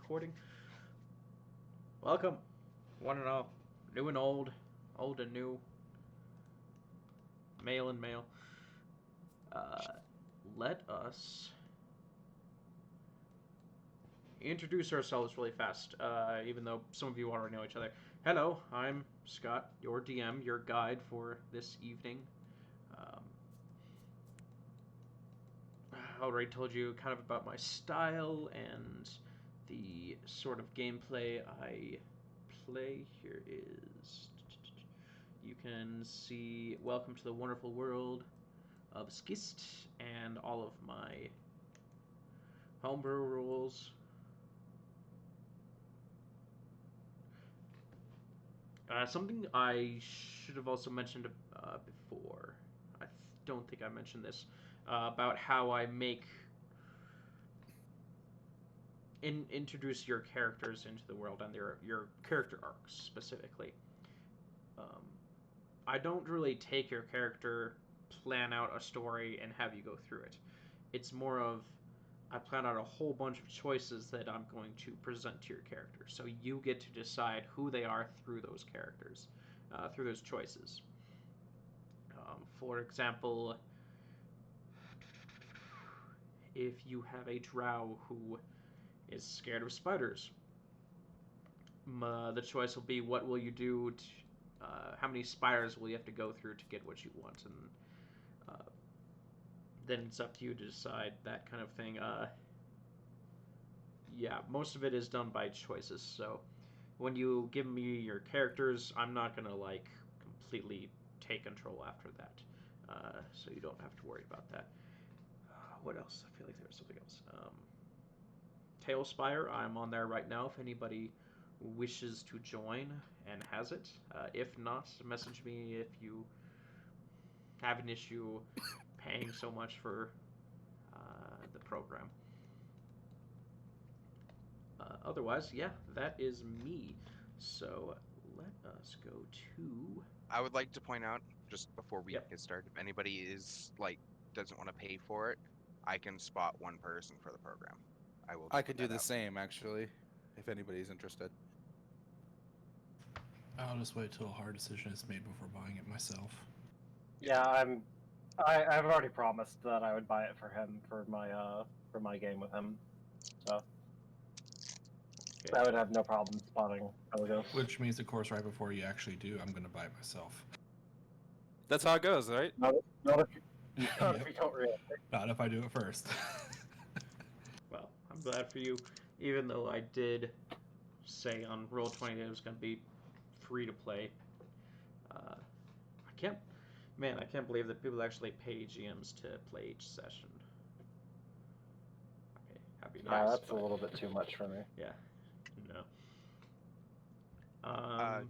recording. Welcome, one and all, new and old, old and new, male and male. Let us introduce ourselves really fast, even though some of you already know each other. Hello, I'm Scott, your DM, your guide for this evening. I already told you kind of about my style and the sort of gameplay I play. Here is... You can see Welcome to the Wonderful World of Skist and all of my homebrew rules. Something I should have also mentioned before. I don't think I mentioned this. About how I introduce your characters into the world and your character arcs specifically. I don't really take your character, plan out a story, and have you go through it. It's more of I plan out a whole bunch of choices that I'm going to present to your character. So you get to decide who they are through those characters, through those choices. For example, if you have a drow who is scared of spiders, the choice will be what will you do to, how many spiders will you have to go through to get what you want, and then it's up to you to decide that kind of thing. Yeah, most of it is done by choices, so when you give me your characters, I'm not going to, completely take control after that, so you don't have to worry about that. What else? I feel like there was something else. Talespire, I'm on there right now if anybody wishes to join and has it. If not, message me if you have an issue paying so much for the program. Otherwise, yeah, that is me. So let us go to... I would like to point out, just before we Yep. get started, if anybody doesn't want to pay for it, I can spot one person for the program. I could do the same, actually, if anybody's interested. I'll just wait till a hard decision is made before buying it myself. Yeah, I've already promised that I would buy it for him for my game with him. So I would have no problem spotting Elagos. Which means, of course, right before you actually do, I'm going to buy it myself. That's how it goes, right? Not if you don't really. Not if I do it first. Well, I'm glad for you, even though I did say on Roll20 that it was going to be free to play. I can't believe that people actually pay GMs to play each session. Okay, happy nice. Yeah, that's a little bit too much for me. Yeah, no.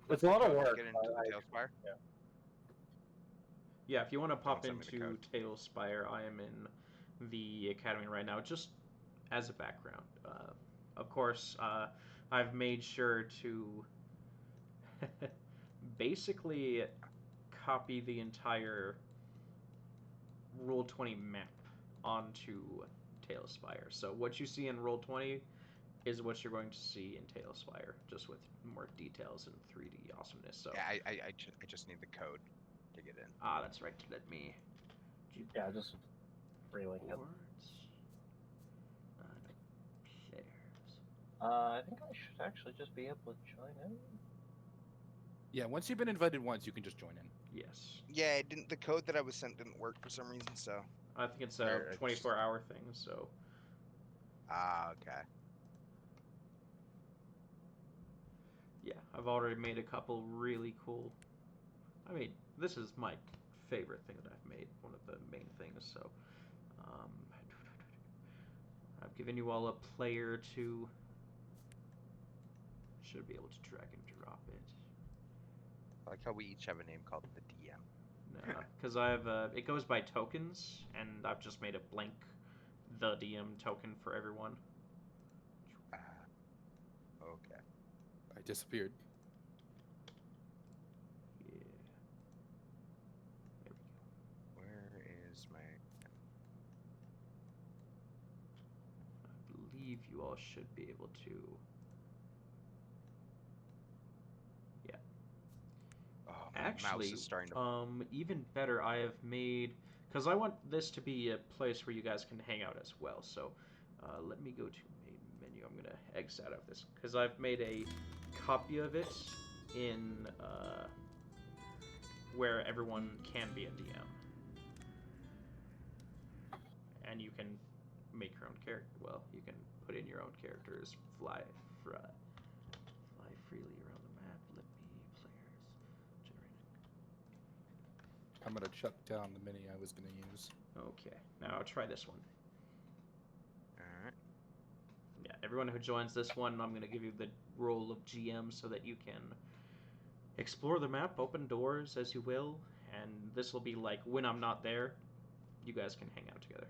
It's a lot of work. Get into Talespire. Yeah. Yeah, if you want to pop Don't send me the into Talespire, I am in the academy right now, just as a background. Of course, I've made sure to basically copy the entire Roll20 map onto Talespire. So what you see in Roll20 is what you're going to see in Talespire, just with more details and 3D awesomeness. So yeah, I just need the code to get in. Ah, that's right. Let me... Yeah, just relink it. Players. I think I should actually just be able to join in. Yeah, once you've been invited once, you can just join in. Yes. Yeah, it didn't. The code that I was sent didn't work for some reason, so. I think it's a 24-hour thing, so... Ah, okay. Yeah, I've already made a couple really cool... I mean, this is my favorite thing that I've made, one of the main things, so... I've given you all a player to... Should be able to drag and drop it. I like how we each have a name called the DM. No, because I have it goes by tokens, and I've just made a blank the DM token for everyone. Okay. I disappeared. Yeah. There we go. Where is my... I believe you all else should be able to. Yeah. Oh, my mouse Actually, is starting to. even better, I have made, because I want this to be a place where you guys can hang out as well. So, let me go to main menu. I'm gonna exit out of this because I've made a copy of it in where everyone can be a DM, and you can make your own character. Well, you can put in your own characters, fly freely around the map. Let me players generate. I'm gonna chuck down the mini I was gonna use. Okay, now I'll try this one. Alright. Yeah, everyone who joins this one, I'm going to give you the role of GM so that you can explore the map, open doors as you will, and this will be like when I'm not there, you guys can hang out together.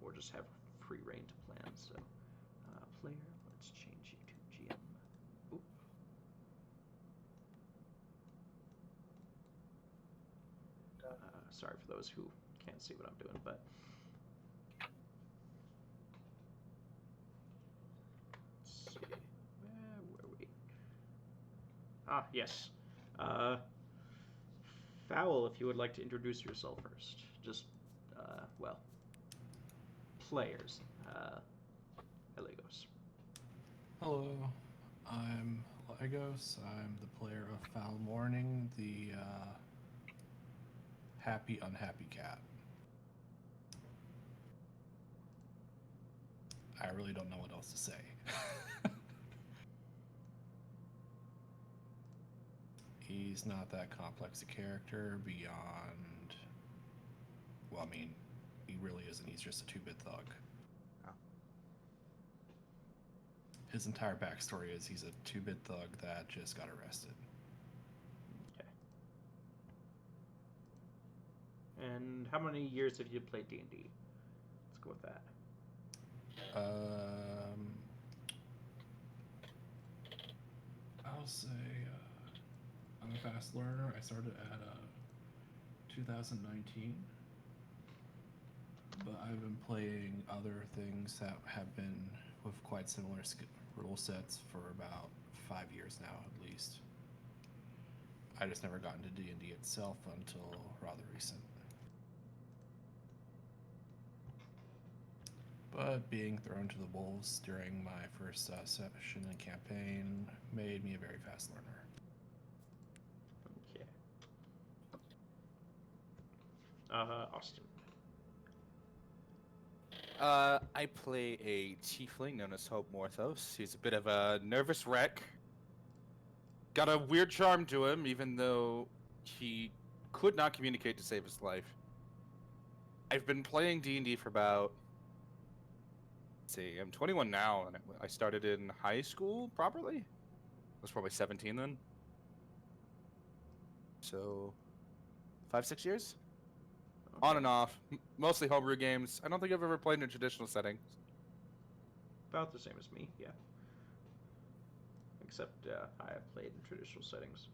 Or just have free reign to plan, so. Player, let's change you to GM. Oop. Sorry for those who can't see what I'm doing, but. Let's see. Where were we? Ah, yes. Fowl, if you would like to introduce yourself first. Just, well, players. Legos. Hello, I'm Legos. I'm the player of Foul Morning, the happy, unhappy cat. I really don't know what else to say. He's not that complex a character beyond. Well, I mean, he really isn't. He's just a 2-bit thug. Oh. His entire backstory is he's a 2-bit thug that just got arrested. Okay. And how many years have you played D&D? Let's go with that. I'll say I'm a fast learner. I started at 2019, but I've been playing other things that have been with quite similar rule sets for about 5 years now, at least. I just never got into D&D itself until rather recent. But being thrown to the wolves during my first session and campaign made me a very fast learner. Okay. Austin. I play a tiefling known as Hope Morthos. He's a bit of a nervous wreck. Got a weird charm to him, even though he could not communicate to save his life. I've been playing D&D for about... Let's see, I'm 21 now, and I started in high school, properly? I was probably 17 then. So, 5-6 years? Okay. On and off, mostly homebrew games. I don't think I've ever played in a traditional setting. About the same as me, yeah. Except I have played in traditional settings.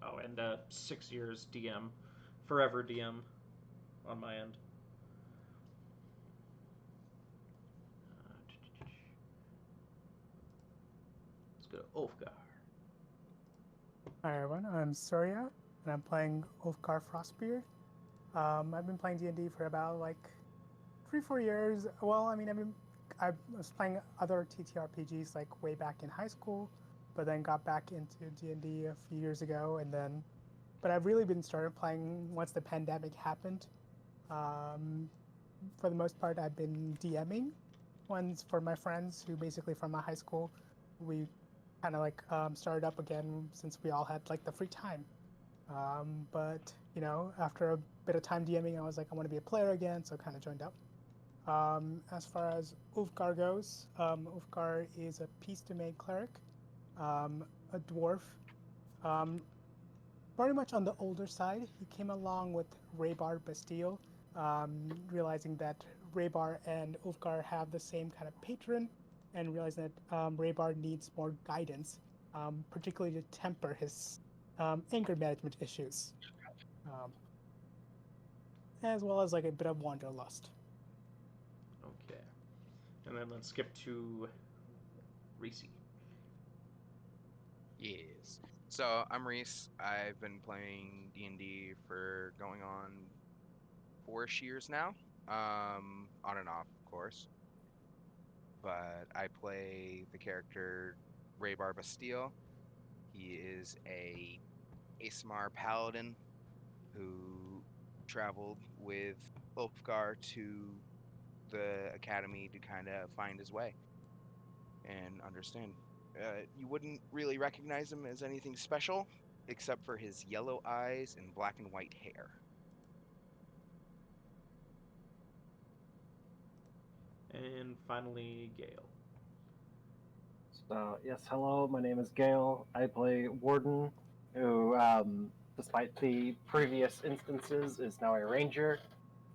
Oh, and 6 years DM. Forever DM on my end. Let's go to Ulfgar. Hi everyone, I'm Surya, and I'm playing Ulfgar Frostbeard. I've been playing D&D for about like 3-4 years. Well, I mean, I was playing other TTRPGs like way back in high school, but then got back into D&D a few years ago, but I've really been started playing once the pandemic happened. For the most part, I've been DMing ones for my friends who basically from my high school. We kind of like started up again since we all had like the free time. But you know, after a bit of time DMing, I was like, I want to be a player again, so kind of joined up. As far as Ulfgar goes, Ulfgar is a peace-to-make cleric, a dwarf, very much on the older side. He came along with Raybar Bastille, realizing that Raybar and Ulfgar have the same kind of patron, and realizing that Raybar needs more guidance, particularly to temper his anger management issues, as well as like a bit of wanderlust. Okay. And then let's skip to Reese. Yes. So I'm Reese. I've been playing D&D for going on 4-ish years now. On and off, of course. But I play the character Raybar Bastille. He is a Asmar paladin who traveled with Ulfgar to the academy to kind of find his way and understand. You wouldn't really recognize him as anything special, except for his yellow eyes and black and white hair. And finally, Gale. So, yes, hello, my name is Gale. I play Warden, who, despite the previous instances, is now a ranger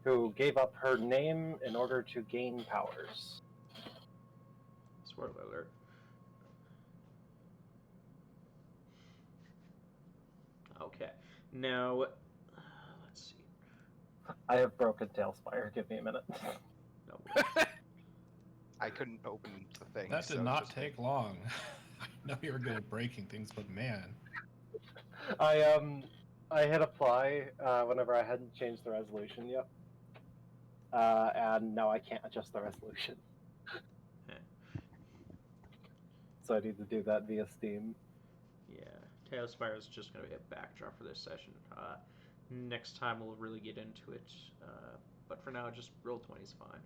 who gave up her name in order to gain powers. Spoiler alert. Okay. Now, let's see. I have broken Talespire. Give me a minute. No worries. I couldn't open the thing. That did so not just- take long. I know you were good at breaking things, but man. I hit apply whenever I hadn't changed the resolution yet. And now I can't adjust the resolution. Heh. So I need to do that via Steam. Yeah, Talespire is just going to be a backdrop for this session. Next time we'll really get into it, but for now, just Roll20 is fine.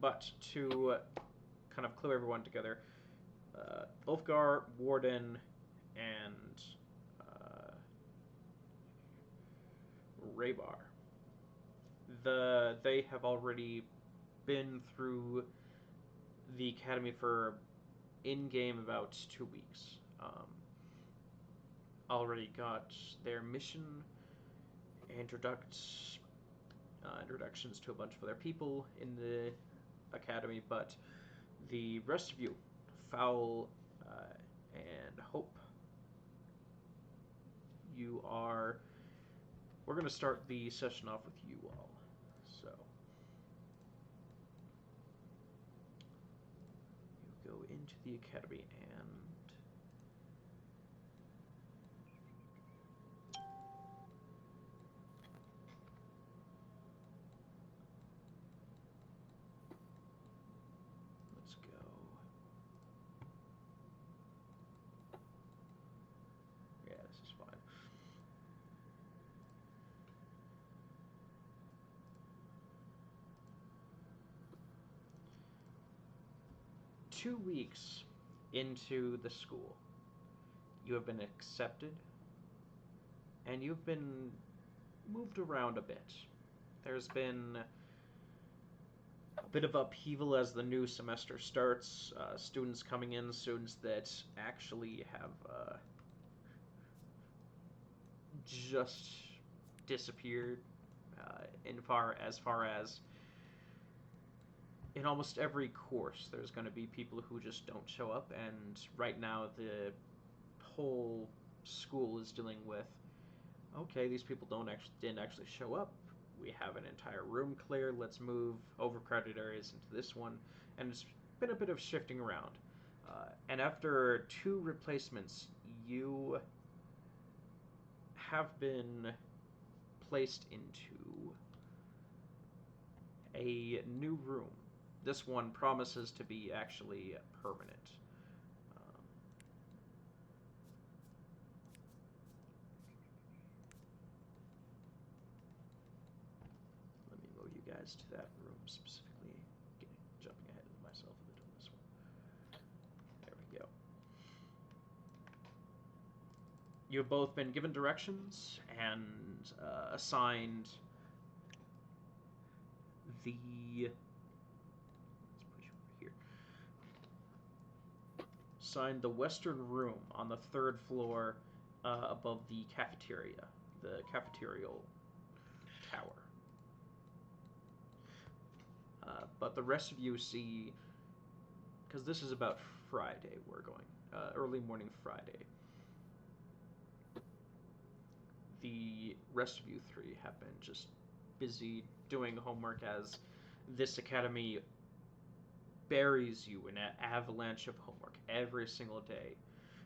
But to kind of clue everyone together, Ulfgar, Warden, and Raybar. They have already been through the academy for in-game about 2 weeks. Already got their mission, introductions to a bunch of other people in the academy, but the rest of you, Fowl and Hope, we're going to start the session off with you all. So you go into the academy and let's go. Yeah, this is fine. Two weeks into the school, you have been accepted, and you've been moved around a bit. There's been a bit of upheaval as the new semester starts. Students coming in, students that actually have just disappeared. As far as in almost every course, there's going to be people who just don't show up, and right now the whole school is dealing with, okay, these people didn't actually show up. We have an entire room clear. Let's move overcrowded areas into this one, and it's been a bit of shifting around. And after 2 replacements, you have been placed into a new room. This one promises to be actually permanent. Let me move you guys to that room specifically. Jumping ahead of myself a bit on this one. There we go. You've both been given directions and assigned the. Let's put you over here. Assigned the western room on the 3rd floor, above the cafeteria, the cafeterial tower. But the rest of you see, because this is about Friday, we're going early morning Friday. The rest of you 3 have been just busy doing homework as this academy buries you in an avalanche of homework every single day.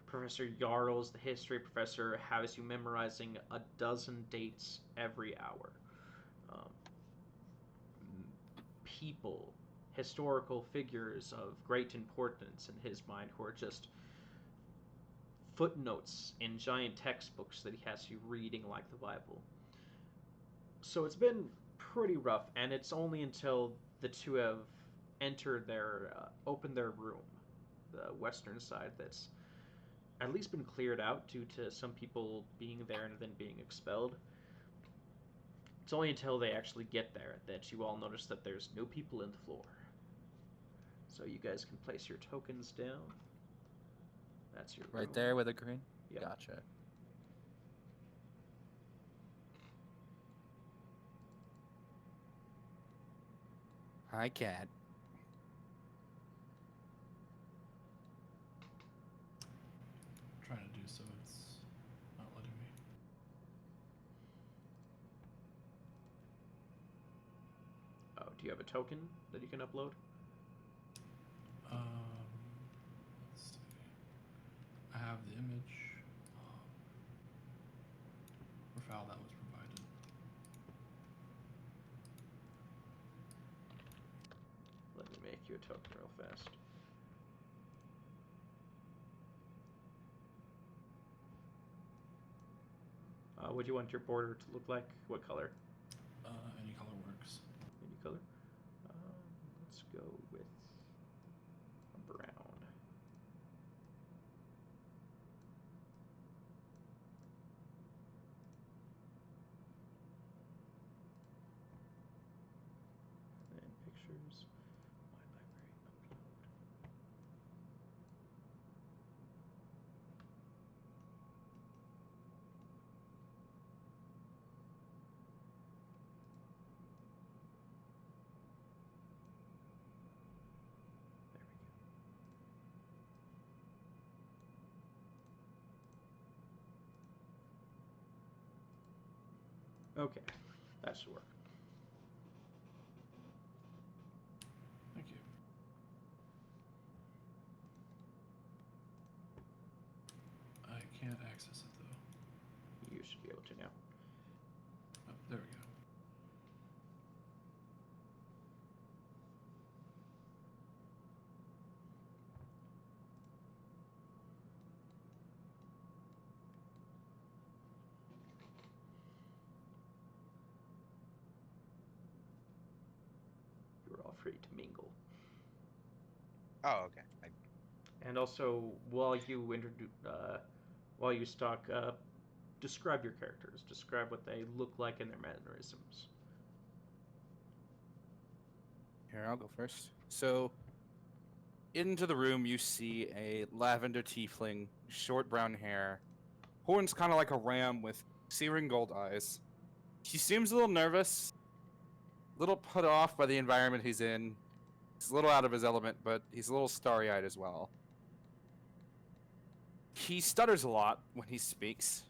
Professor Jarls, the history professor, has you memorizing a dozen dates every hour. Um, People, historical figures of great importance in his mind who are just footnotes in giant textbooks that he has you reading like the Bible. So it's been pretty rough, and it's only until the two have entered opened their room, the western side, that's at least been cleared out due to some people being there and then being expelled. It's only until they actually get there that you all notice that there's no people in the floor. So you guys can place your tokens down. That's your Right room. there with a green? Yep. Gotcha. Hi, cat. Trying to do so, it's not letting me. Oh, do you have a token that you can upload? Let's see. I have the image or file that was provided. Let me make you a token real fast. What do you want your border to look like? What color? Any color works. Any color? Let's go with a brown. And pictures. My library upload. There we go. Okay, that should work. Thank you. I can't access it though. You should be able to now. Oh, there we go. You're all free to mingle. Oh, okay. And also, while you talk, describe your characters. Describe what they look like and their mannerisms. Here, I'll go first. So, into the room, you see a lavender tiefling, short brown hair, horns kind of like a ram with searing gold eyes. He seems a little nervous, a little put off by the environment he's in. He's a little out of his element, but he's a little starry-eyed as well. He stutters a lot when he speaks,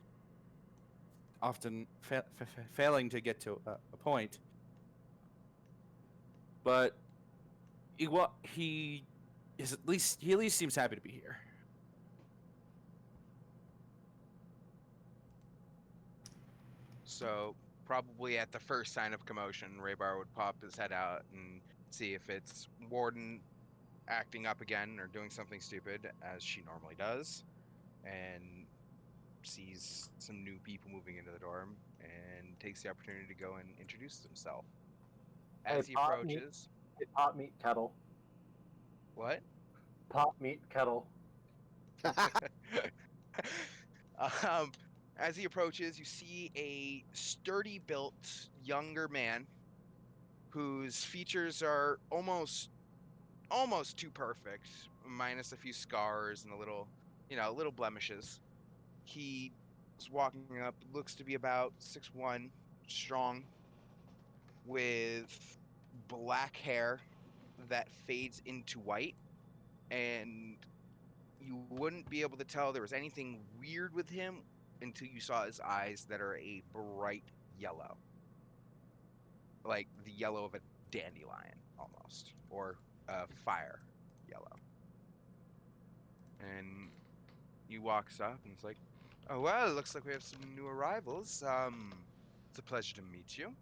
often failing to get to a point. But he at least seems happy to be here. So probably at the first sign of commotion, Raybar would pop his head out and see if it's Warden acting up again or doing something stupid, as she normally does, and sees some new people moving into the dorm and takes the opportunity to go and introduce himself. As Hey, he pot meat. approaches, Pot meat kettle. what? Pot meat kettle. um, as he approaches, you see a sturdy built younger man whose features are almost too perfect, minus a few scars and little blemishes. He is walking up, looks to be about 6'1", strong, with black hair that fades into white, and you wouldn't be able to tell there was anything weird with him until you saw his eyes that are a bright yellow. like the yellow of a dandelion almost, or fire yellow. And he walks up and it's like, "Oh well, looks like we have some new arrivals. It's a pleasure to meet you.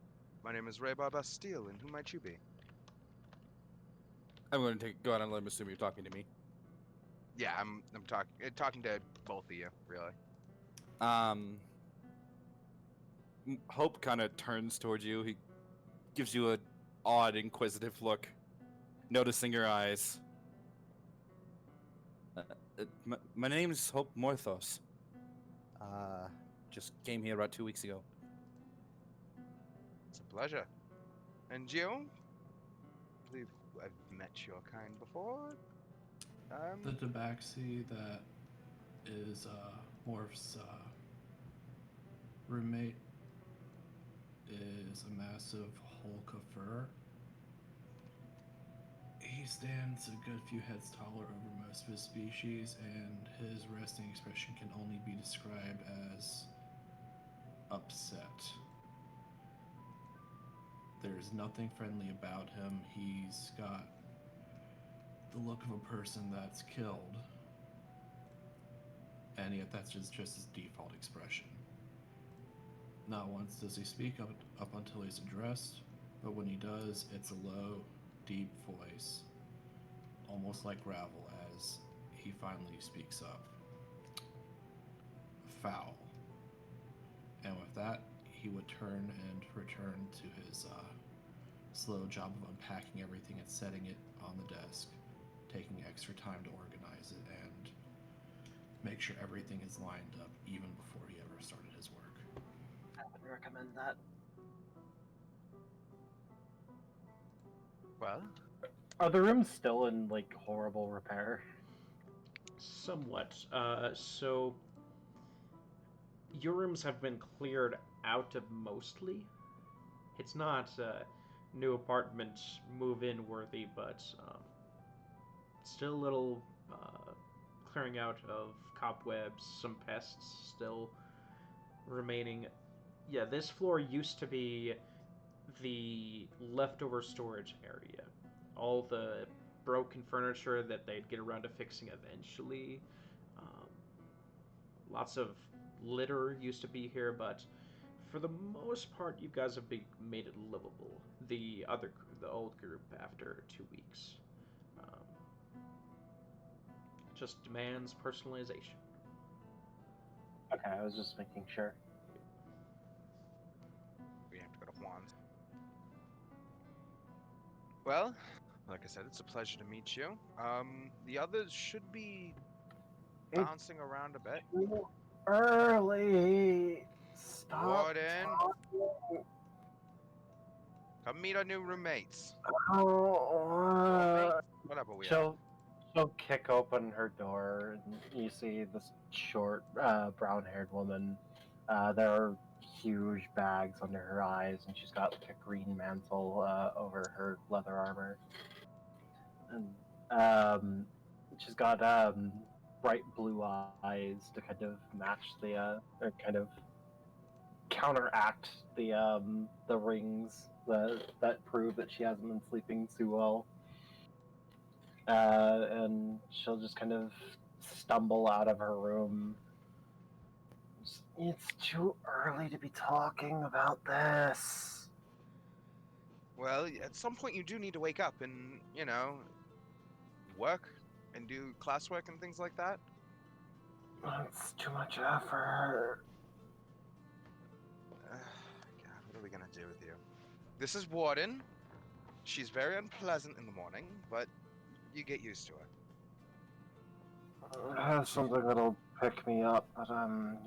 My name is Ray Bastille, and who might you be?" I'm going to go out and let him assume you're talking to me. Yeah, I'm talking to both of you, really. Hope kind of turns towards you. He gives you an odd, inquisitive look, noticing your eyes. My name's Hope Morthos. Just came here about 2 weeks ago. It's a pleasure. And you? I believe I've met your kind before. The Tabaxi that is Morph's roommate is a massive hulk of fur. He stands a good few heads taller over most of his species, and his resting expression can only be described as upset. There's nothing friendly about him. He's got the look of a person that's killed, and yet that's just his default expression. Not once does he speak up until he's addressed, but when he does, it's a low, deep voice, almost like gravel, as he finally speaks up. Foul. And with that, he would turn and return to his slow job of unpacking everything and setting it on the desk, taking extra time to organize it and make sure everything is lined up even before he ever started his work. I would recommend that. Well, Are the rooms still in like horrible repair? Somewhat. So your rooms have been cleared out of mostly. It's not new apartment move-in worthy, but still a little clearing out of cobwebs, some pests still remaining. Yeah, this floor used to be the leftover storage area. All the broken furniture that they'd get around to fixing eventually. Lots of litter used to be here, but for the most part, you guys have made it livable. The old group, after 2 weeks, just demands personalization. Okay, I was just making sure. we have to go to Juan's. Well, like I said, it's a pleasure to meet you. The others should be It's bouncing around a bit. too early. Stop Warden, talking. come meet our new roommates. Oh, Whatever we are. she'll kick open her door, and you see this short, brown-haired woman. There are huge bags under her eyes, and she's got like a green mantle over her leather armor. And she's got bright blue eyes to kind of match or kind of counteract the rings that prove that she hasn't been sleeping too well. And she'll just kind of stumble out of her room. It's too early to be talking about this. Well, at some point you do need to wake up and, work and do classwork and things like that. It's too much effort. God, what are we gonna do with you? This is Warden. She's very unpleasant in the morning, but you get used to her. I have something that'll pick me up, but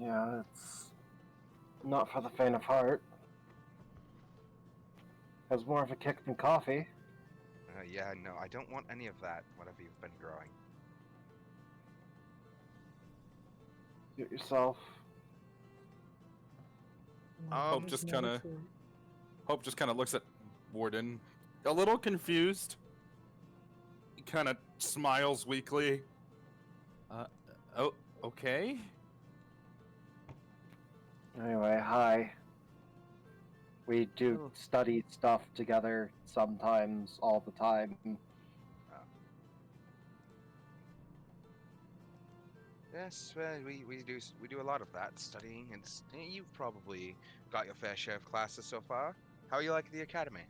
yeah, it's not for the faint of heart. Has more of a kick than coffee. Yeah, no, I don't want any of that, whatever you've been growing. Suit yourself. Hope just kind of looks at Warden, a little confused. He kind of smiles weakly. Oh, okay. Anyway, hi. We do study stuff together sometimes, all the time. Yes, well, we do a lot of that studying, and you've probably got your fair share of classes so far. How are you liking the academy?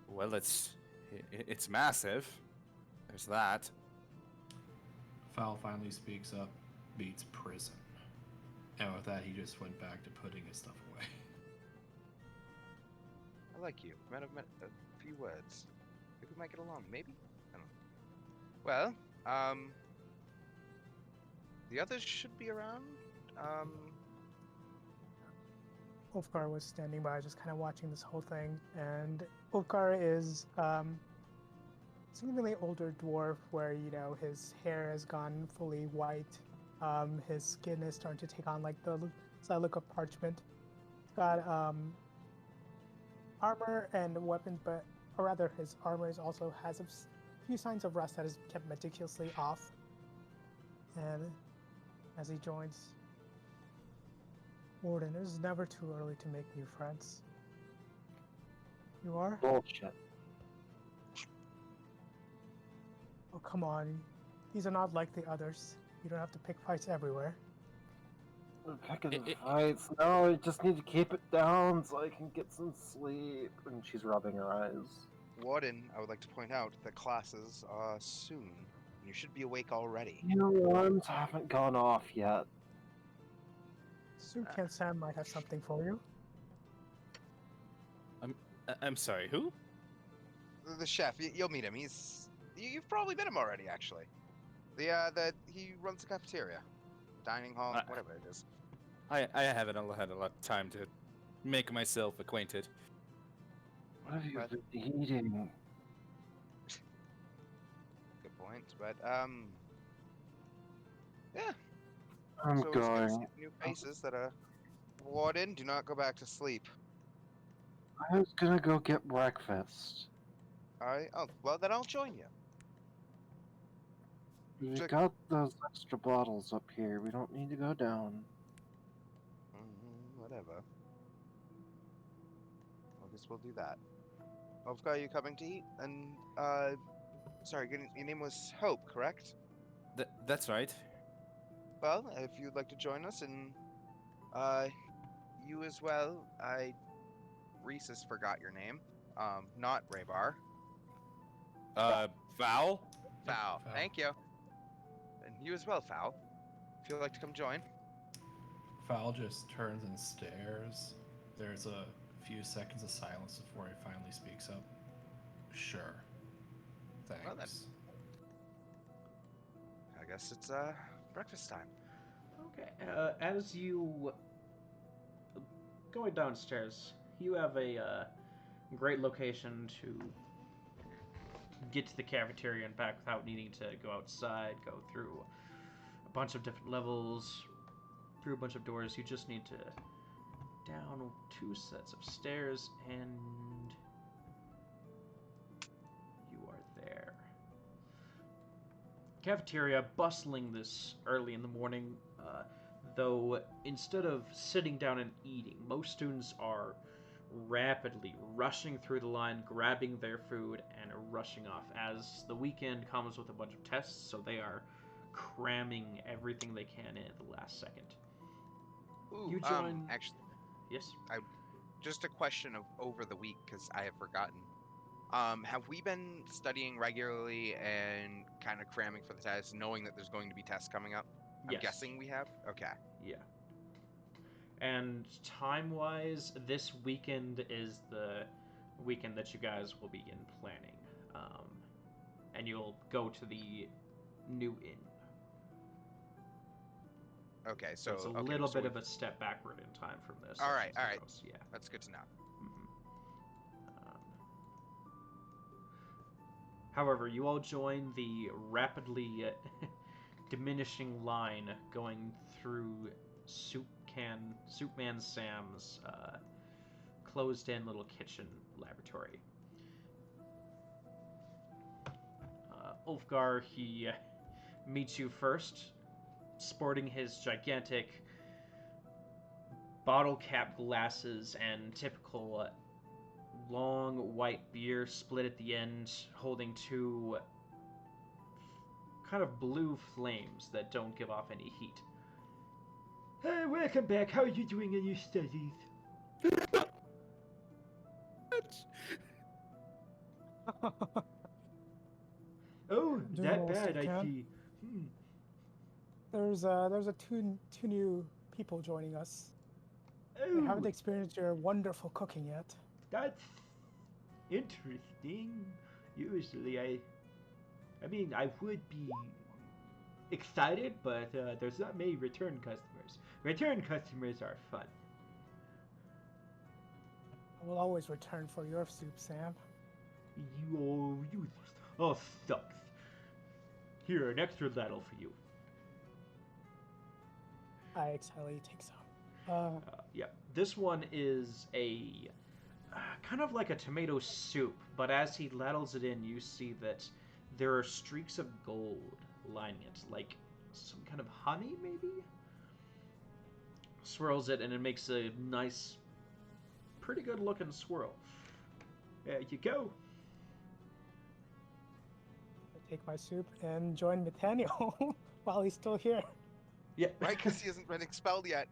Well, it's massive. There's that. Fowl finally speaks up, beats prison. And with that, he just went back to putting his stuff away. I like you. Met a few words. Think we might get along, maybe? I don't know. Well, the others should be around. Ulfgar was standing by, just kind of watching this whole thing, and Ulfgar is seemingly older dwarf, where his hair has gone fully white. His skin is starting to take on like the look of parchment. He's got armor and weapons, or rather, his armor also has a few signs of rust that is kept meticulously off. And as he joins, Warden, it is never too early to make new friends. You are? Bullshit. Oh, come on. These are not like the others. You don't have to pick fights everywhere. I'm picking fights. No, I just need to keep it down so I can get some sleep. And she's rubbing her eyes. Warden, I would like to point out that classes are soon. You should be awake already. Alarms haven't gone off yet. Sukan Sam might have something for you. I'm sorry, who? The chef, you'll meet him. You've probably met him already, actually. He runs the cafeteria, dining hall, whatever it is. I haven't had a lot of time to make myself acquainted. What have you been eating? Good point, but yeah. I'm So it's good to going. see new faces that are. Warden, do not go back to sleep. I was gonna go get breakfast. Oh, well, then I'll join you. We Check- got those extra bottles up here. We don't need to go down. Whatever. I guess we'll do that. Ovka, are you coming to eat? And, sorry, your name was Hope, correct? That's right. Well, if you'd like to join us, and, you as well, Reese's forgot your name. Not Raybar. Val? Foul. Foul. Thank you. And you as well, Foul. If you'd like to come join. Fowl just turns and stares. There's a few seconds of silence before he finally speaks up. Sure. Thanks. Well, then. I guess it's, breakfast time. Okay, as you going downstairs, you have a great location to get to the cafeteria and back without needing to go outside, go through a bunch of different levels, through a bunch of doors. You just need to down 2 sets of stairs and you are there. Cafeteria bustling this early in the morning, though instead of sitting down and eating, most students are rapidly rushing through the line, grabbing their food, and rushing off, as the weekend comes with a bunch of tests, so they are cramming everything they can in at the last second. Ooh, You join... actually, Yes? just a question of over the week, because I have forgotten. Have we been studying regularly and kind of cramming for the tests, knowing that there's going to be tests coming up? I'm Yes. guessing we have? Okay. Yeah. And time-wise, this weekend is the weekend that you guys will begin planning. And you'll go to the new inn. Okay, So it's a okay, little so bit we've- of a step backward in time from this. All right, all right. Yeah. That's good to know. However, you all join the rapidly diminishing line going through Soupman Sam's closed-in little kitchen laboratory. Ulfgar, he meets you first, sporting his gigantic bottle cap glasses and typical long white beer split at the end, holding two kind of blue flames that don't give off any heat. Hey, welcome back. How are you doing in your studies? Oh, Doing that the best bad, I I can. see. There's a two new people joining us. They Oh, haven't experienced your wonderful cooking yet. that's interesting. Usually, I mean, I would be excited, but there's not many return customers. Return customers are fun. I will always return for your soup, Sam. You oh, sucks. Here, an extra ladle for you. I excitedly take some. Yeah, this one is a kind of like a tomato soup, but as he ladles it in, you see that there are streaks of gold lining it, like some kind of honey, maybe? Swirls it, and it makes a nice, pretty good looking swirl. There you go. I take my soup and join Nathaniel while he's still here. Yeah. Right, because he hasn't been expelled yet.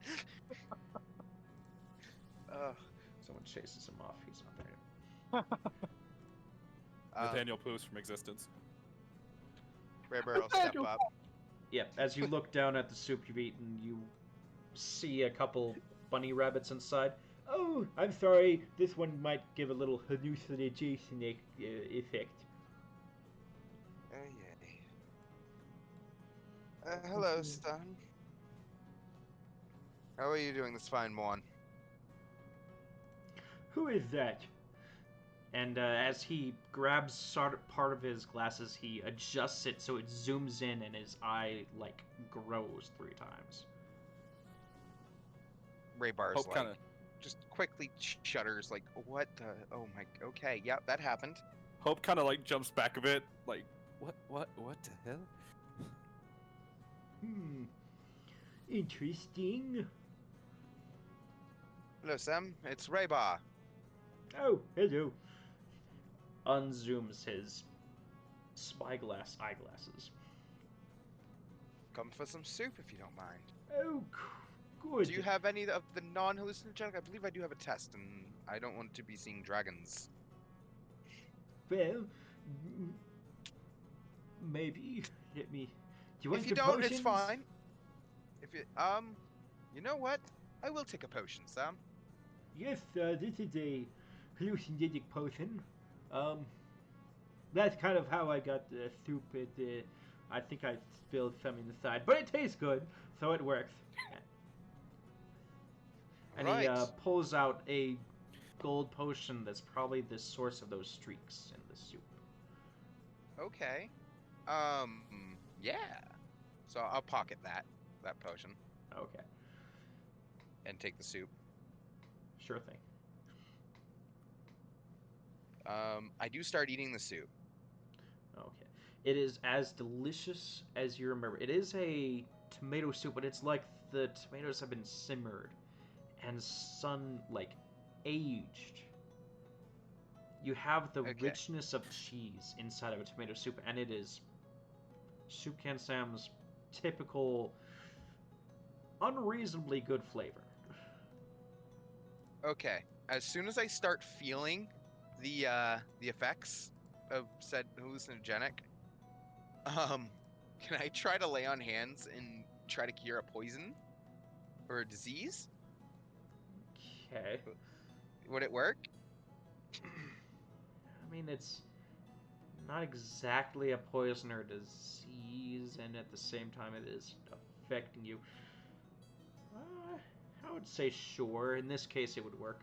Someone chases him off. He's not there. Nathaniel poos from existence. Raybear will step up. Yeah, as you look down at the soup you've eaten, you see a couple bunny rabbits inside. Oh, I'm sorry. This one might give a little hallucination effect. Yeah. Hello, son. How are you doing this fine morn? Who is that? And as he grabs part of his glasses, he adjusts it so it zooms in and his eye, like, grows 3 times. Raybar's Hope like, kinda- just quickly shudders, like, what the, oh my, okay, yeah, that happened. Hope kind of like jumps back a bit, like, what the hell? Interesting. Hello, Sam, it's Raybar. Oh, hello. Unzooms his spyglass eyeglasses. Come for some soup if you don't mind. Oh, good. Do you have any of the non-hallucinogenic? I believe I do have a test, and I don't want to be seeing dragons. Well, maybe. Let me. Do you want If you the don't, it's potions? fine. If you, you know what? I will take a potion, Sam. Yes, this is a hallucinogenic potion. That's kind of how I got the soup. I think I spilled some inside, but it tastes good, so it works. And he Right. pulls out a gold potion that's probably the source of those streaks in the soup. Okay. Yeah. So I'll pocket that potion Okay, and take the soup. sure thing. I do start eating the soup. Okay. It is as delicious as you remember. It is a tomato soup, but it's like the tomatoes have been simmered and aged. You have the Okay. richness of cheese inside of a tomato soup, and it is Soup Can Sam's typical, unreasonably good flavor. Okay. As soon as I start feeling the effects of said hallucinogenic, can I try to lay on hands and try to cure a poison or a disease? Okay. Would it work? I mean, it's not exactly a poison or disease, and at the same time, it is affecting you. I would say sure. In this case, it would work.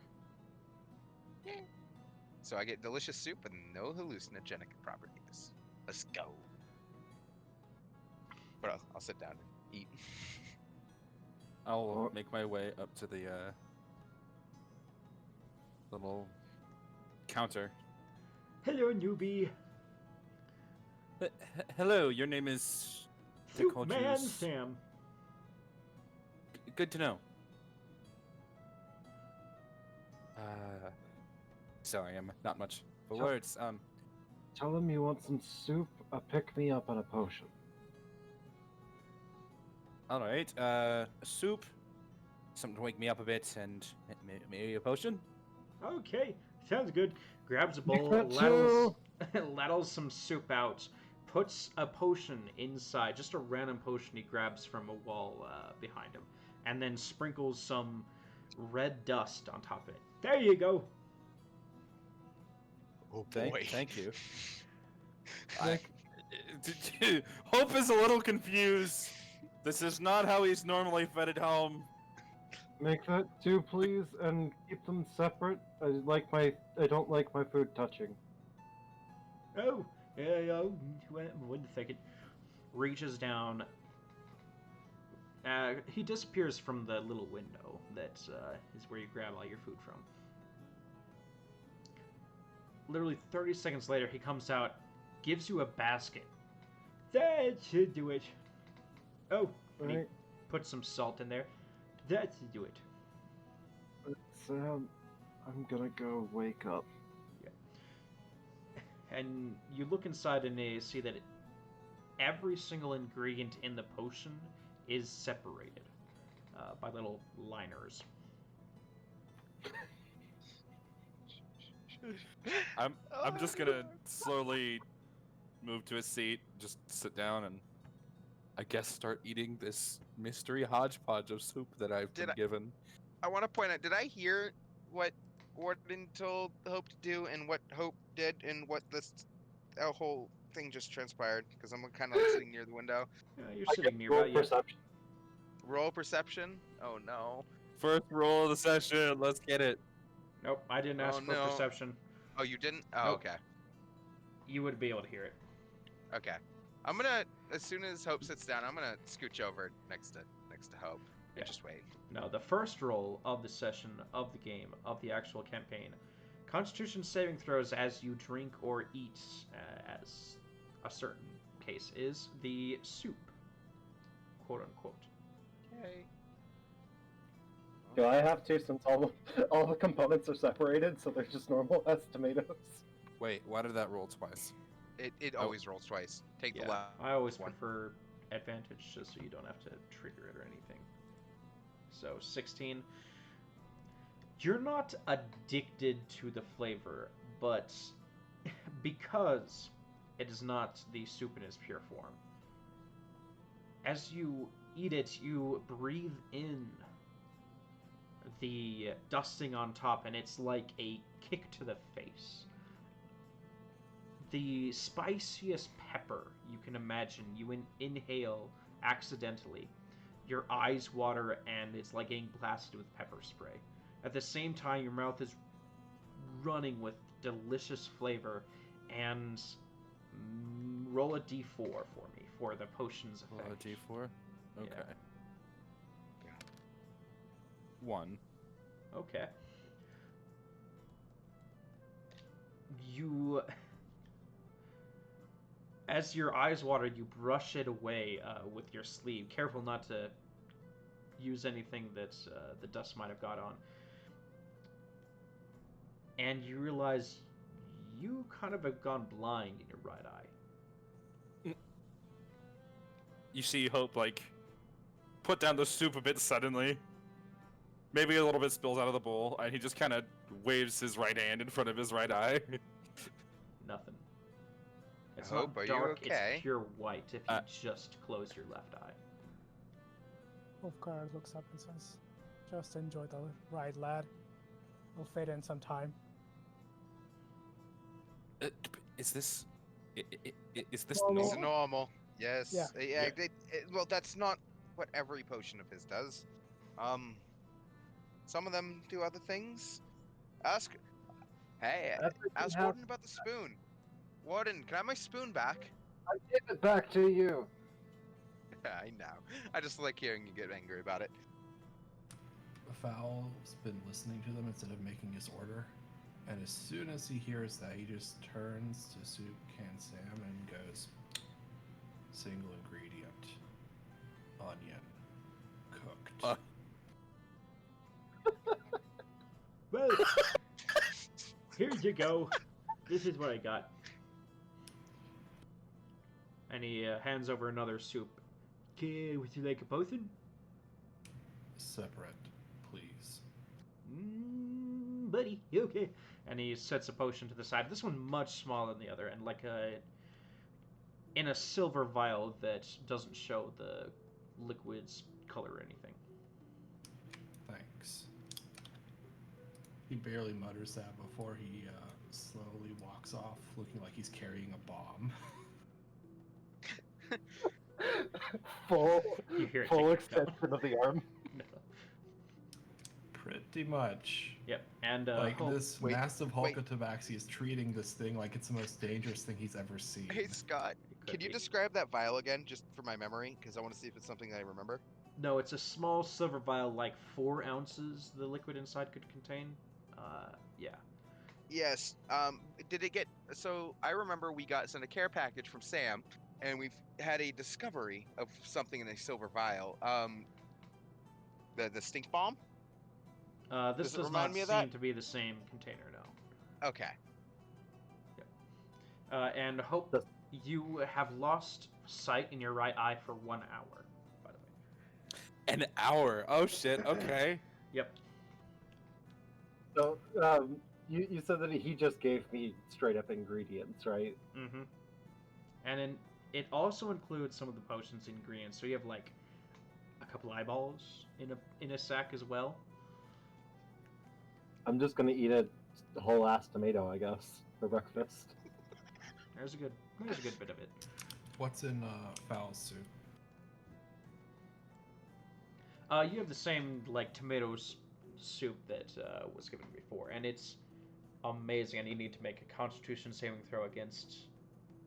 So I get delicious soup and no hallucinogenic properties. Let's go. But I'll sit down and eat. I'll make my way up to the little counter. Hello, newbie. Hello, your name is. they Soup called Man you Sam. Good to know. Sorry, I'm not much for Sure. words. Tell him you want some soup, a pick-me-up, and a potion. All right. A soup, something to wake me up a bit, and maybe a potion. Okay, sounds good. Grabs a Make bowl, that ladles, too. ladles some soup out, puts a potion inside, just a random potion he grabs from a wall behind him, and then sprinkles some red dust on top of it. There you go. Oh boy. Thank you. Hope is a little confused. This is not how he's normally fed at home. Make that two, please, and keep them separate. I don't like my food touching. Oh, yeah, wait a second. Reaches down. He disappears from the little window that is where you grab all your food from. Literally 30 seconds later, he comes out, gives you a basket. That should do it. Oh, and he Right. puts some salt in there. That should do it. Sam, I'm gonna go wake up. And you look inside and you see that every single ingredient in the potion is separated by little liners. I'm just gonna slowly move to a seat, just sit down, and I guess start eating this mystery hodgepodge of soup that I've been given. I want to point out, did I hear what Warden told Hope to do and what Hope did and what this whole thing just transpired? Because I'm kind of like sitting near the window. You're sitting nearby. Yeah. Perception. Roll perception? Oh no. First roll of the session, let's get it. Nope, I didn't ask for no. perception. Oh, you didn't? Oh, Nope. okay. You would be able to hear it. Okay. I'm gonna, as soon as Hope sits down, I'm gonna scooch over next to Hope and Yeah. just wait. No, the first roll of the session, of the game, of the actual campaign, Constitution saving throws as you drink or eat, as a certain case is, the soup, quote unquote. Okay. Do I have to, since all the components are separated, so they're just normal as tomatoes? Wait, why did that roll twice? It Oh. always rolls twice. Take the Yeah. left. I always One. prefer advantage just so you don't have to trigger it or anything. So 16. You're not addicted to the flavor, but because it is not the soup in its pure form, as you eat it, you breathe in the dusting on top, and it's like a kick to the face. The spiciest pepper you can imagine, you inhale accidentally. Your eyes water, and it's like getting blasted with pepper spray. At the same time, your mouth is running with delicious flavor, and roll a d4 for me for the potion's effect. Roll a d4? Okay. Yeah. 1. Okay. You, as your eyes water, you brush it away with your sleeve. Careful not to use anything that the dust might have got on. And you realize you kind of have gone blind in your right eye. You see Hope, like, put down the soup a bit suddenly. Maybe a little bit spills out of the bowl, and he just kind of waves his right hand in front of his right eye. Nothing. It's Hope, not are you dark, okay? it's pure white if you just close your left eye. Wolfgar looks up and says, "Just enjoy the ride, lad. We'll fit in some time." Is this... Is this Normal. It's normal? normal. Yes. Yeah. Yeah. Well, that's not what every potion of his does. Some of them do other things. Ask Warden about the spoon. Warden, can I have my spoon back? I give it back to you. I know. I just like hearing you get angry about it. Fowl's been listening to them instead of making his order, and as soon as he hears that, he just turns to Soup Can Sam and goes, "Single ingredient, onion, cooked." Well, here you go. This is what I got. And he hands over another soup. Okay, would you like a potion? Separate, please. Buddy, you okay? And he sets a potion to the side. This one much smaller than the other, and like in a silver vial that doesn't show the liquid's color or anything. Thanks. He barely mutters that before he slowly walks off, looking like he's carrying a bomb. Full, You hear it full tick, extension of the arm. No. Pretty much. Yep, and Like Hulk- this wait, massive Hulk wait. of Tabaxi is treating this thing like it's the most dangerous thing he's ever seen. Hey Scott, it could can you be. describe that vial again, just for my memory? Because I want to see if it's something I remember. No, it's a small silver vial, like 4 ounces. The liquid inside could contain. Yeah. Yes. Did it get? So I remember we got sent a care package from Sam, and we've had a discovery of something in a silver vial. The stink bomb. This Does it does remind not me of seem that? to be the same container, no. Okay. And Hope, Does- you have lost sight in your right eye for 1 hour, by the way. An hour. Oh shit. Okay. Yep. So, you said that he just gave me straight up ingredients, right? Mm-hmm. And then it also includes some of the potions ingredients. So you have like a couple eyeballs in a sack as well. I'm just gonna eat a whole ass tomato, I guess, for breakfast. There's a good bit of it. What's in Foul's soup? You have the same like tomatoes soup that was given before, and it's amazing. And you need to make a Constitution saving throw against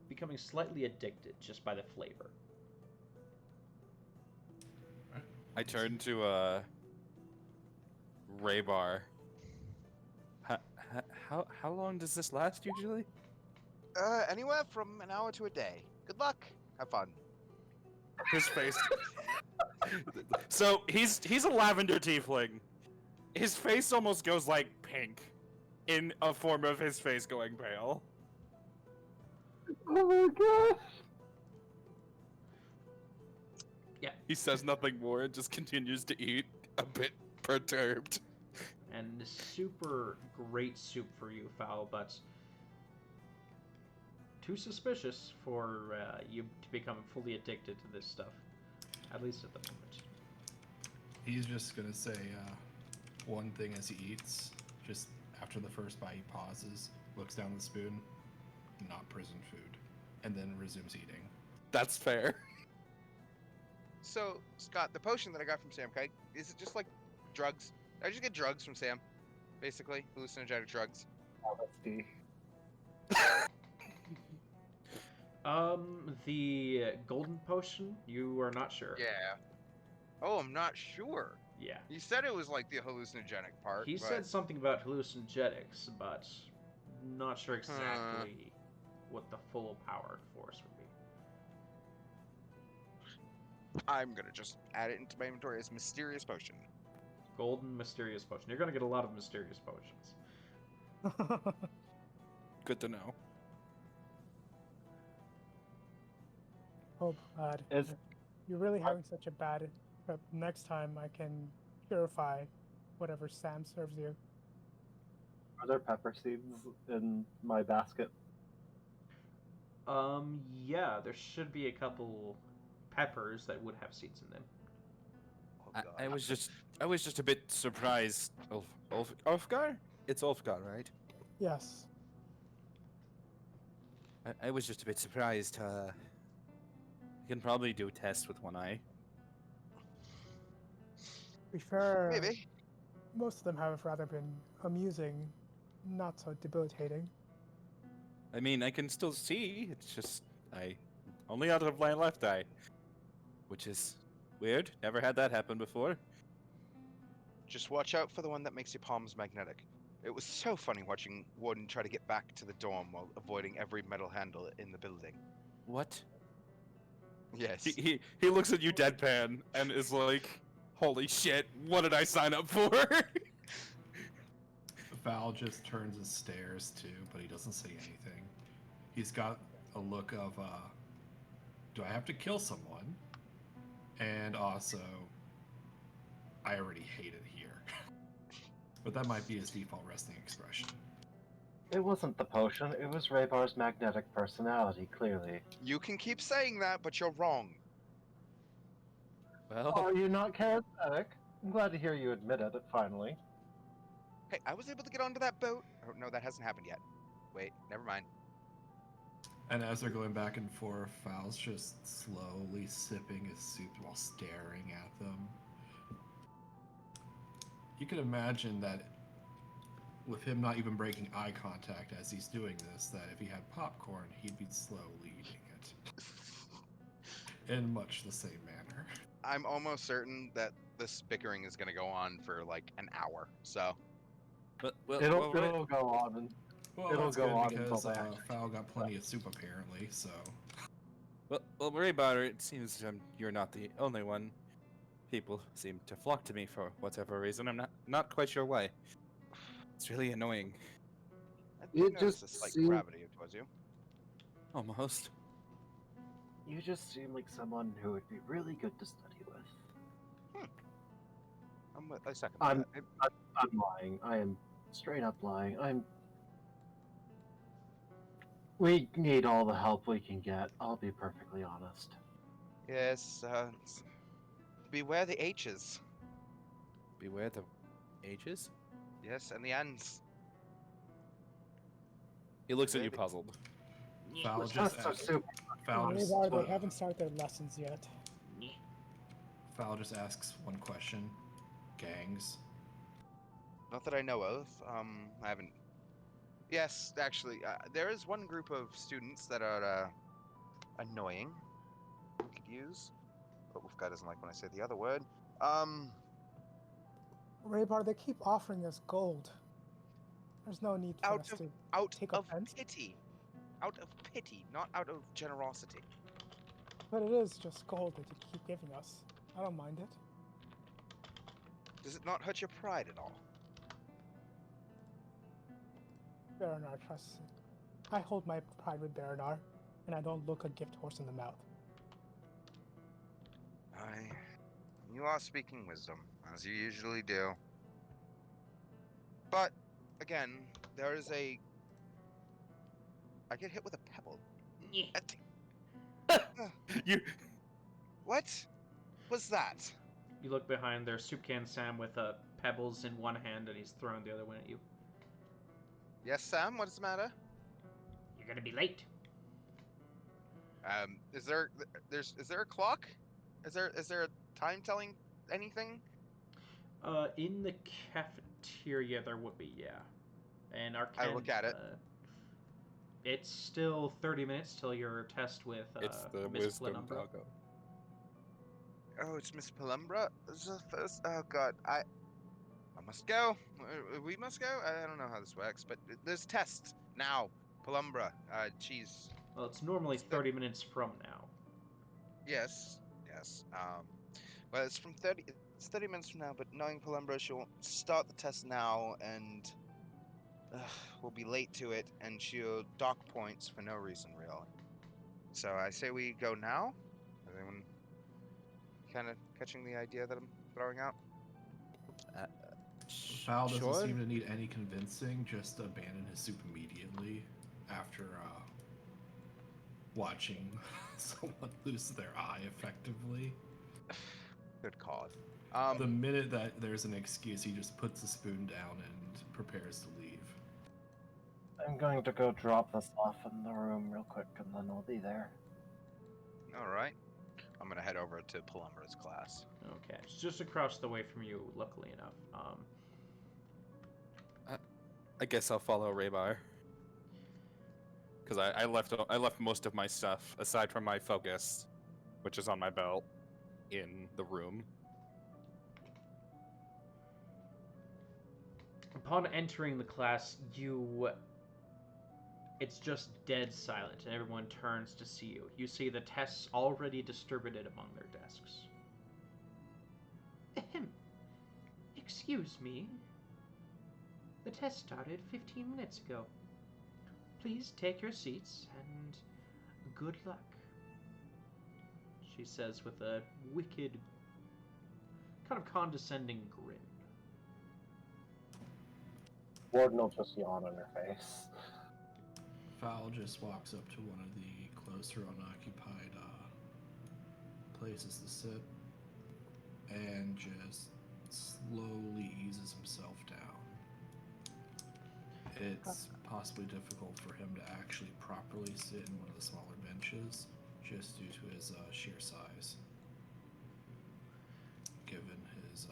becoming slightly addicted just by the flavor. I turn to Raybar. How long does this last usually? Anywhere from an hour to a day. Good luck. Have fun. His face. So he's a lavender tiefling. His face almost goes like pink, in a form of his face going pale. Oh my gosh! He says nothing more and just continues to eat, a bit perturbed. And super great soup for you, Fowl, but too suspicious for you to become fully addicted to this stuff, at least at the moment. He's just gonna say one thing as he eats. Just after the first bite, he pauses, looks down the spoon, not prison food, and then resumes eating. That's fair. So Scott, the potion that I got from Sam, is it just like drugs? Did I just get drugs from Sam, basically hallucinogenic drugs. LSD. The golden potion, you are not sure. Yeah. Oh, I'm not sure. Yeah. You said it was like the hallucinogenic part. He but... said something about hallucinogenics, but not sure exactly what the full powered force would be. I'm gonna just add it into my inventory as mysterious potion. Golden mysterious potion. You're gonna get a lot of mysterious potions. Good to know. Oh, Is you're really having such a bad trip. Next time I can purify whatever Sam serves you. are there pepper seeds in my basket? Yeah, there should be a couple peppers that would have seeds in them. Oh, I was just a bit surprised. Ulfgar? It's Ulfgar, right? Yes. I was just a bit surprised. You can probably do a test with one eye. To be fair, Maybe. most of them have rather been amusing, not so debilitating. I mean, I can still see. It's just I only out of my left eye, which is weird. Never had that happen before. Just watch out for the one that makes your palms magnetic. It was so funny watching Warden try to get back to the dorm while avoiding every metal handle in the building. What? Yes. He looks at you deadpan and is like, "Holy shit! What did I sign up for?" Val just turns and stares too, but he doesn't say anything. He's got a look of, do I have to kill someone? And also, I already hate it here. But that might be his default resting expression. It wasn't the potion, it was Raybar's magnetic personality, clearly. You can keep saying that, but you're wrong. Well, Are you not charismatic? I'm glad to hear you admit it, finally. Hey, I was able to get onto that boat. Oh, no, that hasn't happened yet. Wait, never mind. And as they're going back and forth, Val's just slowly sipping his soup while staring at them. You can imagine that with him not even breaking eye contact as he's doing this, that if he had popcorn, he'd be slowly eating it. In much the same manner. I'm almost certain that this bickering is going to go on for like an hour. So, It'll go on, and Well, It'll that's go good on because until they actually Val got plenty of soup apparently, so... well, Ray Butter, it seems you're not the only one. People seem to flock to me for whatever reason. I'm not quite sure why. It's really annoying. I You did notice just a slight seem- gravity towards you. Almost. you just seem like someone who would be really good to study with. I second I'm- that. I'm lying. I am straight up lying. We need all the help we can get, I'll be perfectly honest. Yes, beware the H's. Beware the ages. Yes, and the N's. He looks at Beware you the- puzzled. Val Tests just are asks, super. Val just, They haven't started their lessons yet. Val just asks one question. Gangs. Not that I know of. I haven't. Yes, actually, there is one group of students that are annoying. We could use, but Wolfguy doesn't like when I say the other word. Raybar, they keep offering us gold. There's no need for us to Out take of offense. pity. Out of pity, not out of generosity. But it is just gold that you keep giving us. I don't mind it. Does it not hurt your pride at all? Baranar trusts it. I hold my pride with Baranar, and I don't look a gift horse in the mouth. You are speaking wisdom, as you usually do. But, again, there is a... I get hit with a pebble. You. What was that? You look behind there, Soup Can Sam with pebbles in one hand, and he's throwing the other one at you. Yes, Sam, what is the matter? You're gonna be late. Is there a clock? Is there a time telling anything? In the cafeteria there would be, yeah. And Arcane, I look at it. It's still 30 minutes till your test with It's the Miss wisdom Penumbra. doggo. Oh, it's Miss Penumbra? Oh god, I must go. We must go? I don't know how this works, but there's tests now. Penumbra, she's... Well, it's normally 30 minutes from now. Yes. Well, it's 30 minutes from now, but knowing Penumbra, she'll start the test now, and we'll be late to it, and she'll dock points for no reason, really. So I say we go now? Is anyone kind of catching the idea that I'm throwing out? Val doesn't Sure. seem to need any convincing, just abandon his soup immediately after watching someone lose their eye effectively. Good cause. The minute that there's an excuse, he just puts the spoon down and prepares to leave. I'm going to go drop this off in the room real quick, and then I'll be there. Alright. I'm gonna head over to Pelumbra's class. Okay, it's just across the way from you, luckily enough. I guess I'll follow Raybar. Because I left most of my stuff, aside from my focus, which is on my belt, in the room. Upon entering the class, it's just dead silent, and everyone turns to see you. You see the tests already distributed among their desks. Ahem. Excuse me. The test started 15 minutes ago. Please take your seats and good luck, she says with a wicked, kind of condescending grin. Warden will just yawn on her face. Val just walks up to one of the closer unoccupied places to sit and just slowly eases himself down. It's possibly difficult for him to actually properly sit in one of the smaller benches just due to his sheer size. Given his,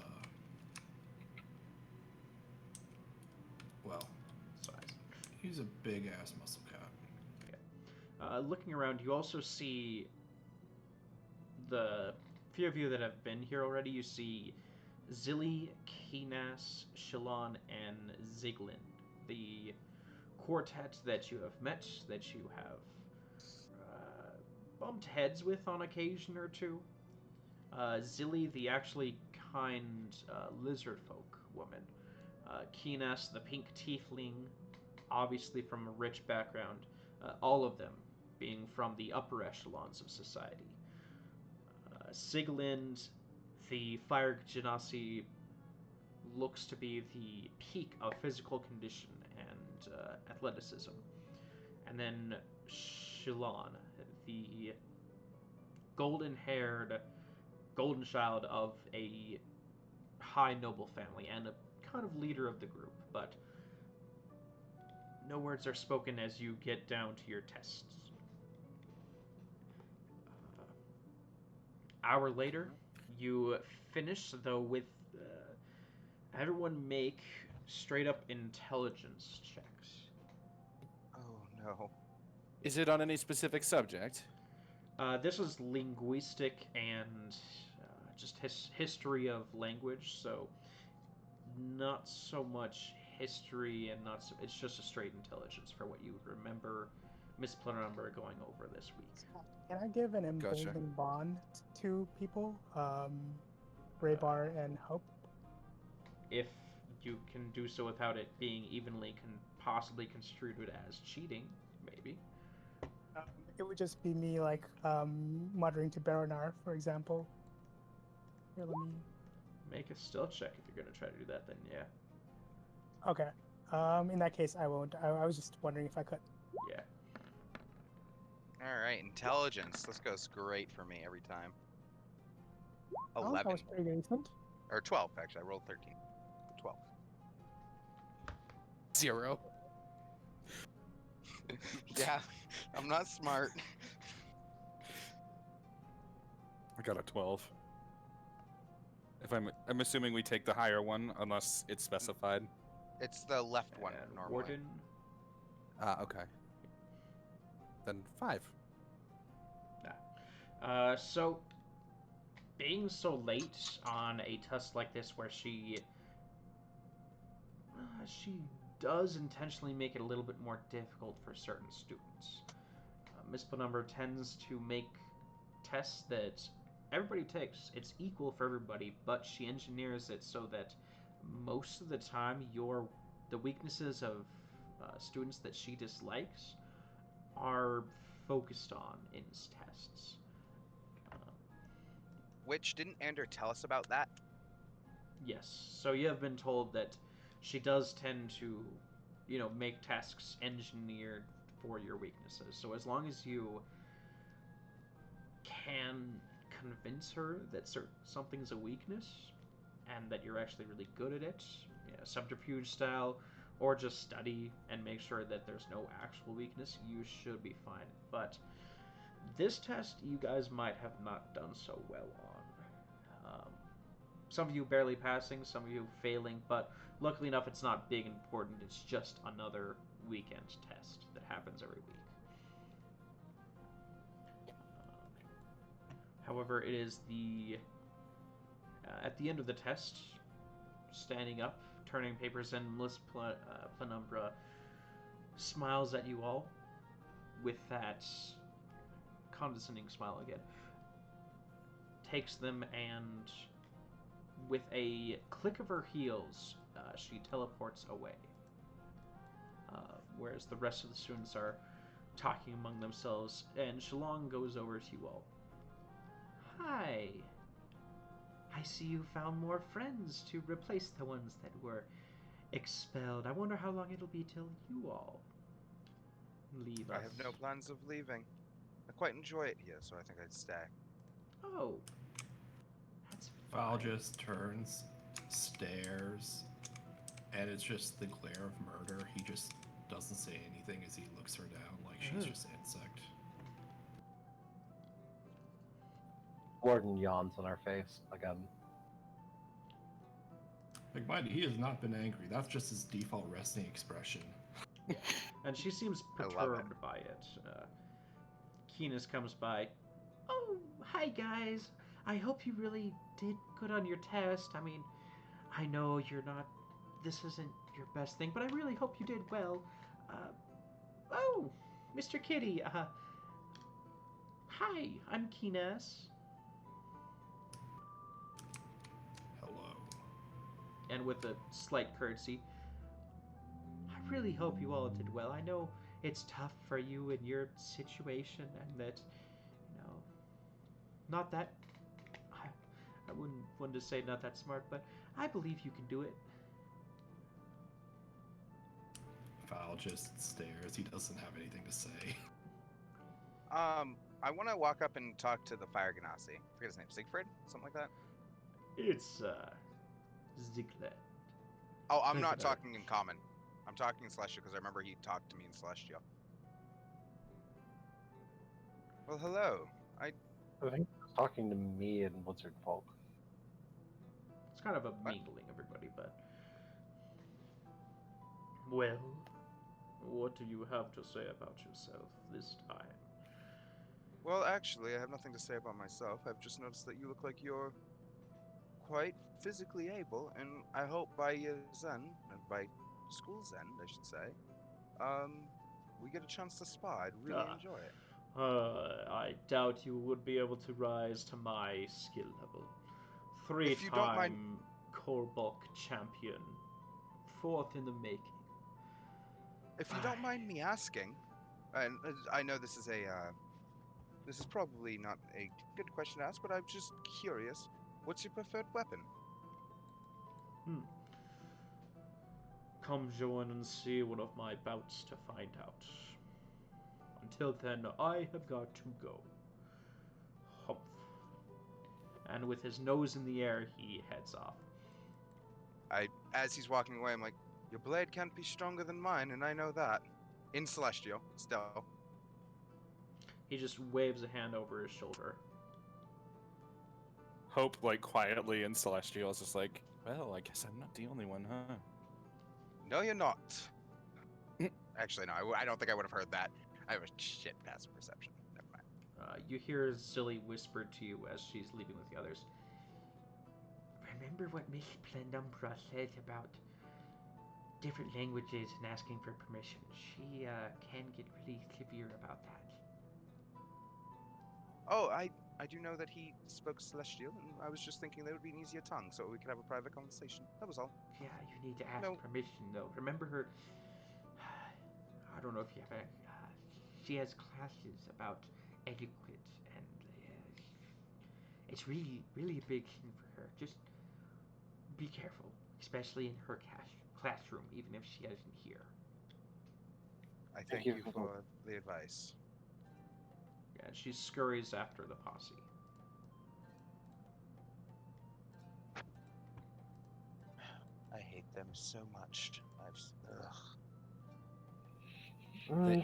well, Size. he's a big ass muscle cat. Looking around, you also see the few of you that have been here already. You see Zilly, Keenas, Shalon, and Ziglin, the quartet that you have met, that you have bumped heads with on occasion or two. Zilly, the actually kind lizard folk woman. Keenas, the pink tiefling, obviously from a rich background. All of them being from the upper echelons of society. Siglind, the fire genasi, looks to be the peak of physical condition and athleticism. And then Shalon, the golden-haired, golden child of a high noble family and a kind of leader of the group, but no words are spoken as you get down to your tests. Hour later, you finish, though, with everyone make straight-up intelligence checks. Oh no. Is it on any specific subject? This is linguistic and just history of language, so not so much history and not so, it's just a straight intelligence for what you would remember Miss Planumber going over this week. Can I give an Gotcha. emboldening bond to people? Bravar and Hope? If you can do so without it being evenly possibly construed as cheating, maybe. It would just be me, like, muttering to Baronar, for example. Here, let me... Make a stealth check if you're going to try to do that, then yeah. Okay. In that case, I won't. I was just wondering if I could. Yeah. Alright, intelligence. This goes great for me every time. Oh, 11. that was pretty decent. Or 12, actually. I rolled 13. 12. 0. Yeah, I'm not smart. I got a 12. If I'm assuming we take the higher one unless it's specified. It's the left one, normally. Warden. Okay. Then 5. So, being so late on a test like this where she does intentionally make it a little bit more difficult for certain students. Miss Penumber tends to make tests that everybody takes. It's equal for everybody, but she engineers it so that most of the time the weaknesses of students that she dislikes are focused on in tests. Which, didn't Ander tell us about that? Yes. So you have been told that she does tend to, make tasks engineered for your weaknesses. So as long as you can convince her that something's a weakness and that you're actually really good at it, subterfuge style, or just study and make sure that there's no actual weakness, you should be fine. But this test, you guys might have not done so well on. Some of you barely passing, some of you failing, but luckily enough, it's not big and important. It's just another weekend test that happens every week. However, it is at the end of the test, standing up, turning papers in, Miss Penumbra smiles at you all with that condescending smile again. Takes them and with a click of her heels, she teleports away. whereas the rest of the students are talking among themselves, and Shalong goes over to you all. Hi. I see you found more friends to replace the ones that were expelled. I wonder how long it'll be till you all leave us. I have no plans of leaving. I quite enjoy it here, so I think I'd stay. Oh. That's Val fine. just turns, stares, and it's just the glare of murder. He just doesn't say anything as he looks her down like she's just an insect. Warden yawns on our face again. Like, mind you, he has not been angry. That's just his default resting expression. And she seems I love it. perturbed by it. Keenis comes by. Oh, hi guys. I hope you really did good on your test. I mean, I know you're not. This isn't your best thing, but I really hope you did well. Oh, Mr. Kitty. Hi, I'm Keenis. Hello. And with a slight curtsy, I really hope you all did well. I know it's tough for you in your situation, and that, not that. I wouldn't want to say not that smart, but I believe you can do it. Val just stares. He doesn't have anything to say. I want to walk up and talk to the Fire Ganassi. I forget his name. Siegfried? Something like that? It's, Ziegler. Oh, I'm not Ziegler. talking in common. I'm talking in Celestial because I remember he talked to me in Celestial. Well, hello. I think he's talking to me and Wizard Folk. It's kind of a What? mingling, everybody, but... Well, what do you have to say about yourself this time? Well, actually, I have nothing to say about myself. I've just noticed that you look like you're quite physically able, and I hope by year's end, and by school's end, I should say, we get a chance to spa. I'd really enjoy it. I doubt you would be able to rise to my skill level. If you don't mind- Three-time Korbok champion. Fourth in the making. If you don't mind me asking, and I know this is probably not a good question to ask, but I'm just curious. What's your preferred weapon? Come join and see one of my bouts to find out. Until then, I have got to go. Humph. And with his nose in the air, he heads off. As he's walking away, I'm like, your blade can't be stronger than mine, and I know that. In Celestial, still. He just waves a hand over his shoulder. Hope, like, quietly in Celestial is just like, well, I guess I'm not the only one, huh? No, you're not. Actually, no, I don't think I would have heard that. I have a shit passive perception. Never mind. You hear Zilly whisper to you as she's leaving with the others. Remember what Miss Plenumbra said about different languages and asking for permission? She can get really severe about that. Oh, I do know that he spoke Celestial, and I was just thinking that would be an easier tongue, so we could have a private conversation. That was all. Yeah, you need to ask No. permission, though. Remember her... I don't know if you have she has classes about etiquette, and it's really, really a big thing for her. Just be careful, especially in her classroom, even if she isn't here. I thank you for the advice. Yeah, and she scurries after the posse. I hate them so much.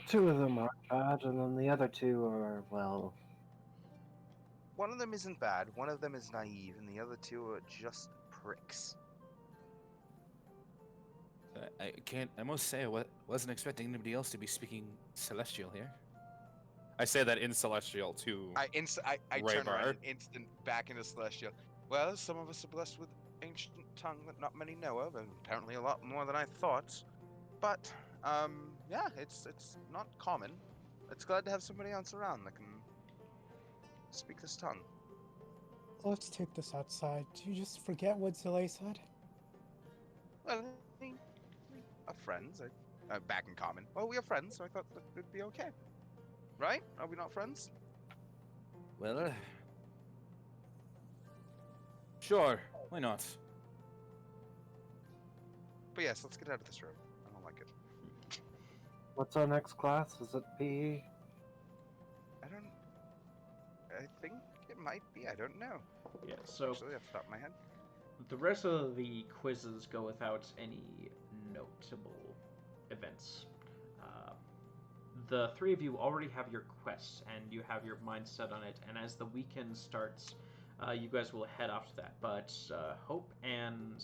Two of them are bad, and then the other two are, well... One of them isn't bad, one of them is naive, and the other two are just pricks. I must say, I wasn't expecting anybody else to be speaking Celestial here. I say that in Celestial, too. I turn around Raybar. and instant back into Celestial. Well, some of us are blessed with ancient tongue that not many know of, and apparently a lot more than I thought. But, yeah, it's not common. It's glad to have somebody else around that can speak this tongue. Let's take this outside. Do you just forget what Zilay said? Well, we are friends. back in common. Well, we are friends, so I thought that it'd be okay. Right? Are we not friends? Well, sure. Why not? But yes, let's get out of this room. I don't like it. What's our next class? Is it PE? I think it might be. I don't know. Yeah, so Actually, off the top of my head. the rest of the quizzes go without any notable events. The three of you already have your quests, and you have your mind set on it, and as the weekend starts, you guys will head off to that. But Hope and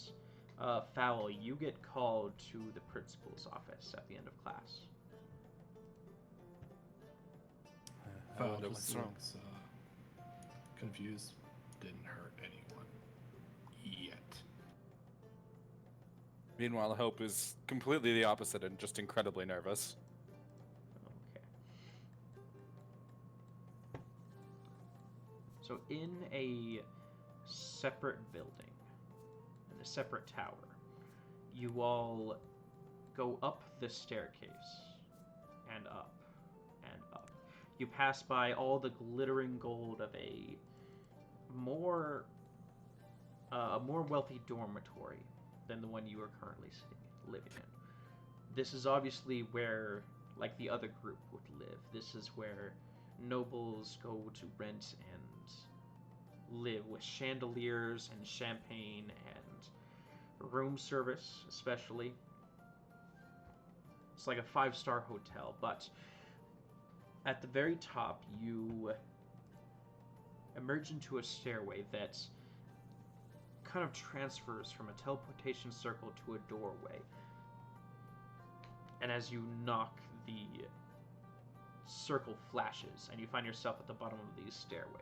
Fowl, you get called to the principal's office at the end of class. I wonder what's Just wrong. looks confused. Didn't hurt anyone yet. Meanwhile, Hope is completely the opposite and just incredibly nervous. Okay. So in a separate building, in a separate tower, you all go up the staircase and up and up. You pass by all the glittering gold of a more wealthy dormitory than the one you are currently living in. This is obviously where, like, the other group would live. This is where nobles go to rent and live, with chandeliers and champagne and room service, especially. It's like a 5-star hotel, but at the very top, you emerge into a stairway that kind of transfers from a teleportation circle to a doorway. And as you knock, the circle flashes, and you find yourself at the bottom of the stairwell.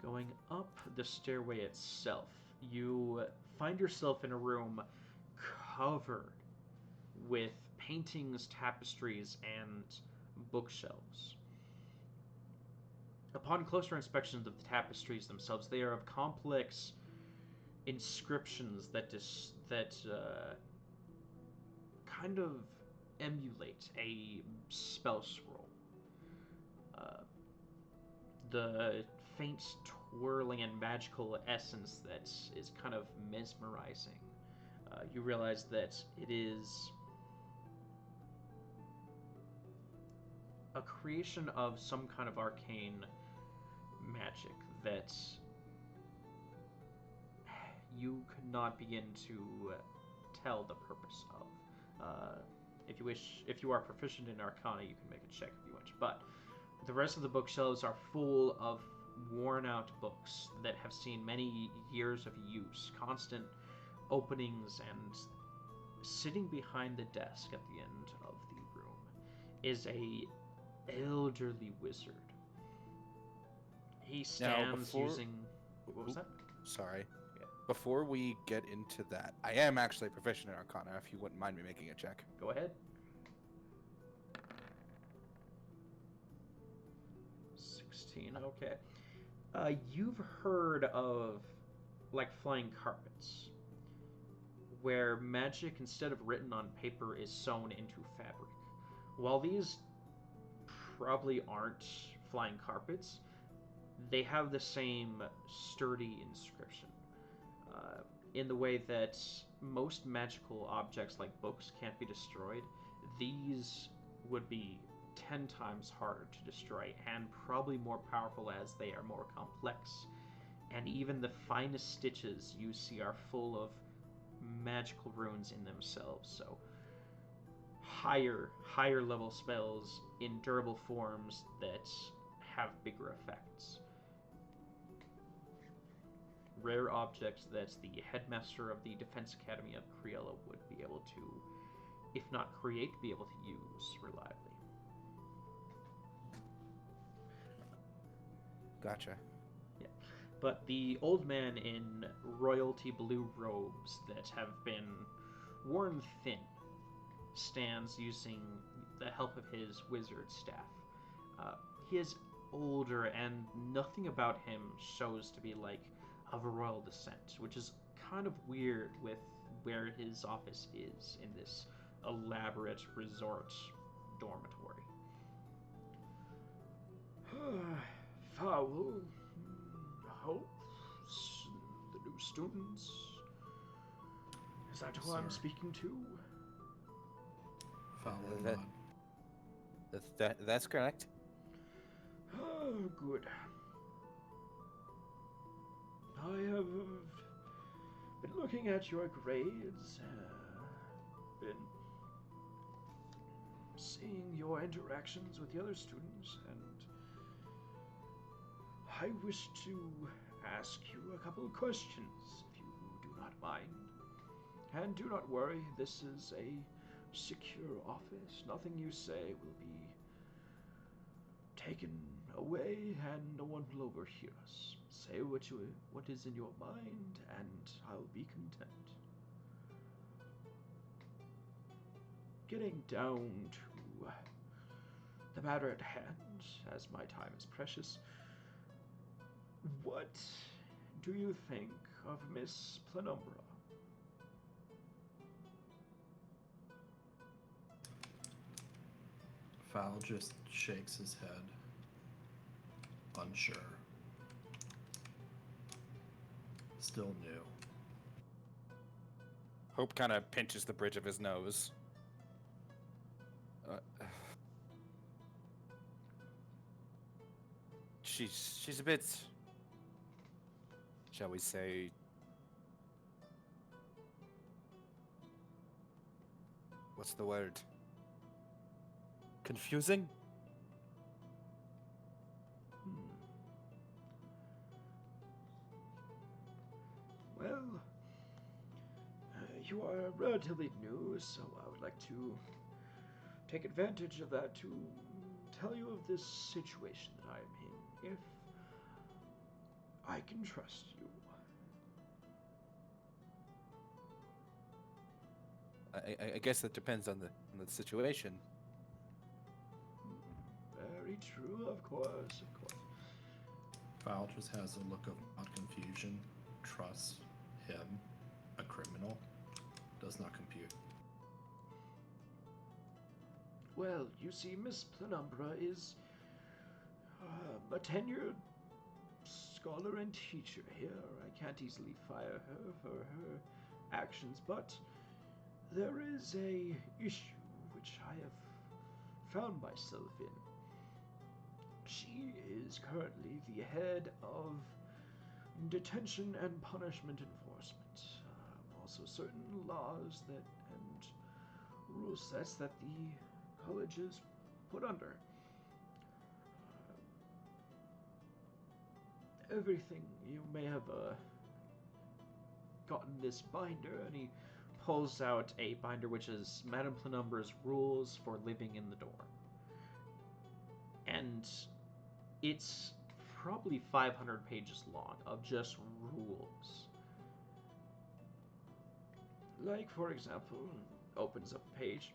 Going up the stairway itself, you find yourself in a room covered with paintings, tapestries, and bookshelves. Upon closer inspection of the tapestries themselves, they are of complex inscriptions that kind of emulate a spell scroll. The faint twirling and magical essence that is kind of mesmerizing. You realize that it is a creation of some kind of arcane magic that you could not begin to tell the purpose of. If you are proficient in Arcana, you can make a check if you wish. But the rest of the bookshelves are full of worn-out books that have seen many years of use, constant openings, and sitting behind the desk at the end of the room is a elderly wizard. He stands using... What was that? Sorry. Yeah. Before we get into that, I am actually proficient in Arcana, if you wouldn't mind me making a check. Go ahead. 16, okay. You've heard of, like, flying carpets, where magic, instead of written on paper, is sewn into fabric. While these probably aren't flying carpets, they have the same sturdy inscription. In the way that most magical objects like books can't be destroyed, these would be 10 times harder to destroy, and probably more powerful as they are more complex. And even the finest stitches you see are full of magical runes in themselves, so higher level spells in durable forms that have bigger effects. Rare objects that the headmaster of the Defense Academy of Criella would be able to, if not create, be able to use reliably. Gotcha. Yeah. But the old man in royalty blue robes that have been worn thin stands using the help of his wizard staff. He is older, and nothing about him shows to be like of royal descent, which is kind of weird with where his office is in this elaborate resort dormitory. Foul hopes, the new students. Is that who I'm Sir. speaking to? Foul that- nod. That's correct. Oh, good. I have been looking at your grades, been seeing your interactions with the other students, and I wish to ask you a couple of questions, if you do not mind. And do not worry, this is a secure office. Nothing you say will be taken away, and no one will overhear us. Say what is in your mind, and I'll be content. Getting down to the matter at hand, as my time is precious, what do you think of Miss Plenumbra? Fowl just shakes his head, unsure. Still new. Hope kind of pinches the bridge of his nose. She's a bit, shall we say, what's the word? Confusing? Well, you are relatively new, so I would like to take advantage of that to tell you of this situation that I am in, if I can trust you. I guess that depends on the situation. Very true, of course, of course. Fowl just has a look of odd confusion. Trusts him, a criminal, does not compute. Well, you see, Miss Plenumbra is a tenured scholar and teacher here. I can't easily fire her for her actions, but there is a issue which I have found myself in. She is currently the head of detention and punishment enforcement. Also certain laws that and rule sets that the college is put under. Everything you may have gotten this binder, and he pulls out a binder which is Madame Plenumbra's rules for living in the dorm. And it's probably 500 pages long of just rules. Like, for example, opens up a page.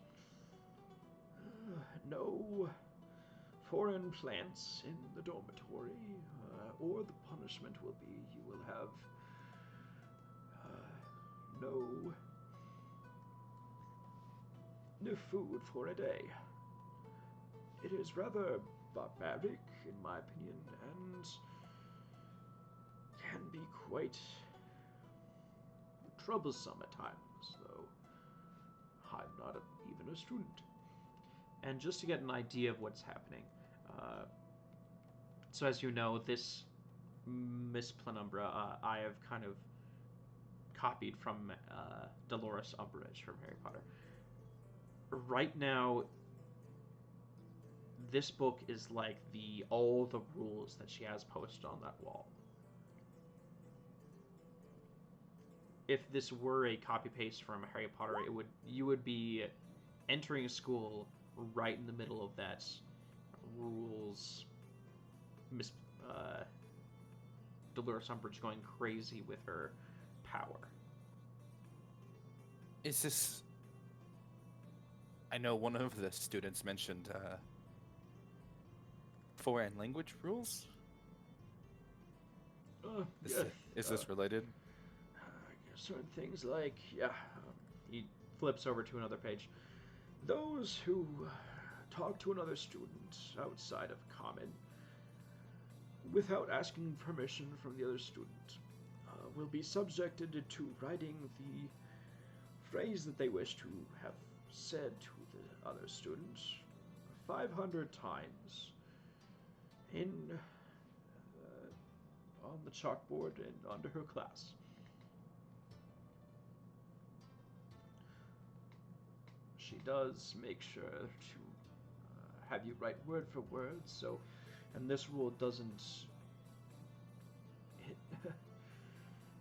No foreign plants in the dormitory, or the punishment will be you will have no food for a day. It is rather barbaric, in my opinion, and can be quite troublesome at times, though I'm not even a student. And just to get an idea of what's happening, so as you know, this Miss Plenumbra, I have kind of copied from Dolores Umbridge from Harry Potter. Right now, this book is like all the rules that she has posted on that wall. If this were a copy paste from Harry Potter, you would be entering a school right in the middle of that rules. Miss Dolores Umbridge going crazy with her power. Is this... I know one of the students mentioned foreign language rules. Is, Yeah, is this related? certain things like, yeah, he flips over to another page. Those who talk to another student outside of common without asking permission from the other student will be subjected to writing the phrase that they wish to have said to the other student 500 times in on the chalkboard and under her class. She does make sure to have you write word for word, so, and this rule doesn't,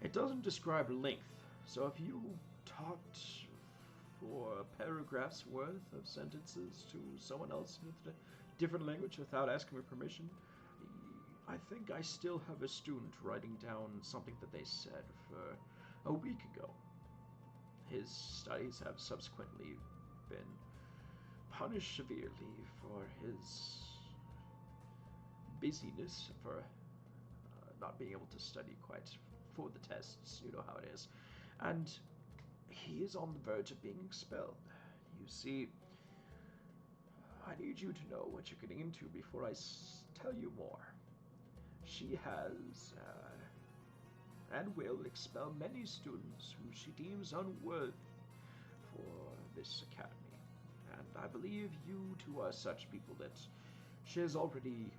it doesn't describe length, so if you talked for a paragraph's worth of sentences to someone else with a different language without asking for permission, I think I still have a student writing down something that they said for a week ago. His studies have subsequently been punished severely for his busyness, for not being able to study quite for the tests. You know how it is. And he is on the verge of being expelled. You see, I need you to know what you're getting into before I tell you more. She has and will expel many students who she deems unworthy for this academy. And I believe you two are such people that she has already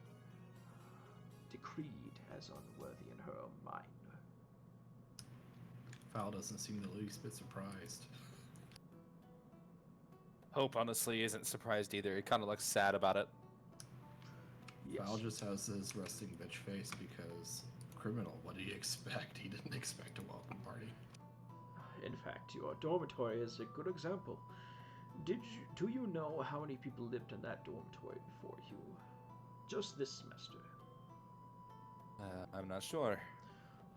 decreed as unworthy in her own mind. Val doesn't seem the least bit surprised. Hope honestly isn't surprised either. He kind of looks sad about it. Yes. Val just has his resting bitch face because criminal. What did he expect? He didn't expect a welcome party. In fact, your dormitory is a good example. Do you know how many people lived in that dormitory before you? Just this semester. I'm not sure.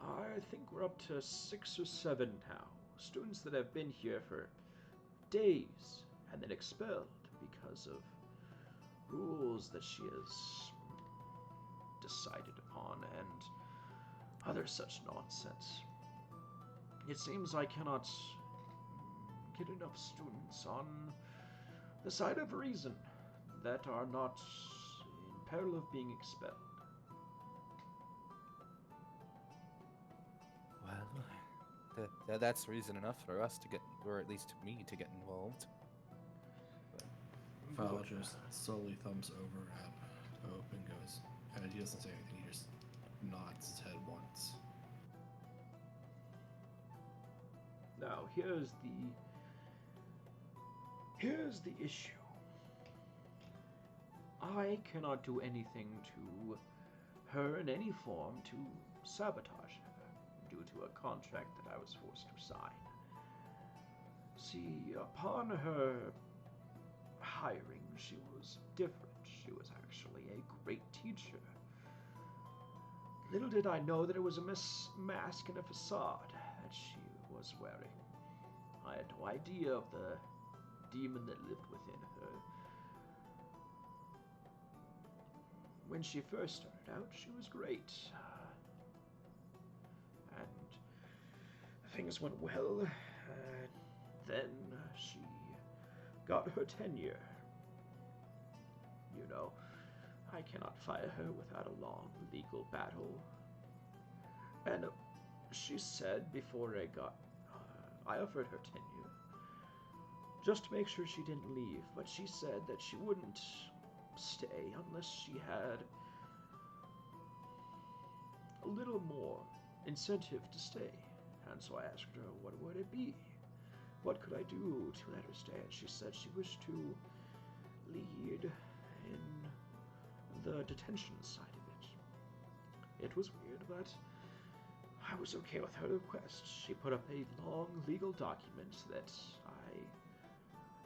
I think we're up to 6 or 7 now. Students that have been here for days and then expelled because of rules that she has decided upon and other such nonsense. It seems I cannot get enough students on the side of reason that are not in peril of being expelled. Well, that's reason enough for us to get, or at least me to get involved. Val just slowly thumbs over at Hope and goes, and he doesn't say anything, he just nods his head once. Now, here's the issue. I cannot do anything to her in any form to sabotage her due to a contract that I was forced to sign. See, upon her hiring, she was different. She was actually a great teacher. Little did I know that it was a mask and a facade that she was wearing. I had no idea of the demon that lived within her. When she first started out, she was great. And things went well. Then she got her tenure. You know, I cannot fire her without a long legal battle. And she said before I offered her tenure, just to make sure she didn't leave, but she said that she wouldn't stay unless she had a little more incentive to stay. And so I asked her, what would it be? What could I do to let her stay? And she said she wished to lead in the detention side of it. It was weird, but I was okay with her request. She put up a long legal document that I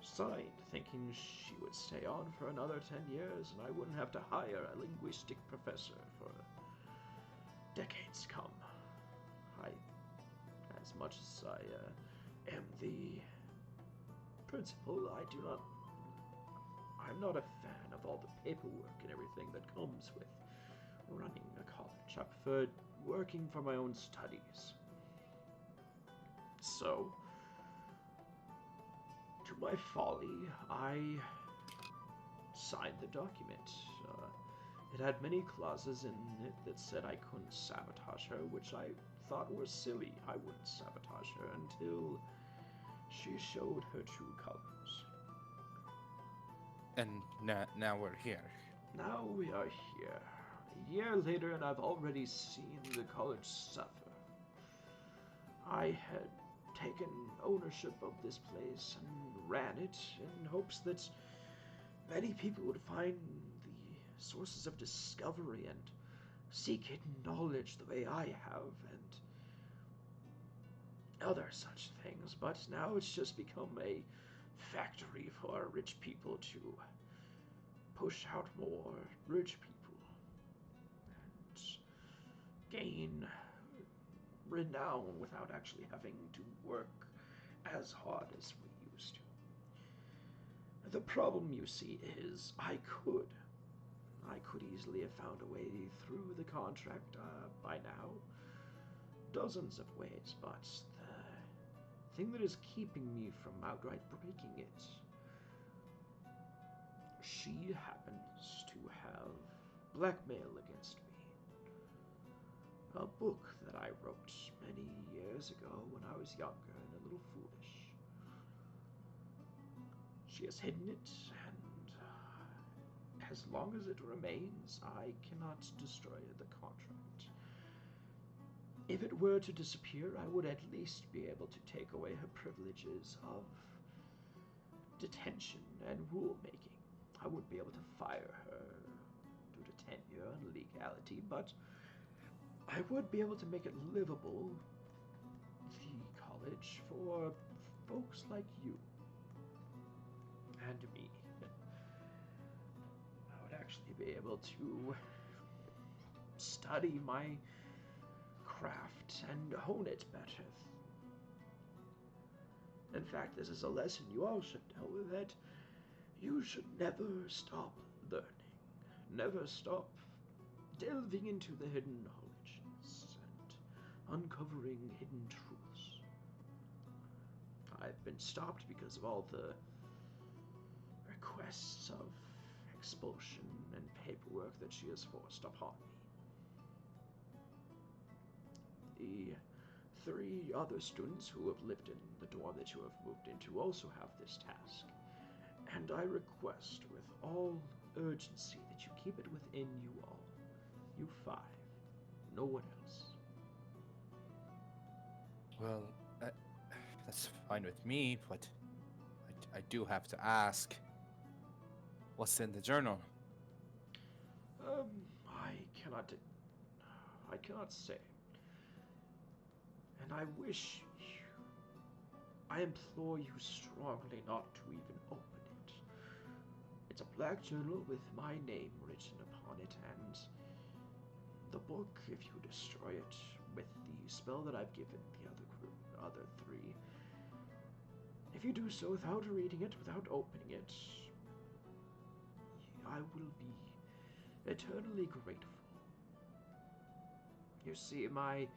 signed, thinking she would stay on for another 10 years and I wouldn't have to hire a linguistic professor for decades to come. As much as I am the principal, I'm not a fan of all the paperwork and everything that comes with running a college. I prefer working for my own studies. So, to my folly, I signed the document. It had many clauses in it that said I couldn't sabotage her, which I thought was silly. I wouldn't sabotage her until she showed her true colors. And now we're here. Now we are here, a year later, and I've already seen the college suffer. I had taken ownership of this place and ran it in hopes that many people would find the sources of discovery and seek hidden knowledge the way I have, and other such things, but now it's just become a factory for rich people to push out more rich people and gain renown without actually having to work as hard as we used to. The problem, you see, is I could easily have found a way through the contract by now. Dozens of ways, but the thing that is keeping me from outright breaking it, she happens to have blackmail against me. A book that I wrote many years ago when I was younger and a little foolish. She has hidden it, and as long as it remains, I cannot destroy the contract. If it were to disappear, I would at least be able to take away her privileges of detention and rule-making. I wouldn't be able to fire her due to tenure and legality, but I would be able to make it livable, the college, for folks like you and me. I would actually be able to study my craft and hone it better. In fact, this is a lesson you all should know, that you should never stop learning. Never stop delving into the hidden knowledges and uncovering hidden truths. I've been stopped because of all the requests of expulsion and paperwork that she has forced upon me. The 3 other students who have lived in the dorm that you have moved into also have this task, and I request with all urgency that you keep it within you all. You 5. No one else. Well, that's fine with me, but I do have to ask, what's in the journal? I cannot say. And I implore you strongly not to even open it. It's a black journal with my name written upon it, and the book, if you destroy it with the spell that I've given the other 3, if you do so without reading it, without opening it, I will be eternally grateful. You see, my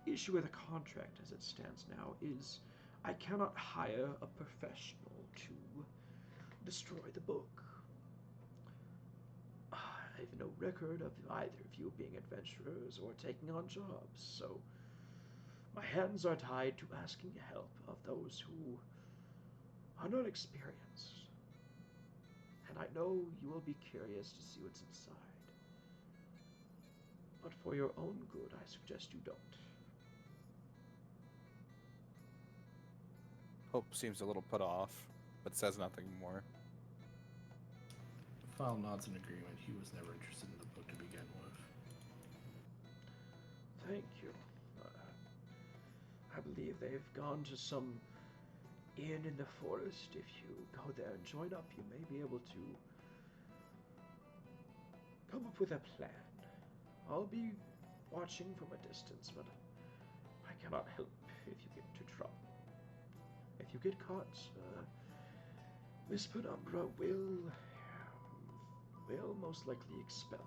issue with the contract as it stands now is I cannot hire a professional to destroy the book. I have no record of either of you being adventurers or taking on jobs, so my hands are tied to asking help of those who are not experienced. And I know you will be curious to see what's inside. But for your own good, I suggest you don't. Hope seems a little put off, but says nothing more. File nods in agreement. He was never interested in the book to begin with. Thank you. I believe they've gone to some inn in the forest. If you go there and join up, you may be able to come up with a plan. I'll be watching from a distance, but I cannot help if you get into trouble. If you get caught, Miss Penumbra will most likely expel you.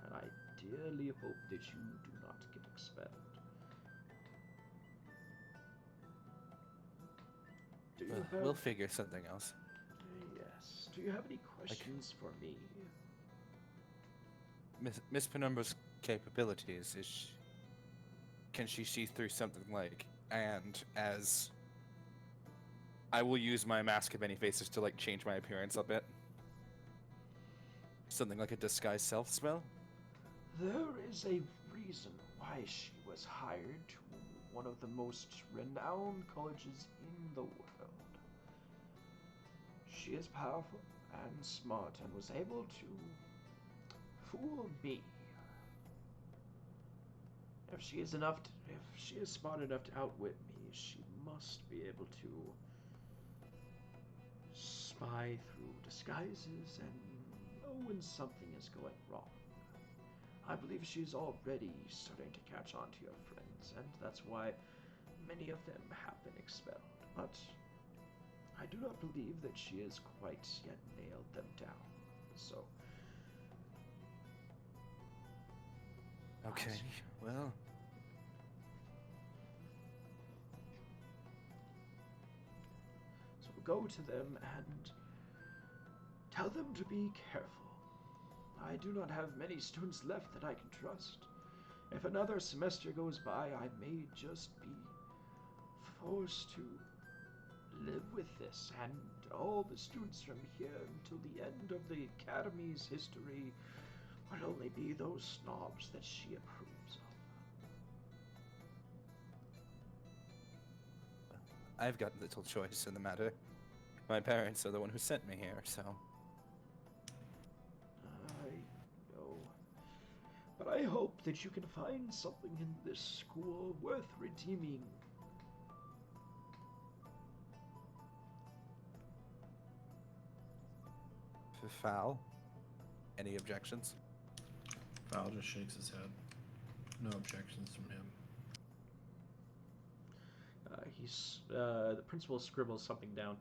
And I dearly hope that you do not expelled. Do you have... We'll figure something else. Yes. Do you have any questions for me? Miss Penumbra's capabilities can she see through something like, and as I will use my mask of many faces to like change my appearance a bit. Something like a disguise self spell? There is a reason why she was hired to one of the most renowned colleges in the world. She is powerful and smart and was able to fool me. If she is smart enough to outwit me, she must be able to spy through disguises and know when something is going wrong. I believe she's already starting to catch on to your friends, and that's why many of them have been expelled. But I do not believe that she has quite yet nailed them down. So... Okay, well... So go to them and tell them to be careful. I do not have many students left that I can trust. If another semester goes by, I may just be forced to live with this, and all the students from here until the end of the Academy's history will only be those snobs that she approves of. I've got little choice in the matter. My parents are the one who sent me here, so... I know. But I hope that you can find something in this school worth redeeming. Foul? Any objections? Val just shakes his head. No objections from him. The principal scribbles something down.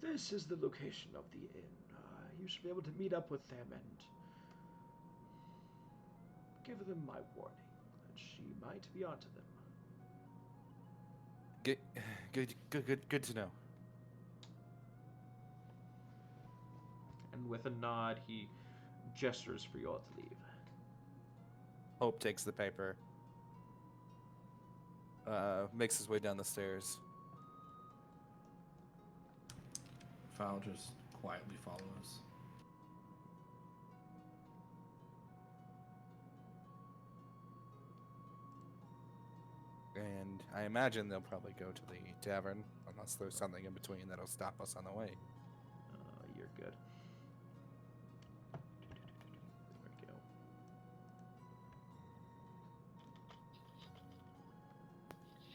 This is the location of the inn. You should be able to meet up with them and give them my warning that she might be onto them. Good to know. And with a nod, he gestures for you all to leave. Hope takes the paper. Makes his way down the stairs. Val just quietly follows. And I imagine they'll probably go to the tavern, unless there's something in between that'll stop us on the way. You're good. There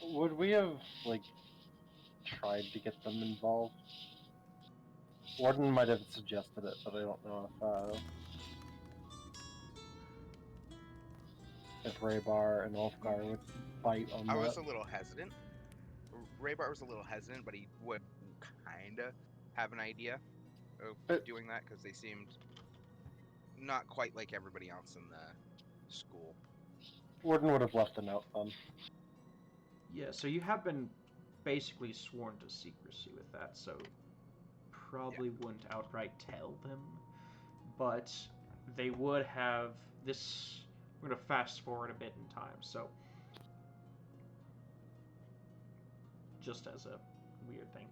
we go. Would we have, tried to get them involved? Warden might have suggested it, but I don't know if Raybar and Ulfgar would fight on that. I was a little hesitant. Raybar was a little hesitant, but he would kind of have an idea of doing that because they seemed not quite like everybody else in the school. Warden would have left a note then. Yeah, so you have been basically sworn to secrecy with that, so probably wouldn't outright tell them, but they would have this. We're going to fast forward a bit in time, so just as a weird thing.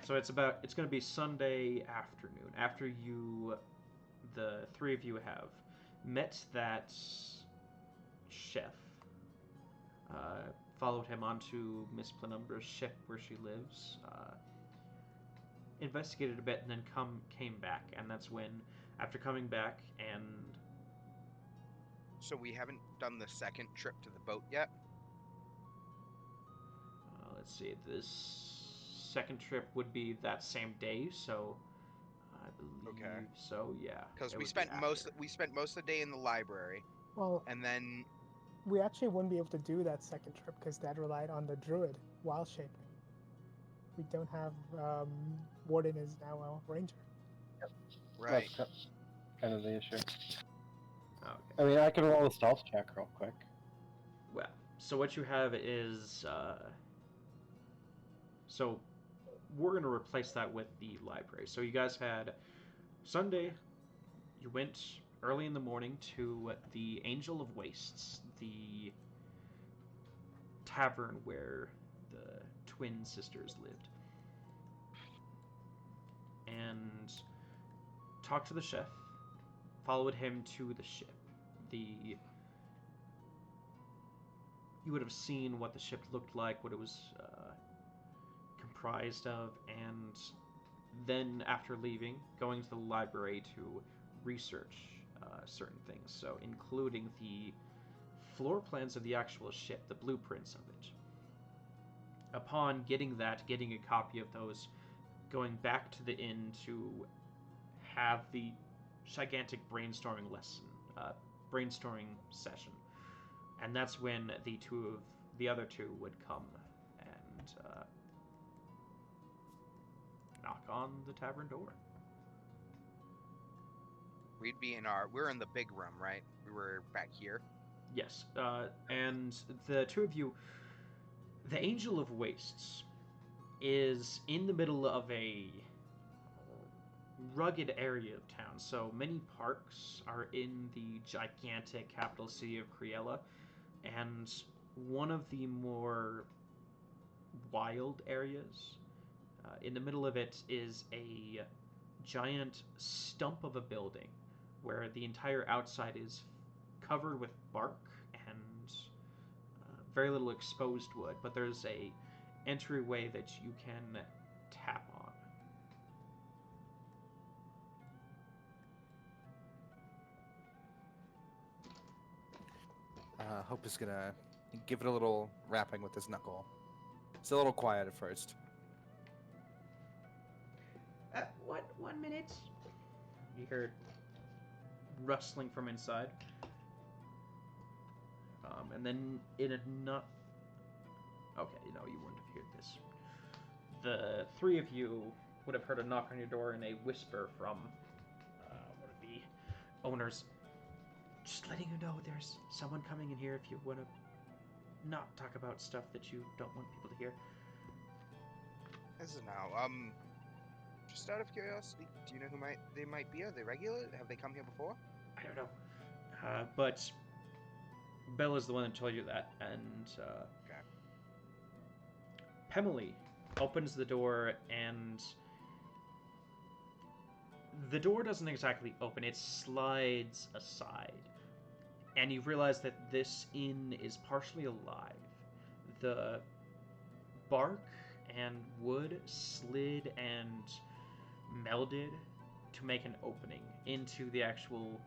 So it's going to be Sunday afternoon after the three of you have met that chef, followed him onto Miss Penumbra's ship where she lives, investigated a bit, and then came back, and that's when, after coming back and... So we haven't done the second trip to the boat yet? Let's see, this second trip would be that same day, so I believe so, yeah. Because we spent most of the day in the library, Well, and then... we actually wouldn't be able to do that second trip because Dad relied on the druid wild shape. We don't have Warden is now a ranger. Yep. Right. That's kind of the issue. Okay. I mean, I can roll a stealth check real quick. Well, so what you have is so we're gonna replace that with the library. So you guys had Sunday. You went early in the morning to the Angel of Wastes, the tavern where the twin sisters lived, and talked to the chef. Followed him to the ship. You would have seen what the ship looked like, what it was comprised of, and then after leaving, going to the library to research certain things. So, including the floor plans of the actual ship, the blueprints of it. Upon getting a copy of those, going back to the inn to have the gigantic brainstorming brainstorming session, and that's when the other two would come and knock on the tavern door. We're in the big room, right? We were back here. Yes, and the two of you, the Angel of Wastes, is in the middle of a rugged area of town. So many parks are in the gigantic capital city of Criella, and one of the more wild areas, in the middle of it is a giant stump of a building where the entire outside is covered with bark and very little exposed wood, but there's a entryway that you can tap on. Hope is gonna give it a little rapping with his knuckle. It's a little quiet at first. What? 1 minute? You hear rustling from inside. And then in a not... Okay, no, you wouldn't have heard this. The three of you would have heard a knock on your door and a whisper from one of the owners. Just letting you know there's someone coming in here if you want to not talk about stuff that you don't want people to hear. This is now. Just out of curiosity, do you know who they might be? Are they regular? Have they come here before? I don't know. But Bella's the one that told you that, and Okay. Pemily opens the door, and the door doesn't exactly open, it slides aside. And you realize that this inn is partially alive. The bark and wood slid and melded to make an opening into the actual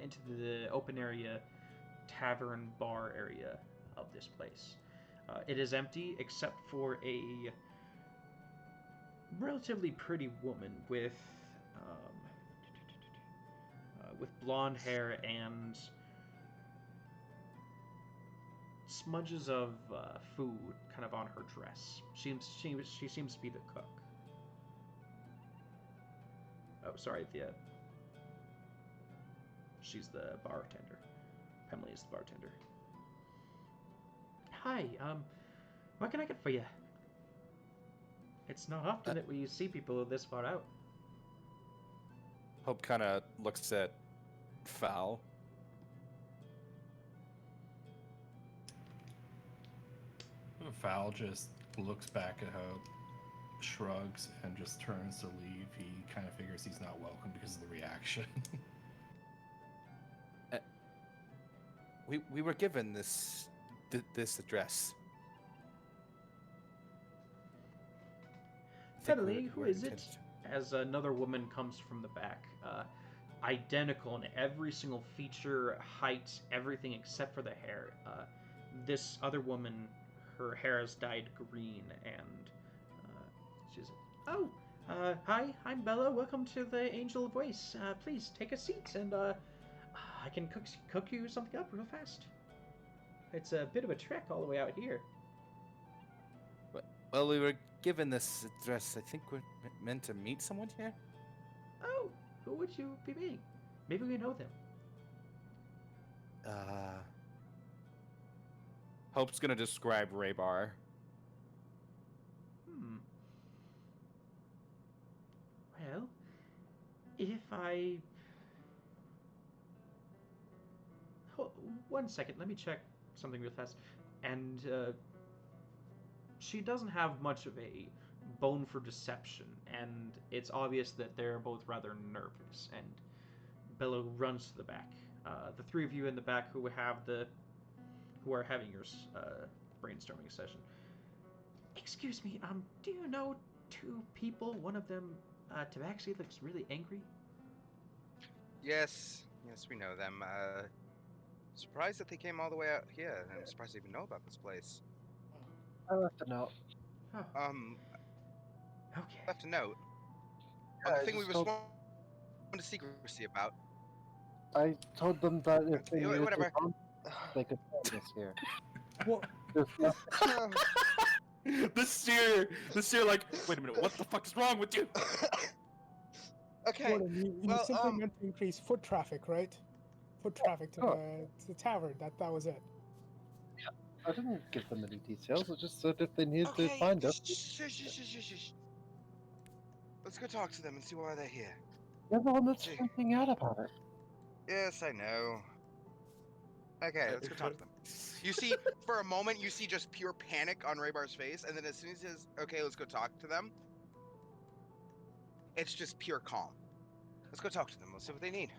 into the open area tavern bar area of this place. It is empty except for a relatively pretty woman with blonde hair and smudges of food kind of on her dress. She seems to be the cook. Oh, sorry, she's the bartender. Emily is the bartender. Hi, what can I get for you? It's not often that we see people this far out. Hope kind of looks at Foul. Foul just looks back at Hope, shrugs, and just turns to leave. He kind of figures he's not welcome because of the reaction. We were given this address. Emily, who is it? As another woman comes from the back, identical in every single feature, height, everything except for the hair. This other woman, her hair is dyed green, and she's like, "Oh, hi, I'm Bella. Welcome to the Angel of Waste. Please take a seat, and I can cook you something up real fast. It's a bit of a trek all the way out here." Well, we were given this address. I think we're meant to meet someone here. Oh, who would you be meeting? Maybe we know them. Hope's gonna describe Raybar. Well, if I... One second, let me check something real fast. And she doesn't have much of a bone for deception, and it's obvious that they're both rather nervous. And Bello runs to the back. The three of you in the back who are having your brainstorming session. Excuse me, do you know two people? One of them, Tabaxi, looks really angry. Yes, we know them. Surprised that they came all the way out here, and I'm surprised they even know about this place. I left a note. Oh, okay. Left a note. Yeah, The I thing we just were told- sworn to secrecy about. I told them that if they Okay, needed whatever. to come, they could find us here. Well, There's nothing- the steer, like, wait a minute, what the fuck is wrong with you? Okay. Gordon, you well, simply meant to increase foot traffic, right? Foot traffic to the tavern. That was it. I didn't give them any details. I just said if they needed to Okay. find us, Shh. Let's go talk to them and see why they're here. they're the one that's Gee. freaking out about it. Yes, I know. Okay, let's go talk to them. You see, for a moment, you see just pure panic on Raybar's face, and then as soon as he says, okay, let's go talk to them, it's just pure calm. Let's go talk to them. Let's see what they need.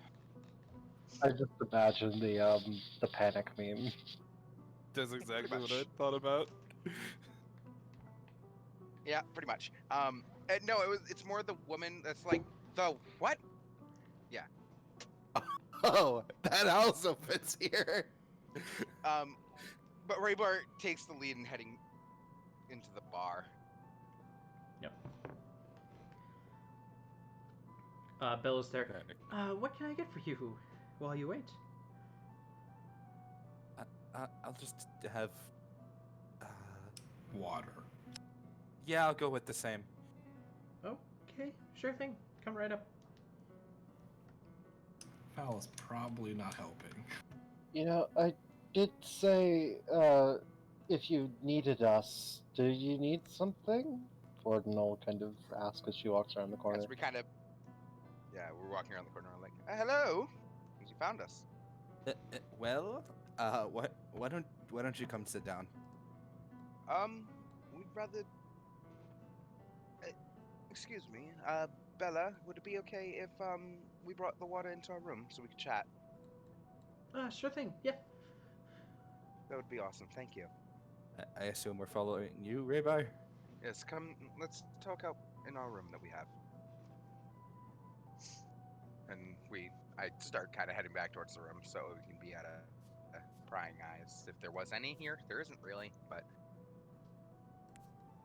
I just imagine the panic meme. That's exactly what I much. thought about. Yeah, pretty much. No, it's more the woman that's like, the what? Oh, that also fits here. But Raybar takes the lead in heading into the bar. Yep. Bello's there. What can I get for you while you wait? I'll just have. Water. Yeah, I'll go with the same. Okay, sure thing. Come right up. Foul is probably not helping. You know, I did say if you needed us, do you need something? Gordon will kind of ask as she walks around the corner. As we kind of, we're walking around the corner. I'm like, hello, you found us. Well, why don't you come sit down? We'd rather. Excuse me, Bella, would it be okay if we brought the water into our room so we could chat? Sure thing. Yeah. That would be awesome. Thank you. I assume we're following you, Raybar? Yes, come. Let's talk out in our room that we have. And I start kind of heading back towards the room so we can be at a prying eyes. If there was any here, there isn't really, but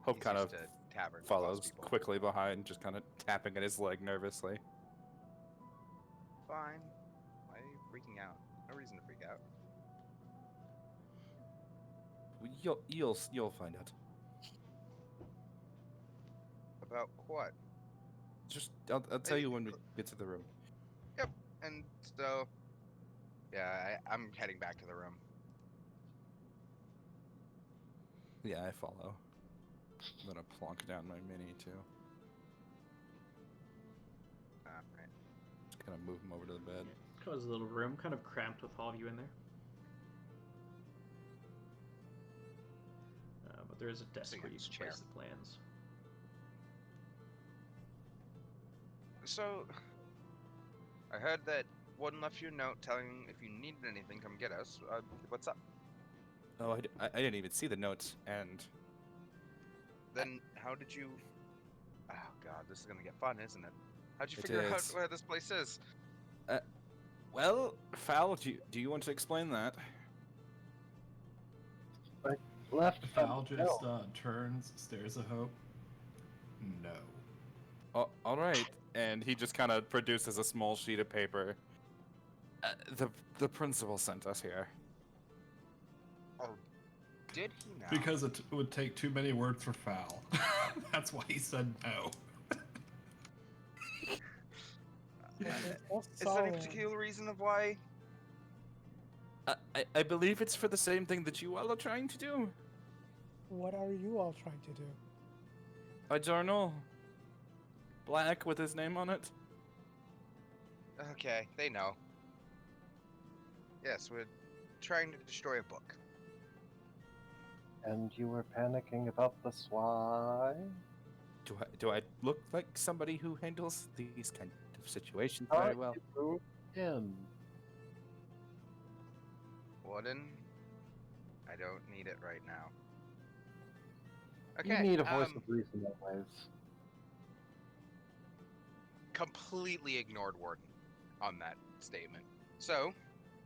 Hope he's kind used of to taverns, follows lost people. quickly behind, just kind of tapping at his leg nervously. Fine. Why are you freaking out? No reason to freak out. You'll find out. About what? Just I'll tell you when we get to the room. Yep. And so, yeah, I'm heading back to the room. Yeah, I follow. I'm gonna plonk down my mini too. Alright. Just kind of move him over to the bed. Close the little room, kind of cramped with all of you in there. But there is a desk Sitting where in you his can chair. place the plans. So, I heard that Warden left you a note telling if you needed anything, come get us. What's up? Oh, I didn't even see the notes, and Then how did you... Oh god, this is gonna get fun, isn't it? How'd you It figure out is. where this place is? well, Fowl, do you want to explain that? Left Foul just no. turns, stares at Hope. No. Oh, all right, and he just kind of produces a small sheet of paper. The principal sent us here. Oh, did he now? Because it would take too many words for foul. That's why he said no. Is there any particular reason of why? I believe it's for the same thing that you all are trying to do. What are you all trying to do? A journal. Black with his name on it. Okay, they know. Yes, we're trying to destroy a book. And you were panicking about the why? Do I look like somebody who handles these kind of situations Thought very well? you him. Warden, I don't need it right now. You Okay, need a voice of reason always. completely ignored Warden on that statement. So,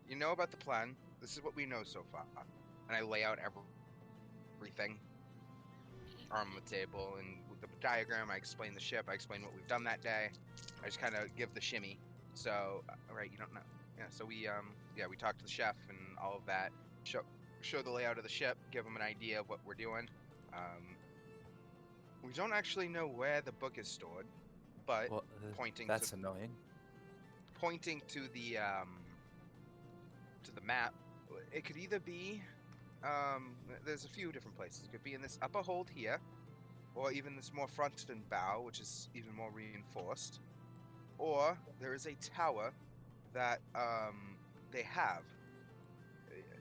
you know about the plan. This is what we know so far. And I lay out everything on the table, and with the diagram, I explain the ship, I explain what we've done that day. I just kind of give the shimmy. So, right, you don't know. Yeah, so we talk to the chef and all of that. Show the layout of the ship, give them an idea of what we're doing. We don't actually know where the book is stored, but Well, that's annoying. pointing to the map, it could either be there's a few different places. It could be in this upper hold here, or even this more front and bow, which is even more reinforced. Or there is a tower that they have.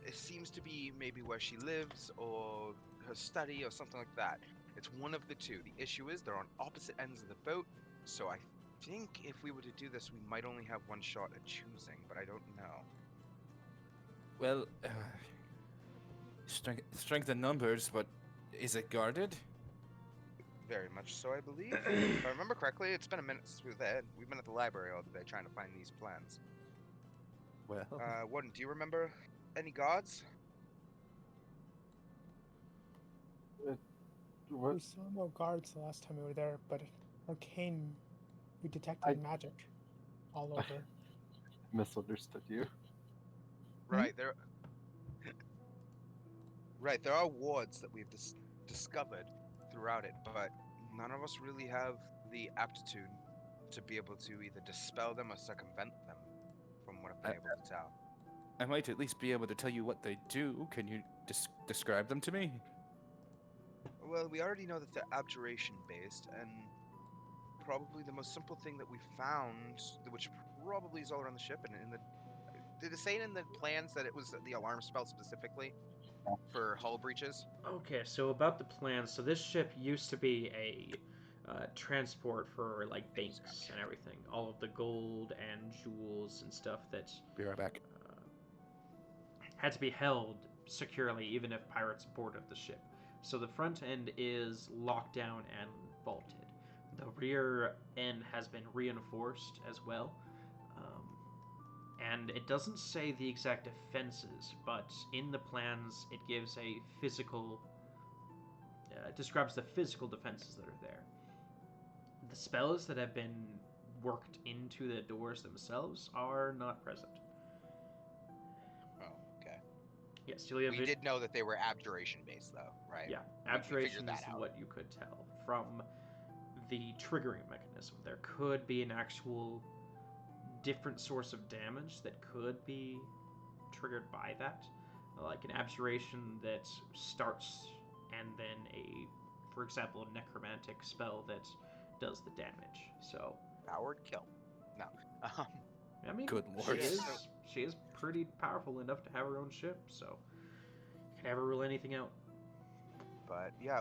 It seems to be maybe where she lives or her study or something like that. It's one of the two. The issue is they're on opposite ends of the boat, so I think if we were to do this, we might only have one shot at choosing, but I don't know. Well, strength in numbers, but is it guarded? Very much so, I believe. If I remember correctly, it's been a minute since we were there. We've been at the library all day trying to find these plans. Well, Warden, do you remember any guards? What? We saw no guards the last time we were there, but arcane, we detected magic all over. Misunderstood you. Right, there. Right, there are wards that we've discovered throughout it, but none of us really have the aptitude to be able to either dispel them or circumvent them, from what I've been able to tell. I might at least be able to tell you what they do. Can you describe them to me? Well, we already know that they're abjuration-based, and probably the most simple thing that we found, which probably is all around the ship, and in the... Did it say in the plans that it was the alarm spell specifically for hull breaches? Okay, so about the plans. So this ship used to be a transport for like banks and everything. All of the gold and jewels and stuff that Be right back. had to be held securely, even if pirates boarded the ship. So the front end is locked down and vaulted. The rear end has been reinforced as well. And it doesn't say the exact defenses, but in the plans it gives a physical... describes the physical defenses that are there. The spells that have been worked into the doors themselves are not present. Oh, okay. Yes, Julia. We did know that they were abjuration-based, though, right? Yeah, We abjuration figured is that out. what you could tell from the triggering mechanism. There could be an actual different source of damage that could be triggered by that, like an abjuration that starts and then for example, a necromantic spell that does the damage. So Howard kill. No. I mean, Good lord. she is pretty powerful enough to have her own ship, so you can never rule anything out. But yeah,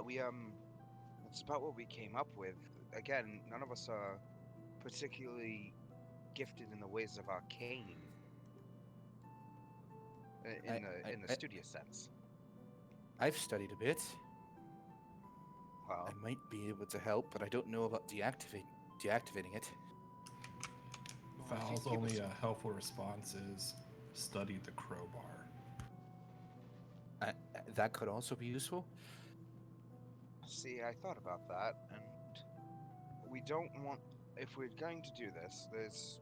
that's about what we came up with. Again, none of us are particularly gifted in the ways of arcane. In the studious sense. I've studied a bit. Well, I might be able to help, but I don't know about deactivating it. I think Val's people only s- helpful response is study the crowbar. That could also be useful. see, I thought about that, and we don't want. If we're going to do this, there's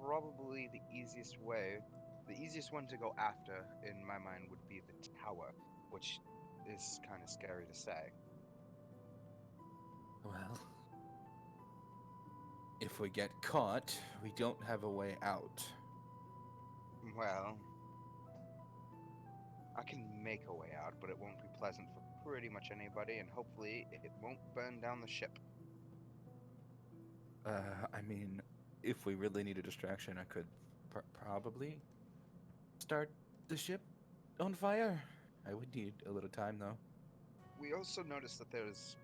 probably the easiest way. The easiest one to go after, in my mind, would be the tower, which is kind of scary to say. Well, if we get caught, we don't have a way out. Well, I can make a way out, but it won't be pleasant for pretty much anybody, and hopefully it won't burn down the ship. I mean, if we really need a distraction, I could probably start the ship on fire. I would need a little time, though. We also noticed that there's,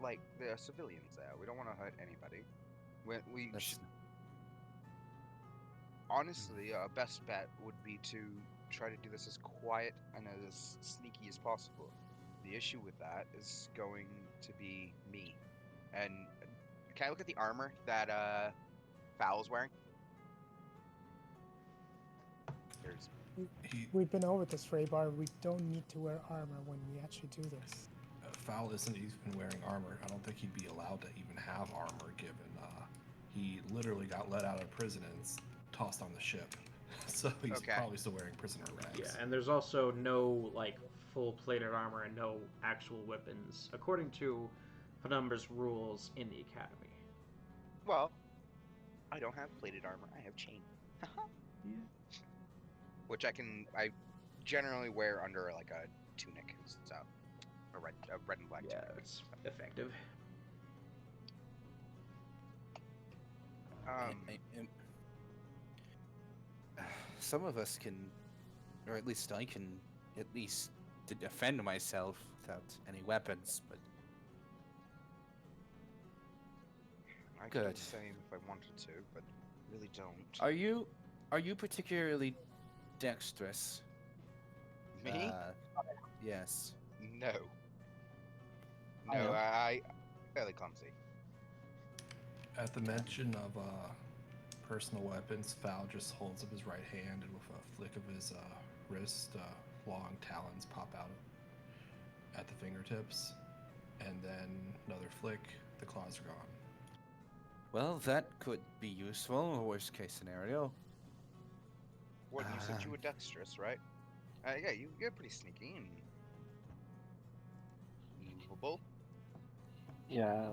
like, there are civilians there. We don't want to hurt anybody. We That's should, honestly, our best bet would be to try to do this as quiet and as sneaky as possible. The issue with that is going to be me. And can I look at the armor that Fowl's wearing? There's He, We've been over this, Raybar. We don't need to wear armor when we actually do this. Fowl isn't even wearing armor. I don't think he'd be allowed to even have armor given he literally got let out of prison and tossed on the ship. So he's Okay. probably still wearing prisoner rags. Yeah, and there's also no like full plated armor and no actual weapons according to Penumbra's rules in the academy. well, I don't have plated armor. I have chain, Yeah. which I generally wear under like a tunic, so a red and black Yeah, tunic. it's effective. Some of us can, or at least I can, at least defend myself without any weapons. But I could do good. the same if I wanted to, but really don't. Are you particularly dexterous? Me? Yes. No. I No, am. I fairly clumsy. At the mention of personal weapons, Fowl just holds up his right hand, and with a flick of his wrist, long talons pop out at the fingertips, and then another flick, the claws are gone. Well, that could be useful. Worst case scenario. What, you said you were dexterous, right? Yeah, you're pretty sneaky and movable. Yeah.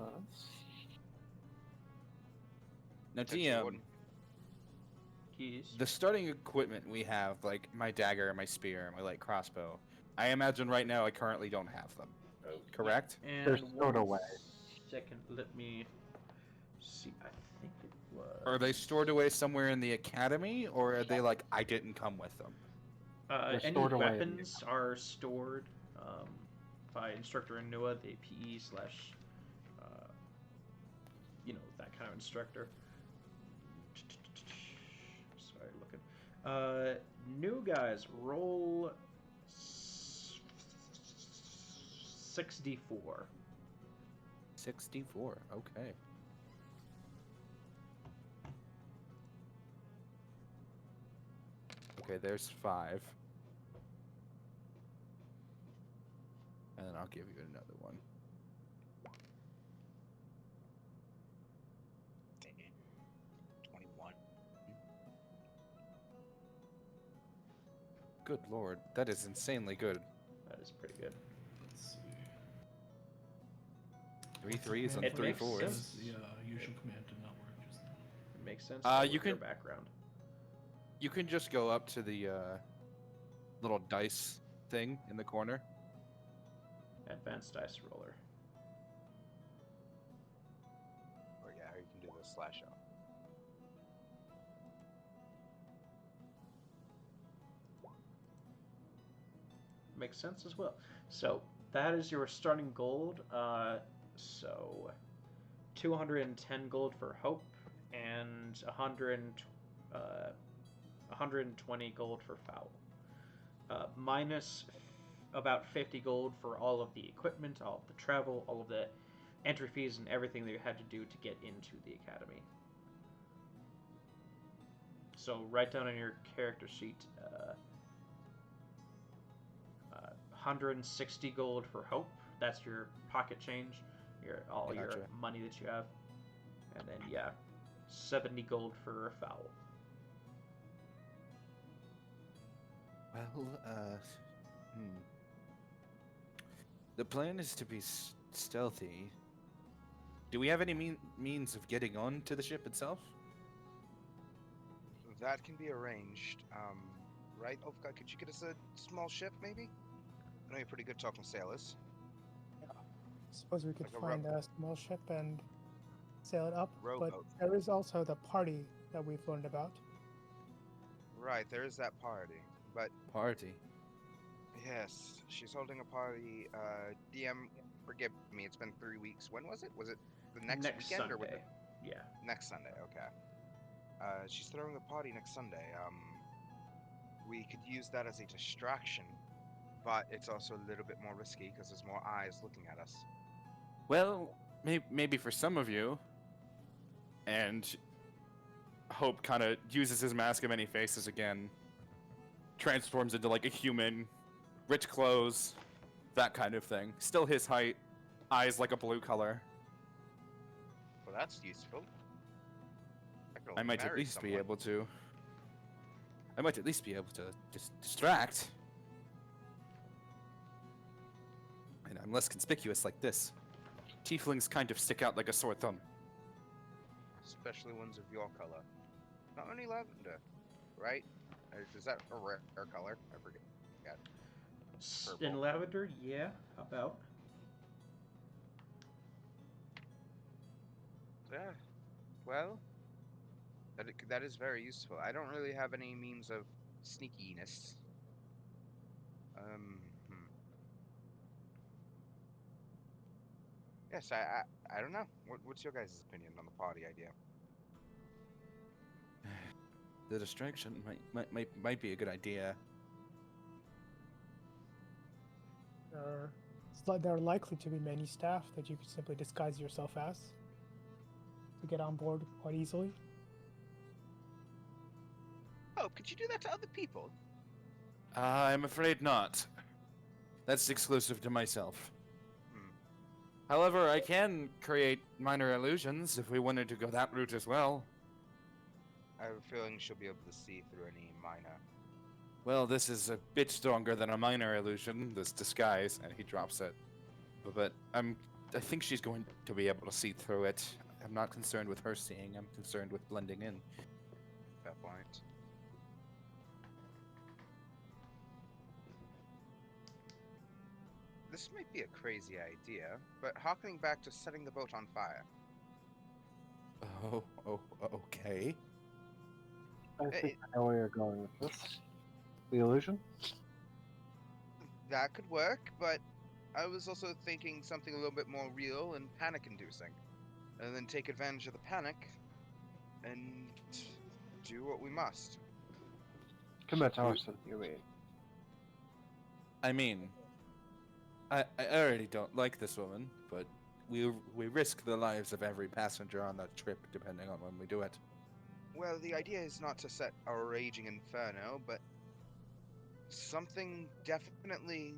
Now, Since you DM, wouldn't- Keys. the starting equipment we have, like my dagger, my spear, my light crossbow, I imagine right now I currently don't have them. Correct? And They're stored away. Second, let me see. I think it was. Are they stored away somewhere in the academy, or are they like I didn't come with them? They're Any stored away in the weapons are stored by Instructor Inua, the PE slash, that kind of instructor. Sorry, looking. New guys, roll 6d4. 64. Okay. Okay, there's 5. And then I'll give you another one. Damn. 21. Good lord, that is insanely good. That is pretty good. Let's see. 3 threes and It 3 makes fours. sense. The usual command did not work just now. It makes sense. You with your can- background. You can just go up to the little dice thing in the corner. Advanced dice roller. Or yeah, or you can do the slash out. Makes sense as well. So that is your starting gold. So 210 gold for hope and 120 gold for foul. Minus about 50 gold for all of the equipment, all of the travel, all of the entry fees, and everything that you had to do to get into the academy. So write down on your character sheet 160 gold for hope. That's your pocket change, your Gotcha. money that you have, and then 70 gold for foul. Well, the plan is to be stealthy. Do we have any means of getting onto the ship itself? That can be arranged. right, Ulfgar? Could you get us a small ship, maybe? I know you're pretty good talking sailors. Suppose we could Like a find a small ship and sail it up. But Rowboat. there is also the party that we've learned about. Right, there is that party. But Party. yes, she's holding a party. DM, forgive me, it's been 3 weeks. When was it? Was it the next weekend Sunday. or was it Yeah. next Sunday? Okay. She's throwing a party next Sunday. We could use that as a distraction, but it's also a little bit more risky because there's more eyes looking at us. Well, maybe for some of you. And Hope kind of uses his mask of many faces again, transforms into like a human, rich clothes, that kind of thing. Still his height, eyes like a blue color. Well, that's useful. I might at least be able to. I might at least be able to distract. And I'm less conspicuous like this. Tieflings kind of stick out like a sore thumb. Especially ones of your color. Not only lavender, right? Is that a rare color? I forget. Purple. In lavender, yeah. How about? Yeah. Well, that is very useful. I don't really have any means of sneakiness. Yes, I don't know. What's your guys' opinion on the party idea? The distraction might be a good idea. There are likely to be many staff that you could simply disguise yourself as to get on board quite easily. Oh, could you do that to other people? I'm afraid not. That's exclusive to myself. Hmm. However, I can create minor illusions if we wanted to go that route as well. I have a feeling she'll be able to see through any minor. Well, this is a bit stronger than a minor illusion, this disguise, and he drops it. But I think she's going to be able to see through it. I'm not concerned with her seeing, I'm concerned with blending in. Fair point. This might be a crazy idea, but harkening back to setting the boat on fire. Okay. I think I know where you're going with this. The illusion? That could work, but I was also thinking something a little bit more real and panic-inducing. And then take advantage of the panic and do what we must. Commit arson, you mean? I mean, I already don't like this woman, but we risk the lives of every passenger on that trip, depending on when we do it. Well, the idea is not to set a raging inferno, but something definitely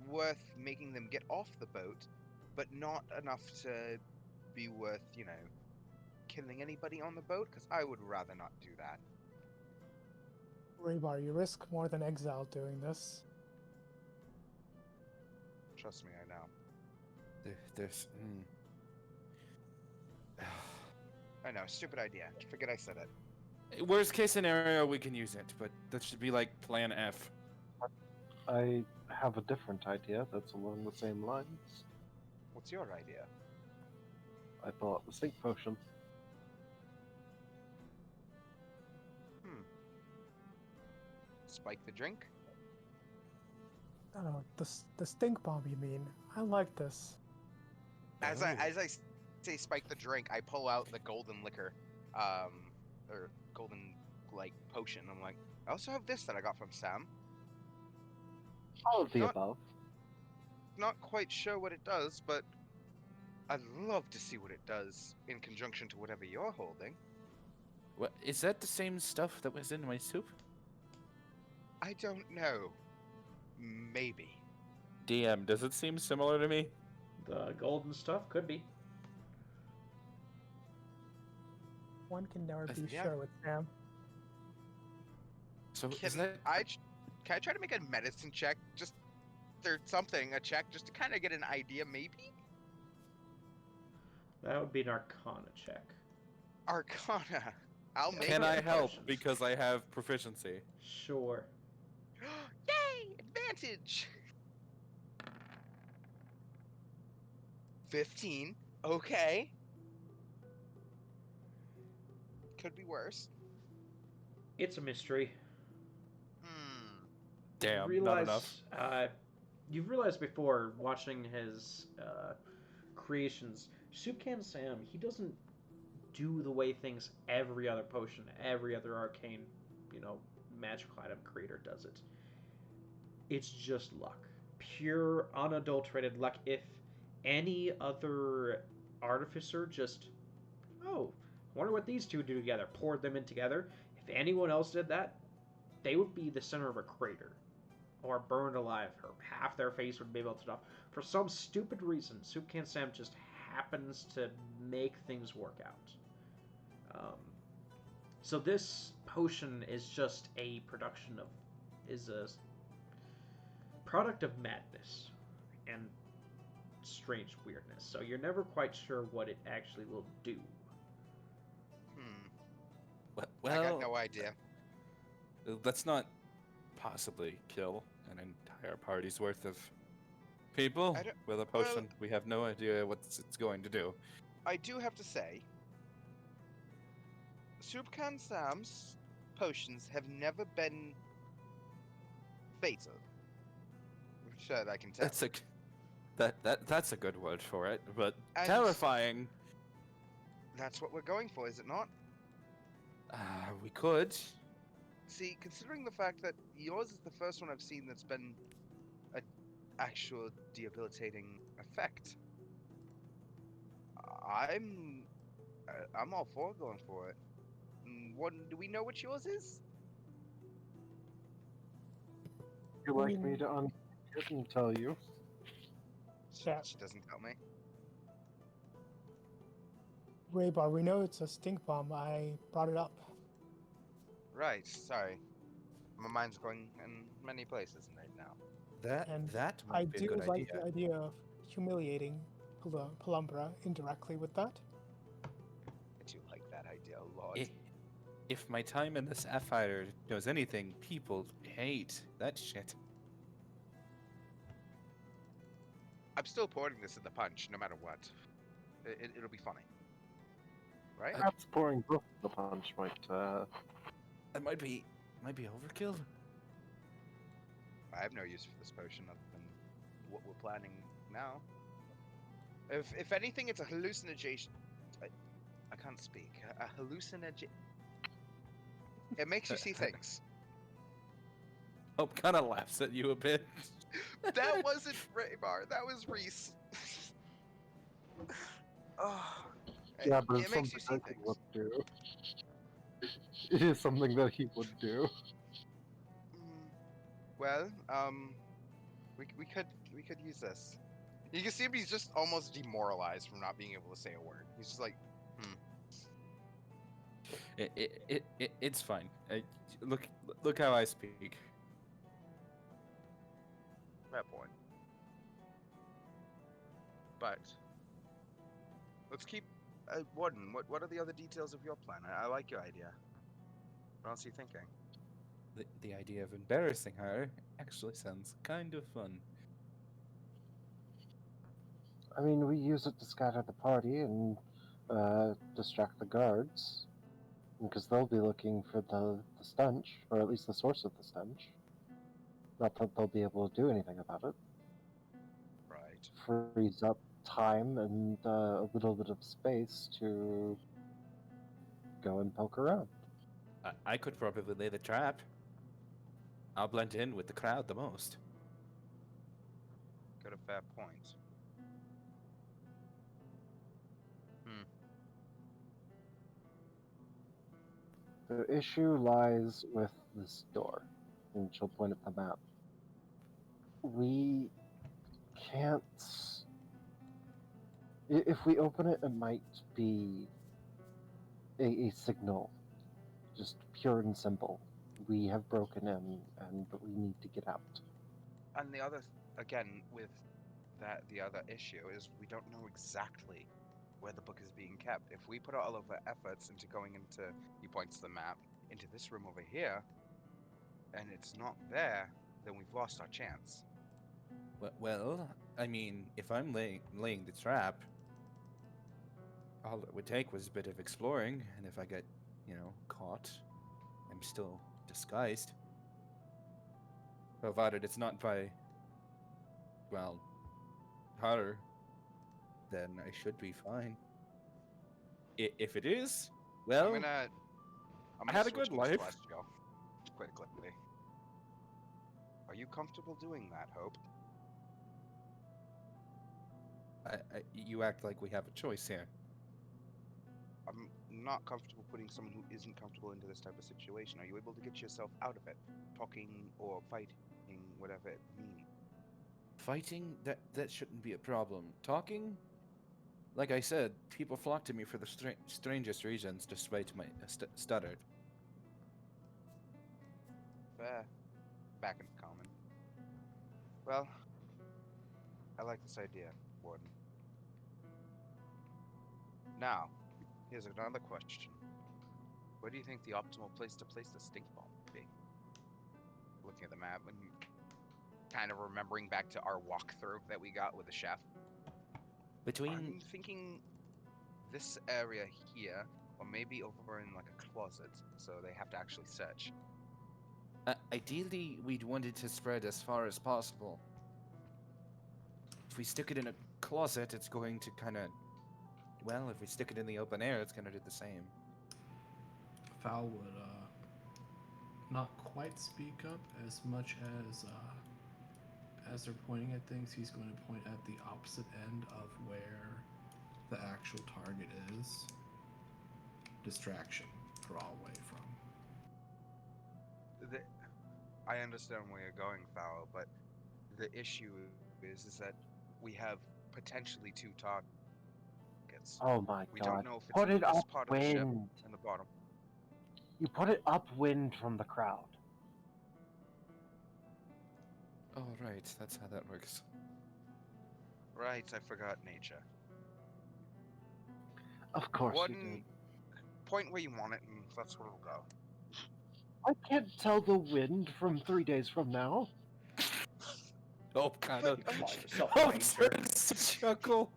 worth making them get off the boat, but not enough to be worth, killing anybody on the boat, because I would rather not do that. Raybar, you risk more than exile doing this. Trust me, I know. There's... I know, stupid idea. Forget I said it. Worst case scenario, we can use it, but that should be like plan F. I have a different idea that's along the same lines. What's your idea? I thought the stink potion. Spike the drink? Oh, the stink bomb, you mean? I like this. As I say spike the drink, I pull out the golden liquor, or golden potion. I'm like, I also have this that I got from Sam. All of the above. Not quite sure what it does, but I'd love to see what it does in conjunction to whatever you're holding. What, is that the same stuff that was in my soup? I don't know. Maybe. DM, does it seem similar to me? The golden stuff could be. One can never be Yeah. sure with Sam. So is Can that... I try to make a medicine check? Just or something, a check, just to kind of get an idea, maybe? That would be an Arcana check. Arcana. I'll make Can it. I help potions. because I have proficiency? Sure. Yay! Advantage! 15. Okay. Could be worse. It's a mystery. Hmm. Damn, not enough. You've realized before watching his creations, Soup Can Sam, he doesn't do the way things every other potion, every other arcane, magical item creator does it. It's just luck. Pure, unadulterated luck. If any other artificer just, oh, wonder what these two do together, poured them in together, if anyone else did that, they would be the center of a crater or burned alive, or half their face would be melted off. For some stupid reason, Soup Can Sam just happens to make things work out. So this potion is just a product of madness and strange weirdness. So you're never quite sure what it actually will do. I got Well, no idea. let's not possibly kill an entire party's worth of people I don't- with a well- potion. We have no idea what it's going to do. I do have to say, Soup Can Sam's potions have never been fatal. Sure, I can tell. That's a good word for it, but And- terrifying. That's what we're going for, is it not? We could. See, considering the fact that yours is the first one I've seen that's been an actual debilitating effect, I'm all for going for it. Do we know what yours is? Would you like me to unpick it and tell you? Yeah. She doesn't tell me. Raybar, we know it's a stink bomb. I brought it up. Right, sorry. My mind's going in many places right now. And That I might be a do good like idea. the idea of humiliating Pelumbra indirectly with that. I do like that idea a lot. If my time in the Sapphire knows anything, people hate that shit. I'm still pouring this in the punch, no matter what. It'll be funny. Right? Perhaps pouring both the punch might. That might be overkill. I have no use for this potion other than what we're planning now. If anything, it's a hallucination. I can't speak. A hallucinogen. It makes you see things. Hope kind of laughs at you a bit. That wasn't Raybar. That was Reese. Oh, Yeah, but it it's makes you something see that he things. would do. It is something that he would do. Well, we could use this. You can see him; he's just almost demoralized from not being able to say a word. He's just like, It's fine. Look how I speak. fair point. But let's keep Warden. What are the other details of your plan? I like your idea. What else are you thinking? The idea of embarrassing her actually sounds kind of fun. I mean, we use it to scatter the party and distract the guards, because they'll be looking for the stench, or at least the source of the stench. Not that they'll be able to do anything about it. Right. Frees up time and a little bit of space to go and poke around. I could probably lay the trap. I'll blend in with the crowd the most. Got a fair point. The issue lies with this door, and she'll point at the map. We can't. If we open it, it might be a signal, just pure and simple. We have broken in, but we need to get out. And the other, again, with that, the other issue is we don't know exactly where the book is being kept. If we put all of our efforts into going into, he points to the map, into this room over here, and it's not there, then we've lost our chance. Well, I mean, if I'm laying the trap, all it would take was a bit of exploring, and if I get, caught, I'm still disguised. Provided it's not by, well, her, then I should be fine. If it is, well, I'm I gonna had a switch good to life. Celestial quickly. Are you comfortable doing that, Hope? You act like we have a choice here. I'm not comfortable putting someone who isn't comfortable into this type of situation. Are you able to get yourself out of it? Talking or fighting, whatever it means. Fighting, that shouldn't be a problem. Talking, like I said, people flock to me for the strangest reasons, despite my stutter. Fair. Back in common. Well, I like this idea, Warden. Now, here's another question. Where do you think the optimal place to place the stink bomb would be? Looking at the map and kind of remembering back to our walkthrough that we got with the chef. Between I'm thinking this area here, or maybe over in like a closet, so they have to actually search. Ideally, we'd want it to spread as far as possible. If we stick it in a closet, it's going to kind of... Well, if we stick it in the open air, it's going to do the same. Fowl would not quite speak up as much as they're pointing at things. He's going to point at the opposite end of where the actual target is. Distraction. Draw away from. I understand where you're going, Fowl, but the issue is that we have potentially two targets. Oh my We god. don't know if it's Put in it this part of the ship upwind. in the bottom. You put it upwind from the crowd. Oh, right. That's how that works. Right, I forgot nature. Of course you Warden, did. point where you want it, and that's where it'll go. I can't tell the wind from 3 days from now. Oh, kind of. You call yourself Oh, a ranger. chuckle.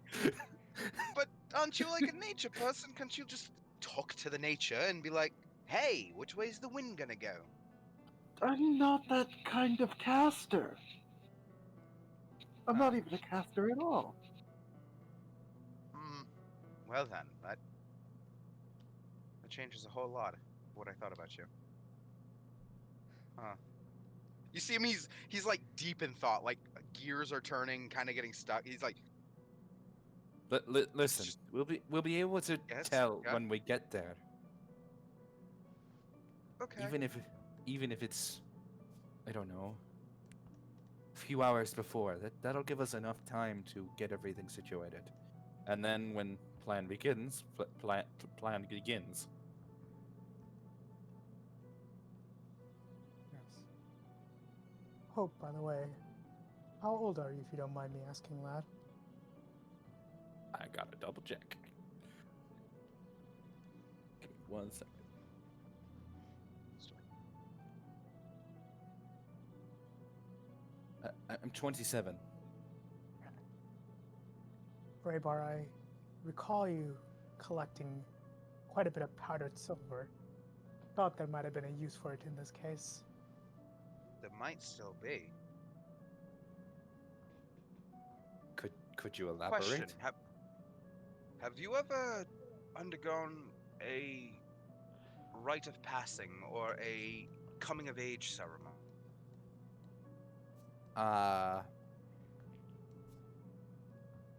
But aren't you like a nature person? Can't you just talk to the nature and be like, hey, which way's the wind gonna go? I'm not that kind of caster. I'm not even a caster at all. Well then, that changes a whole lot of what I thought about you. Huh. You see him, he's like deep in thought, like gears are turning, kind of getting stuck. He's like, Listen, just- we'll be able to Yes, tell yeah. when we get there. okay. Even if it's, I don't know, a few hours before. That'll give us enough time to get everything situated, and then when plan begins, plan begins. Yes. Hope, by the way, how old are you, if you don't mind me asking, lad? I gotta double check. Give me 1 second. I'm 27. Raybar, I recall you collecting quite a bit of powdered silver. Thought there might have been a use for it in this case. There might still be. Could you elaborate? Question: Have you ever undergone a rite of passing or a coming of age ceremony?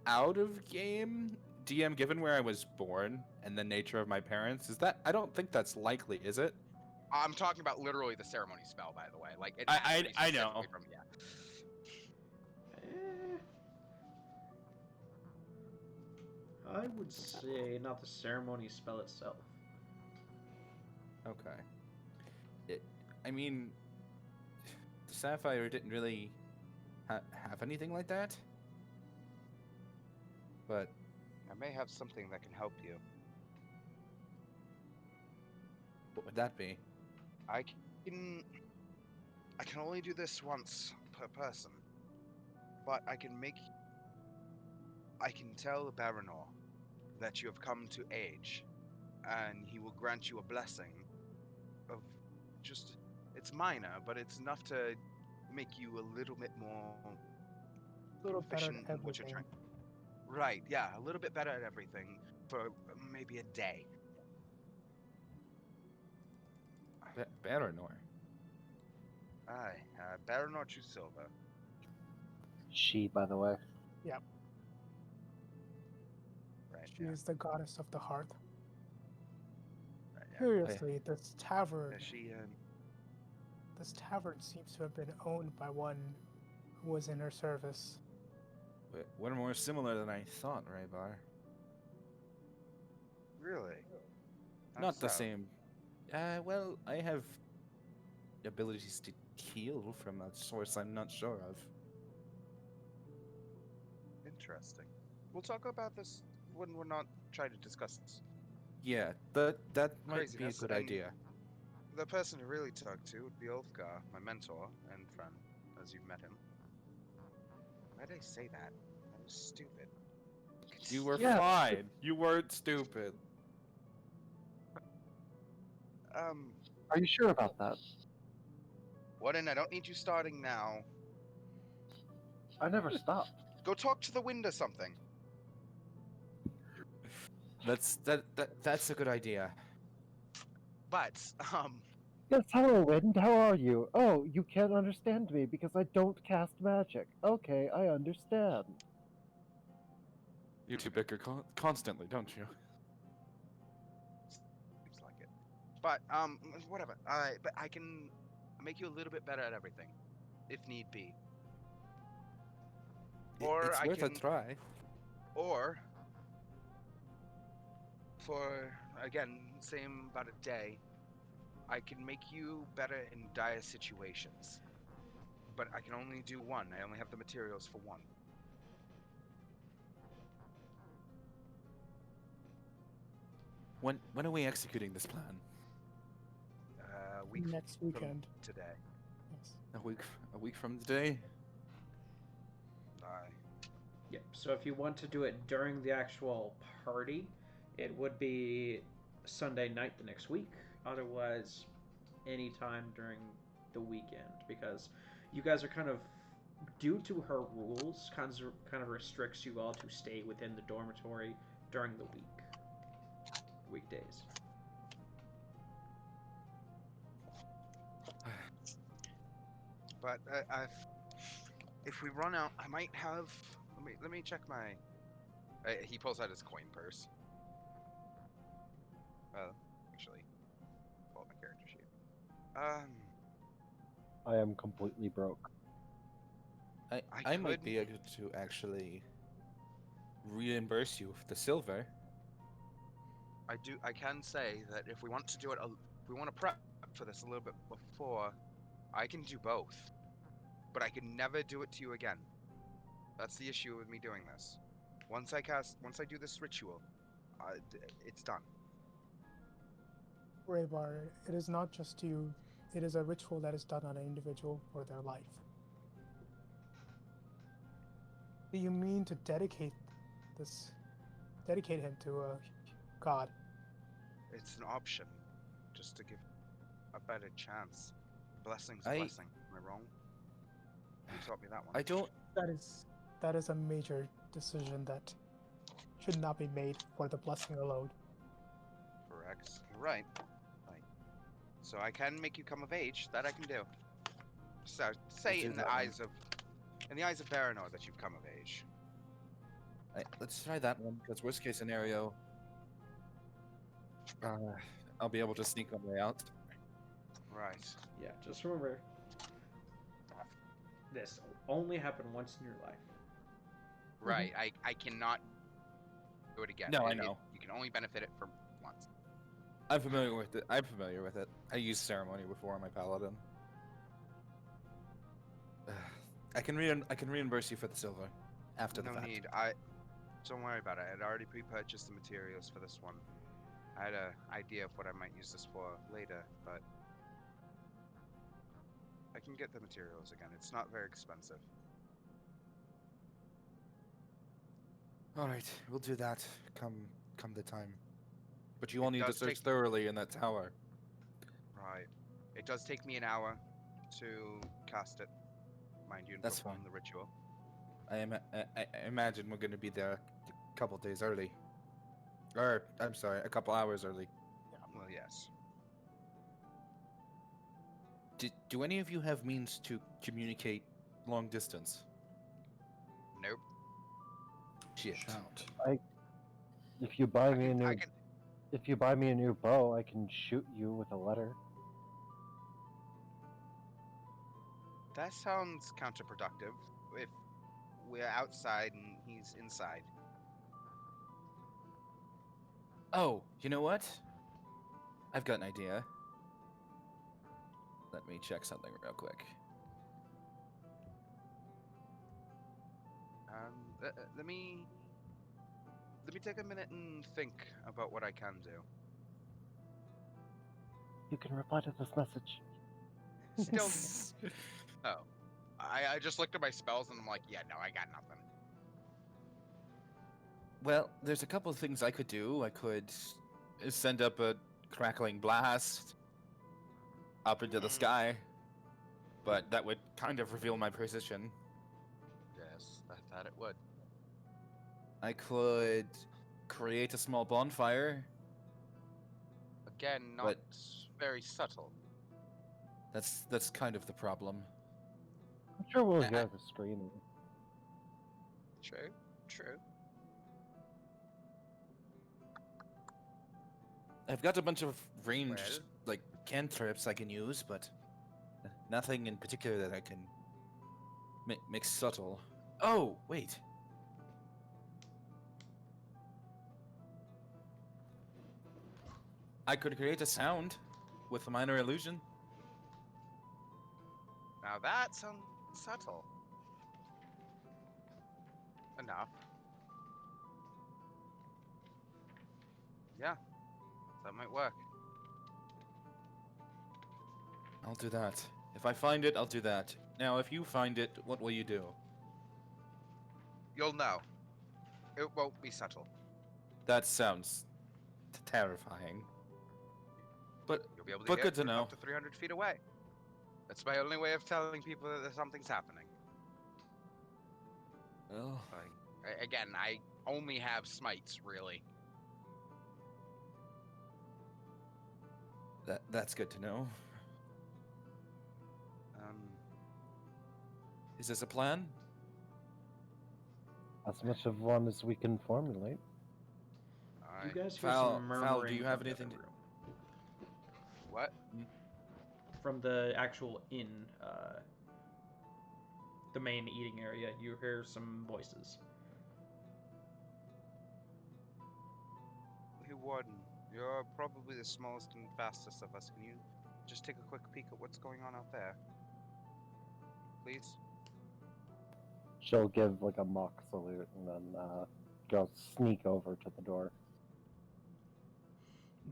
Out of game? DM, given where I was born and the nature of my parents, I don't think that's likely, is it? I'm talking about literally the ceremony spell, by the way. Like it I- has to be I know. specifically from I would say not the ceremony spell itself. Okay. I mean, the Sapphire didn't really have anything like that. But I may have something that can help you. what would that be? I I can only do this once per person, but I can tell Baranor that you have come to age, and he will grant you a blessing of just, it's minor, but it's enough to make you a little bit more A little better at proficient in what you're everything. trying. Right, yeah, a little bit better at everything for maybe a day. Baranor. Aye, Baranor Silver. She, by the way. Right, She yeah, is the goddess of the hearth. right, yeah. Curiously, this tavern Yeah, this tavern seems to have been owned by one who was in her service. We're more similar than I thought, Raybar. really? How Not the so? same. Well, I have abilities to heal from a source I'm not sure of. Interesting. We'll talk about this when we're not trying to discuss this. Yeah, that might be a Craziness, good and idea. The person to really talk to would be Ulfgar, my mentor and friend, as you've met him. Why did I say that? That was stupid. You were Yeah. fine. You weren't stupid. Are you sure about that? Warden, I don't need you starting now. I never stopped. Go talk to the wind or something. That's a good idea. But, Yes, hello, Wind. How are you? Oh, you can't understand me because I don't cast magic. Okay, I understand. You two bicker constantly, don't you? seems like it. But, whatever. But I can make you a little bit better at everything, if need be. Or It's I worth a can, try. or for again, same about a day, I can make you better in dire situations. But I can only do one. I only have the materials for one. When are we executing this plan? Week Next from weekend. today. Yes. A week from today? Aye. Yep. So if you want to do it during the actual party, it would be Sunday night the next week. Otherwise, anytime during the weekend, because you guys are kind of, due to her rules, kind of restricts you all to stay within the dormitory during the weekdays. But if we run out, I might have. Let me check my. He pulls out his coin purse. Actually, pull out my character sheet. I am completely broke. I might could- be able to actually reimburse you for the silver. I can say that if we want to do it, if we want to prep for this a little bit before, I can do both. But I can never do it to you again. That's the issue with me doing this. Once I do this ritual, it's done. Raybar, it is not just you. It is a ritual that is done on an individual for their life. Do you mean to dedicate him to a god? It's an option, just to give a better chance. Blessing's I- blessing. Am I wrong? You taught me that one. I don't. That is a major decision that should not be made for the blessing alone. Correct. You're right. Right. So I can make you come of age. That I can do. So say do in the that one. eyes of Baranor that you've come of age. Let's try that one, because worst case scenario, I'll be able to sneak my way out. Right. Yeah, just remember, this will only happen once in your life. Right. I cannot do it again. No, I know. You can only benefit it for once. I'm familiar with it. I used ceremony before on my paladin. I can reimburse you for the silver after the No fact. need. Don't worry about it. I'd already pre-purchased the materials for this one. I had an idea of what I might use this for later, but I can get the materials again. It's not very expensive. All right, we'll do that. Come the time. But you all It need to does search take- thoroughly in that tower. Right. It does take me an hour to cast it, mind you, and That's perform fine. the ritual. I imagine we're going to be there a couple days early. Or, I'm sorry, a couple hours early. Well, yes. Do any of you have means to communicate long distance? Nope. Shit. Shout. If you buy me a I new, can. if you buy me a new bow, I can shoot you with a letter. That sounds counterproductive. If we're outside and he's inside. Oh, you know what? I've got an idea. Let me check something real quick. Let me take a minute and think about what I can do. You can reply to this message. Still, oh, I just looked at my spells and I'm like, yeah, no, I got nothing. Well, there's a couple of things I could do. I could send up a crackling blast up into the Mm. sky, but that would kind of reveal my position. Yes, I thought it would. I could create a small bonfire. Again, not But- very subtle. That's kind of the problem. I'm sure we'll I- hear the screaming. True, true. I've got a bunch of ranged, Well? like, cantrips I can use, but nothing in particular that I can make subtle. Oh, wait. I could create a sound with a minor illusion. Now that sounds subtle. Enough. Yeah, that might work. I'll do that. If I find it, I'll do that. Now, if you find it, what will you do? You'll know. It won't be subtle. That sounds terrifying. But You'll be able to But hear good it to from know. up to 300 feet away. That's my only way of telling people that something's happening. well, Again, I only have smites, really. that's good to know. Is this a plan? As much of one as we can formulate. You guys hear Val- some Val, do murmuring you have from the other anything to- room. What? From the actual inn, the main eating area, you hear some voices. Hey, Warden, you're probably the smallest and fastest of us. Can you just take a quick peek at what's going on out there? Please? She'll give like a mock salute and then go sneak over to the door.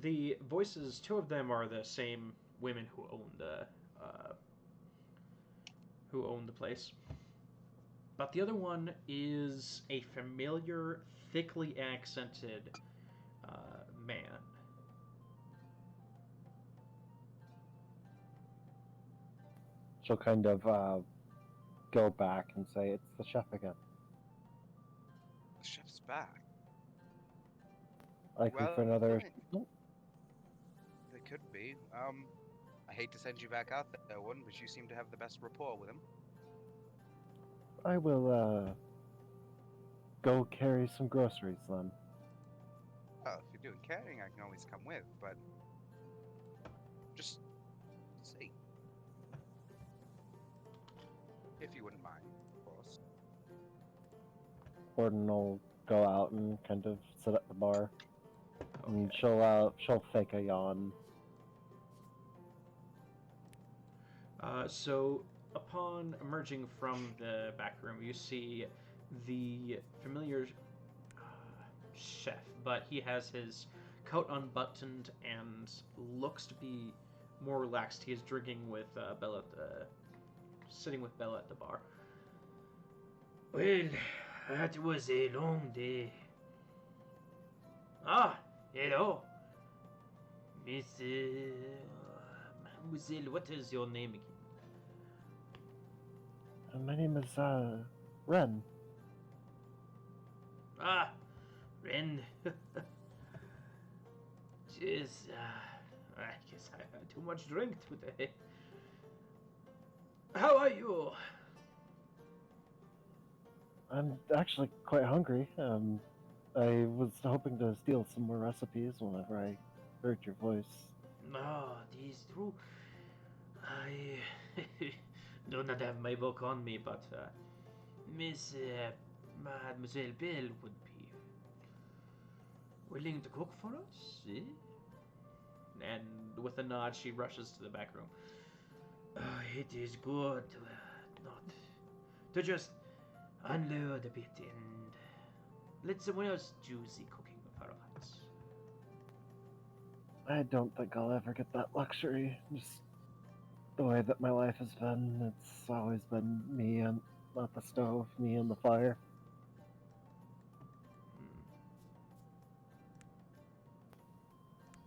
The voices, two of them are the same women who own the place, but the other one is a familiar, thickly accented man. She'll kind of go back and say, "It's the chef again." The chef's back. Likely Well, for another. fine. They could be. I hate to send you back out there, Warden, but you seem to have the best rapport with him. I will go carry some groceries then. Oh, if you're doing carrying, I can always come with, but just see. If you wouldn't mind, of course. Gordon will go out and kind of sit at the bar, and Okay. she'll fake a yawn. So, upon emerging from the back room, you see the familiar chef, but he has his coat unbuttoned and looks to be more relaxed. He is drinking with sitting with Bella at the bar. Well, that was a long day. Ah, hello. Miss... Mademoiselle, what is your name again? My name is, Ren. Ah, Ren. Jeez, I guess I had too much drink today. How are you? I'm actually quite hungry. I was hoping to steal some more recipes whenever I heard your voice. Ah, this is true. I do not have my book on me, but Miss Mademoiselle Belle would be willing to cook for us, eh? And with a nod, she rushes to the back room. It is good to not to just unload a bit and let someone else do the cooking for us. I don't think I'll ever get that luxury. Just the way that my life has been, it's always been me and at the stove, me and the fire.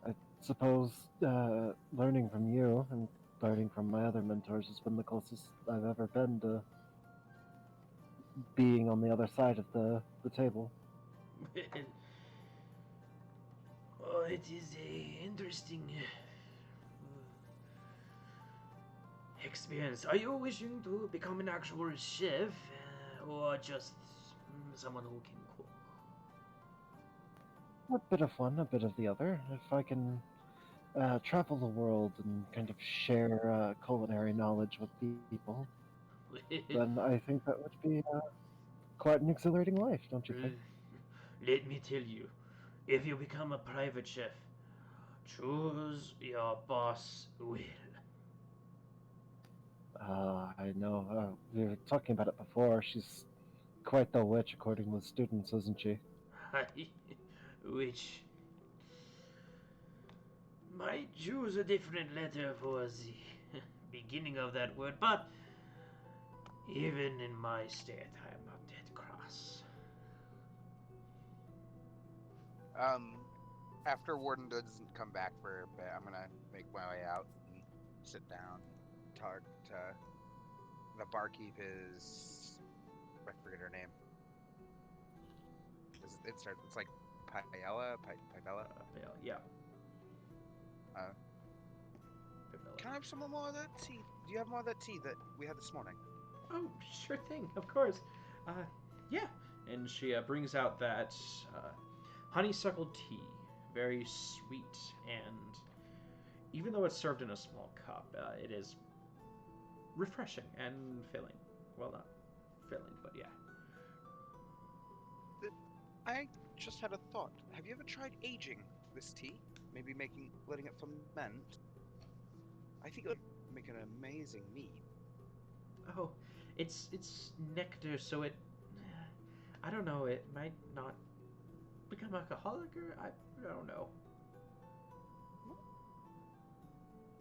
I suppose learning from you and learning from my other mentors has been the closest I've ever been to being on the other side of the table. Oh, it is a interesting experience. Are you wishing to become an actual chef, or just someone who can cook? A bit of one, a bit of the other. If I can travel the world and kind of share culinary knowledge with people, then I think that would be quite an exhilarating life, don't you think? Let me tell you, if you become a private chef, choose your boss well. I know. We were talking about it before. She's quite the witch, according to the students, isn't she? Which might use a different letter for the beginning of that word, but even in my state, I am not that cross. After Warden doesn't come back for a bit, I'm gonna make my way out and sit down and talk to the barkeep. I forget her name. It's like Paella. Yeah. Can I have some more of that tea? Do you have more of that tea that we had this morning? Oh, sure thing, of course. Yeah. And she brings out that honeysuckle tea. Very sweet, and even though it's served in a small cup, it is refreshing and filling. Well, not filling, but yeah. I just had a thought. Have you ever tried aging this tea? Maybe letting it ferment? I think it would make an amazing mead. Oh, it's nectar, so it. I don't know. It might not become alcoholic, or I don't know.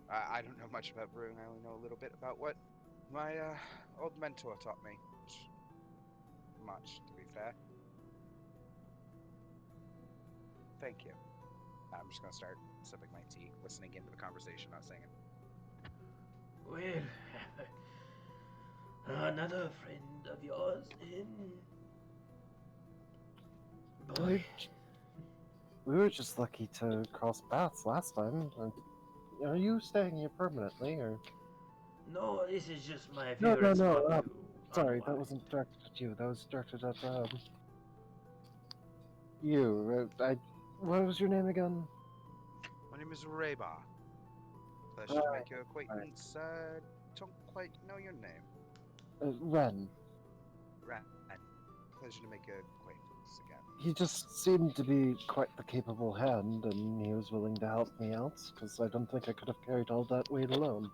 I don't know much about brewing. I only know a little bit about what my old mentor taught me. Much, to be fair. Thank you. I'm just gonna start sipping my tea, listening into the conversation, not saying it. Well, another friend of yours in. Boy. We were just lucky to cross paths last time. Are you staying here permanently, or? No, this is just my No, favorite no, spot no. to Sorry, that unwind. wasn't directed at you. That was directed at you. What was your name again? My name is Reba. Pleasure to make your acquaintance. Don't quite know your name. Ren. Ren. Pleasure to make your acquaintance again. He just seemed to be quite the capable hand, and he was willing to help me out, because I don't think I could have carried all that weight alone.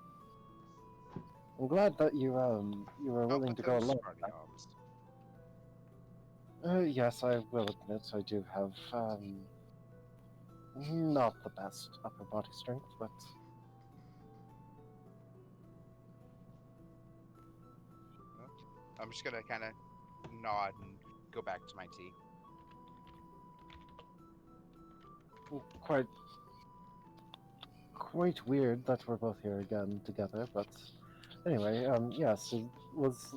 I'm glad that you were willing to go alone. Yes, I will admit I do have, not the best upper body strength, but I'm just gonna kind of nod and go back to my tea. Quite weird that we're both here again together, but anyway, yes, it was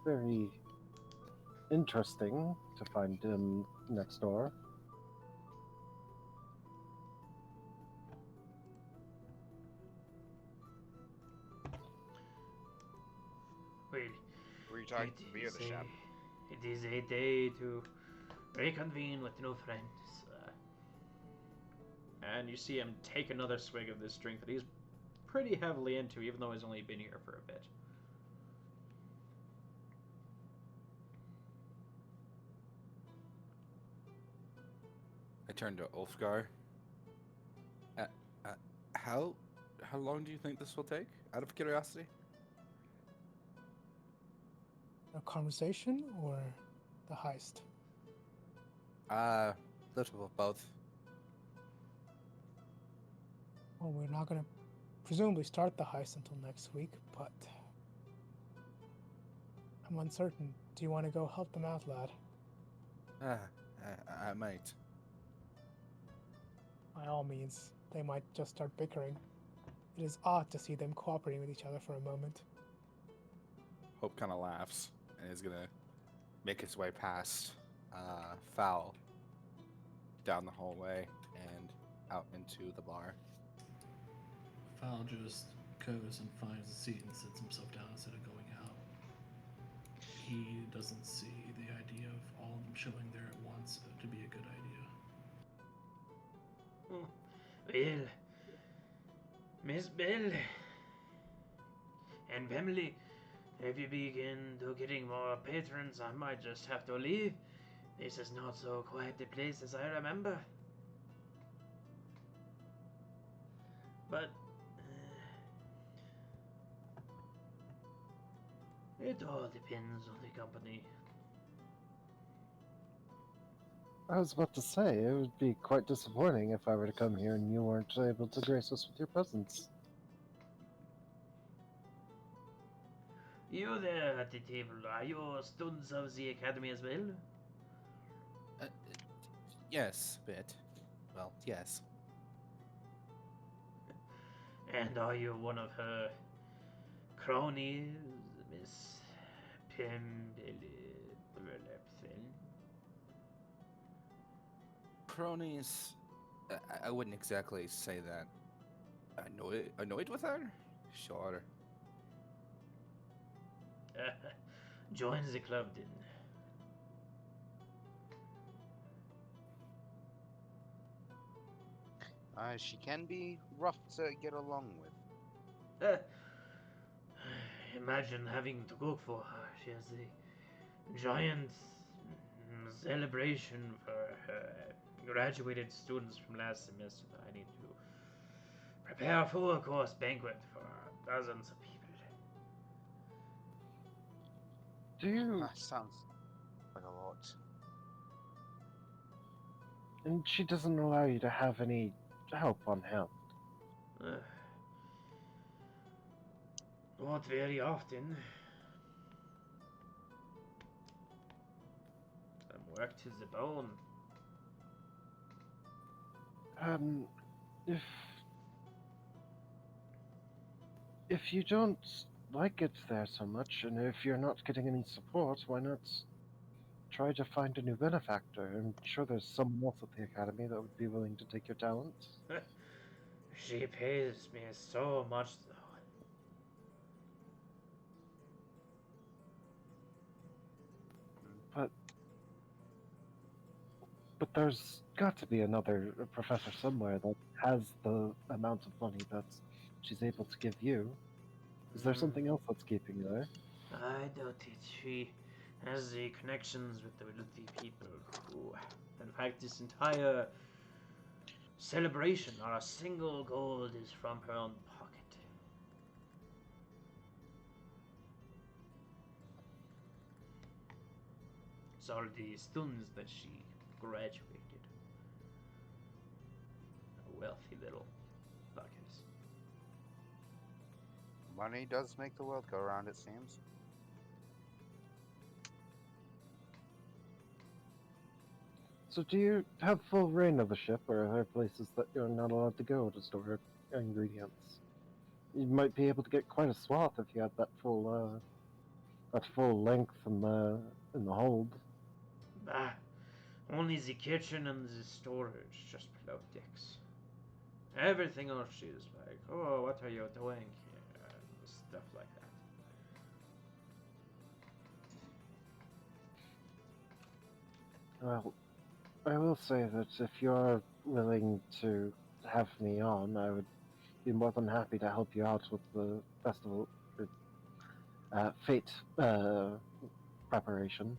very interesting to find him next door. Well, Were you talking to me or the chef? it is a day to reconvene with new friends. And you see him take another swig of this drink that he's pretty heavily into, even though he's only been here for a bit. I turn to Ulfgar. How long do you think this will take? Out of curiosity. A conversation or the heist? Little of both. Well, we're not gonna presumably start the heist until next week, but I'm uncertain. Do you want to go help them out, lad? I might. By all means, they might just start bickering. It is odd to see them cooperating with each other for a moment. Hope kind of laughs and is gonna make his way past Fowl down the hallway and out into the bar. Fowl just goes and finds a seat and sits himself down instead of going out. He doesn't see the idea of all of them showing there at once to be a good idea. Well, Miss Bell and family, if you begin to getting more patrons, I might just have to leave. This is not so quiet a place as I remember. But it all depends on the company. I was about to say, it would be quite disappointing if I were to come here and you weren't able to grace us with your presence. You there at the table, are you students of the academy as well? Yes, bit. Well, yes. And are you one of her cronies, Miss Pimbili Burlepfin? Cronies. I wouldn't exactly say that. Annoyed with her? Sure. Join the club then. She can be rough to get along with. Imagine having to cook for her. She has a giant celebration for her graduated students from last semester. I need to prepare a full course banquet for dozens of people. Do you... That sounds like a lot. And she doesn't allow you to have any help on hand. Not very often. I'm worked to the bone. If you don't like it there so much, and if you're not getting any support, why not try to find a new benefactor? I'm sure there's someone else at the academy that would be willing to take your talents. She pays me so much, though. But there's got to be another professor somewhere that has the amount of money that she's able to give you. Is there something else that's keeping her? I doubt it. She has the connections with the wealthy people who, in fact, this entire celebration, not a single gold is from her own pocket. It's all the students that she graduated. A wealthy little buckets. Money does make the world go round, it seems. So do you have full reign of the ship, or are there places that you're not allowed to go to store ingredients? You might be able to get quite a swath if you had that full length in the hold. Bah, only the kitchen and the storage, just below decks. Everything else is like, oh, what are you doing here? And stuff like that. Well, I will say that if you're willing to have me on, I would be more than happy to help you out with the festival, fate preparation.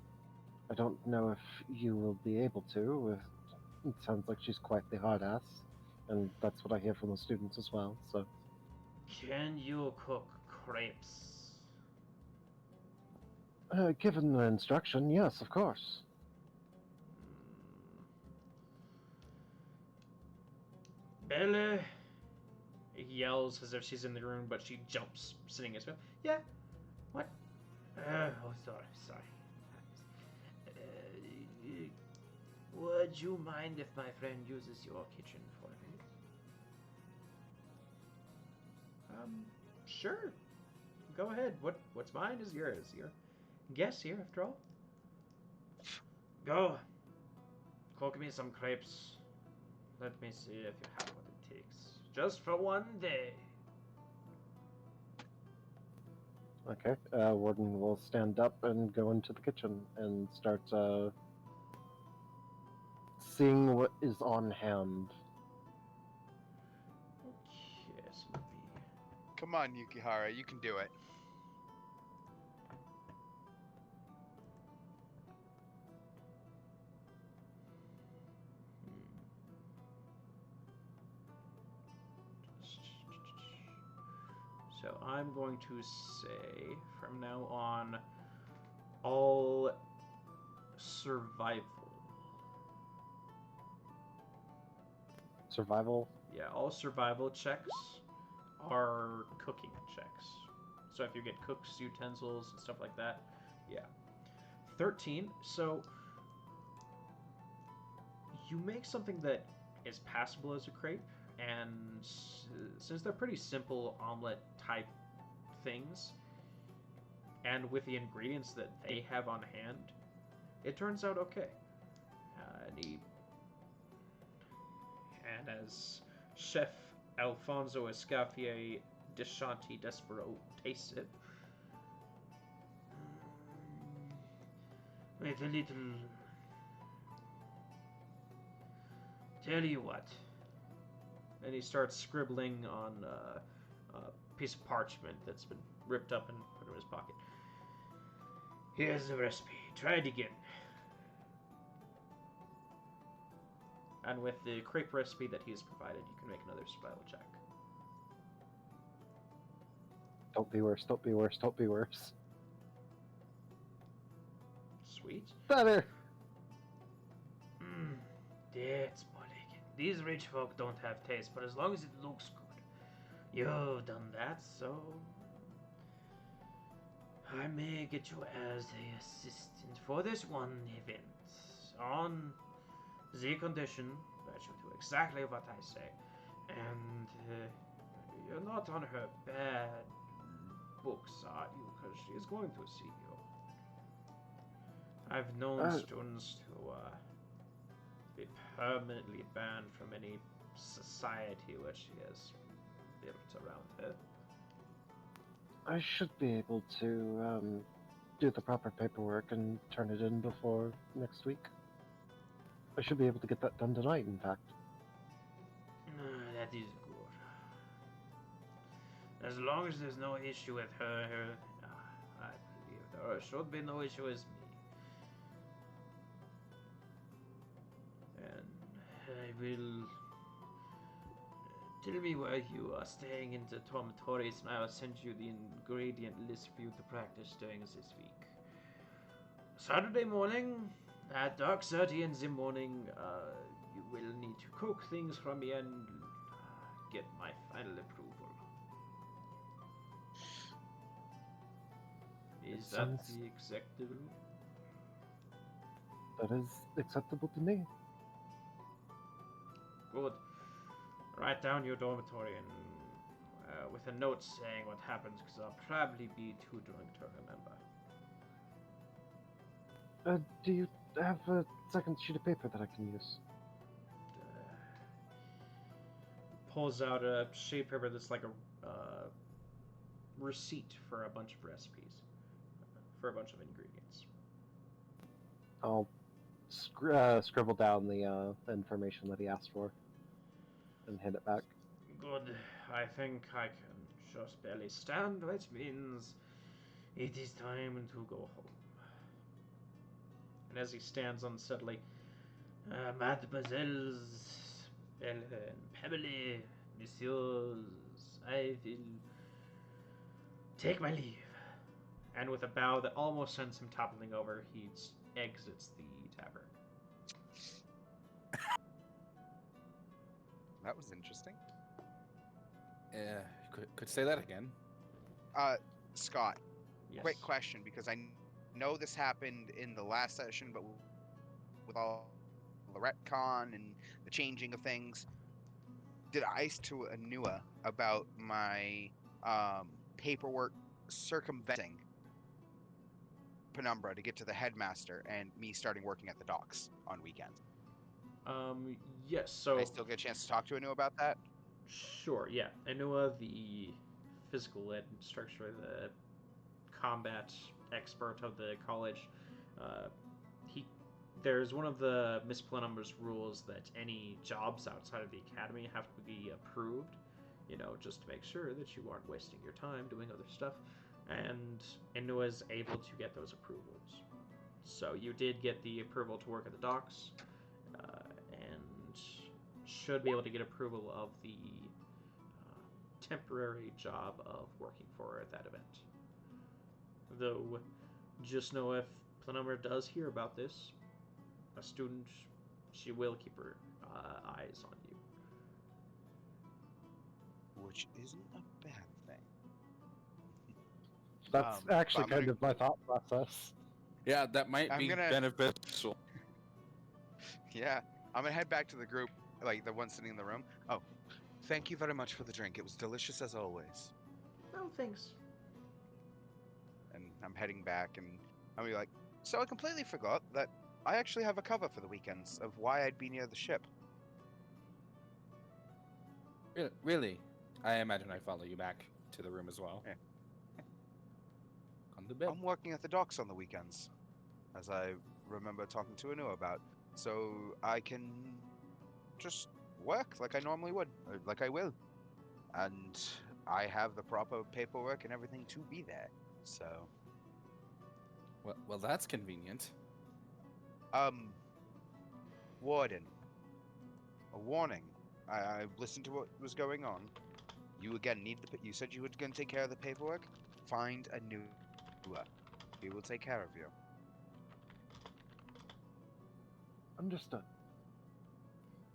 I don't know if you will be able to. It sounds like she's quite the hard ass, and that's what I hear from the students as well. So, Can you cook crepes? given the instruction, yes, of course. Bella yells as if she's in the room, but she jumps, sitting as well. Yeah. What? Oh, sorry. Would you mind if my friend uses your kitchen for me? Sure. Go ahead. What's mine is yours. Your guest here, after all. Go. Cook me some crepes. Let me see if you have what it takes. Just for one day. Okay. Warden will stand up and go into the kitchen and start seeing what is on hand. Okay, so let me... Come on, Yukihara, you can do it. So I'm going to say, from now on, all survival. Survival. Yeah, all survival checks are cooking checks. So if you get cooks, utensils, and stuff like that, yeah. 13. So you make something that is passable as a crepe, and since they're pretty simple omelet type things, and with the ingredients that they have on hand, it turns out okay. And as Chef Alfonso Escaffier Deshanti Despero tastes it, with a little... Tell you what. And he starts scribbling on a piece of parchment that's been ripped up and put in his pocket. Here's the recipe. Try it again. And with the crepe recipe that he's provided, you can make another survival check. Don't be worse, don't be worse, don't be worse. Sweet. Better! That's more like it. These rich folk don't have taste, but as long as it looks good. You've done that, so... I may get you as a assistant for this one event. On the condition that you do exactly what I say. And you're not on her bad books, are you? Because she is going to see you. I've known students to be permanently banned from any society which she has built around her. I should be able to do the proper paperwork and turn it in before next week. I should be able to get that done tonight, in fact. That is good. As long as there's no issue with her, I believe there should be no issue with me. And I will... Tell me where you are staying in the dormitories, and I will send you the ingredient list for you to practice during this week. Saturday morning, at dark 30 in the morning, you will need to cook things from me and get my final approval. Is that Sounds- the acceptable? That is acceptable to me. Good. Write down your dormitory and with a note saying what happens, because I'll probably be too drunk to remember. Do you have a second sheet of paper that I can use? Pulls out a sheet of paper that's like a receipt for a bunch of recipes, for a bunch of ingredients. I'll scribble down the information that he asked for and hand it back. Good. I think I can just barely stand, which means it is time to go home. And as he stands unsteadily, Mademoiselles, Belle and Pebble, Messieurs, I will take my leave. And with a bow that almost sends him toppling over, he exits the tavern. That was interesting. Could say that again. Scott, Yes. quick question, because I know this happened in the last session, but with all the retcon and the changing of things, did I to Anua about my paperwork circumventing Penumbra to get to the headmaster and me starting working at the docks on weekends? Yes, so... Did I still get a chance to talk to Anua about that? Sure, yeah. Anua, the physical instructor, the combat expert of the college, there's one of the Miss Plenumber's rules that any jobs outside of the academy have to be approved, just to make sure that you aren't wasting your time doing other stuff. And Anua's able to get those approvals. So you did get the approval to work at the docks, and should be able to get approval of the temporary job of working for that event. Though, just know if Plenumber does hear about this, a student, she will keep her eyes on you. Which isn't a bad thing. That's actually kind of my thought process. Yeah, that might I'm be gonna- beneficial. Yeah, I'm gonna head back to the group, like the one sitting in the room. Oh, thank you very much for the drink. It was delicious as always. Oh, thanks. And I'm heading back, and I'll be like, so I completely forgot that I actually have a cover for the weekends of why I'd be near the ship. Really? I imagine I follow you back to the room as well. Yeah. On the bed. I'm working at the docks on the weekends, as I remember talking to Anu about, so I can just work like I normally would, or like I will. And I have the proper paperwork and everything to be there, so... Well, that's convenient. Warden. A warning. I listened to what was going on. You again need you said you were going to take care of the paperwork? Find a new... He will take care of you. Understood.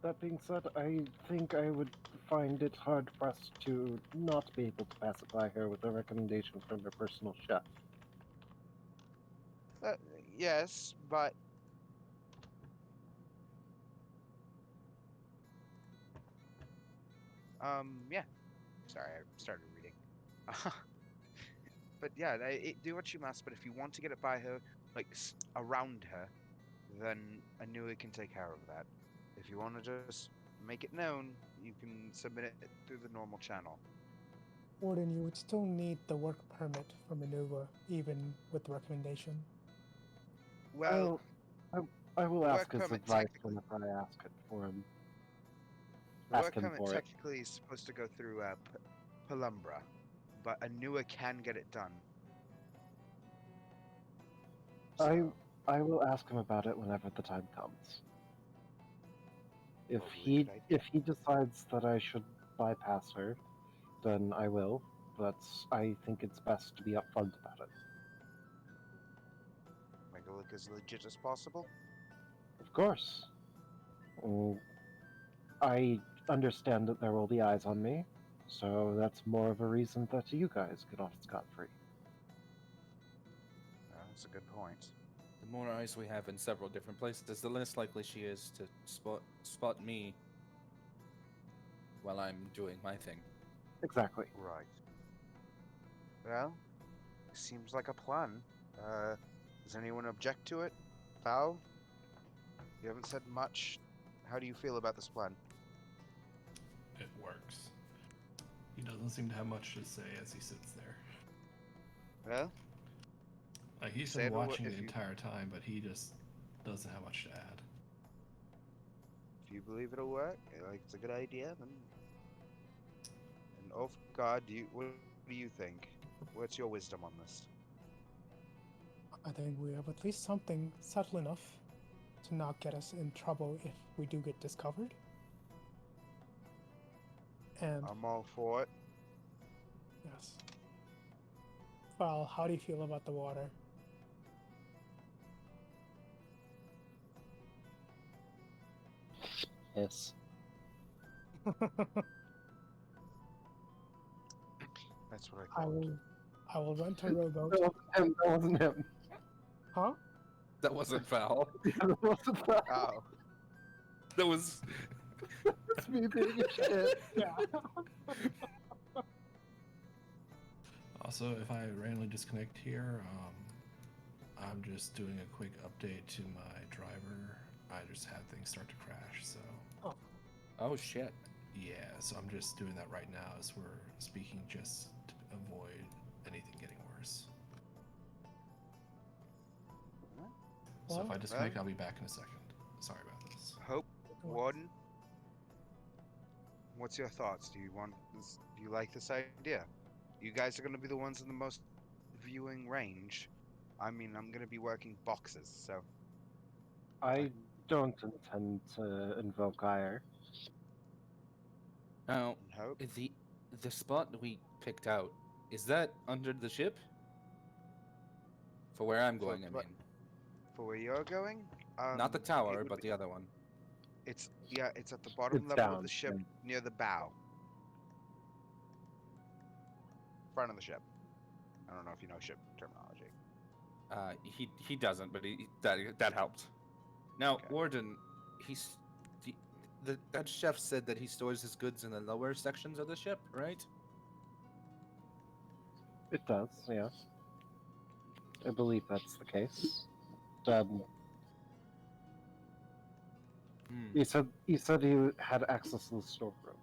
That being said, I think I would find it hard pressed to not be able to pacify her with a recommendation from her personal chef. Yes, but... yeah. Sorry, I started reading. But yeah, do what you must, but if you want to get it by her, like, around her, then Anua can take care of that. If you want to just make it known, you can submit it through the normal channel. Warden, you would still need the work permit from Maneuver, even with the recommendation. Well, I will the ask work his permit advice technically- whenever I ask it for him. the Ask work him permit for it. technically is supposed to go through Penumbra, but Anua can get it done. So, I will ask him about it whenever the time comes. If Probably a he good idea. if he decides that I should bypass her, then I will. But I think it's best to be upfront about it. make it look as legit as possible. Of course. I understand that there will be eyes on me, so that's more of a reason that you guys get off scot-free. That's a good point. The more eyes we have in several different places, the less likely she is to spot me while I'm doing my thing. Exactly. Right. Well, seems like a plan. Does anyone object to it? Val? You haven't said much. How do you feel about this plan? It works. He doesn't seem to have much to say as he sits there. Well, Like, he's Say been it or watching if the you- entire time, but he just doesn't have much to add. if you believe it'll work, like it's a good idea, then. And oh God, what do you think? What's your wisdom on this? I think we have at least something subtle enough to not get us in trouble if we do get discovered. And I'm all for it. yes. Val, how do you feel about the water? Yes. That's what I I thought. I will rent a rowboat. That wasn't him. Huh? That wasn't foul. That wasn't that. Oh, That was. It's me being a shit. Yeah. Also, if I randomly disconnect here, I'm just doing a quick update to my driver. I just had things start to crash, so Oh shit. yeah. So I'm just doing that right now as we're speaking, just to avoid anything getting worse. So if I Well, disconnect, I'll be back in a second. Sorry about this. Hope, Warden. What's your thoughts? Do you want this? Do you like this idea? You guys are going to be the ones in the most viewing range. I mean, I'm going to be working boxes, so. I don't intend to invoke ire. Now, Hope. the spot we picked out, is that under the ship? For where I'm For going, I what- mean. For where you're going? Not the it tower, would but be- the other one. It's at the bottom It's level of down, the ship, yeah. near the bow. Front of the ship. I don't know if you know ship terminology. He doesn't, but that helped. Now, Okay. Warden, that chef said that he stores his goods in the lower sections of the ship, right? It does, yeah. I believe that's the case. Um, Hmm. you said you had access to the storeroom.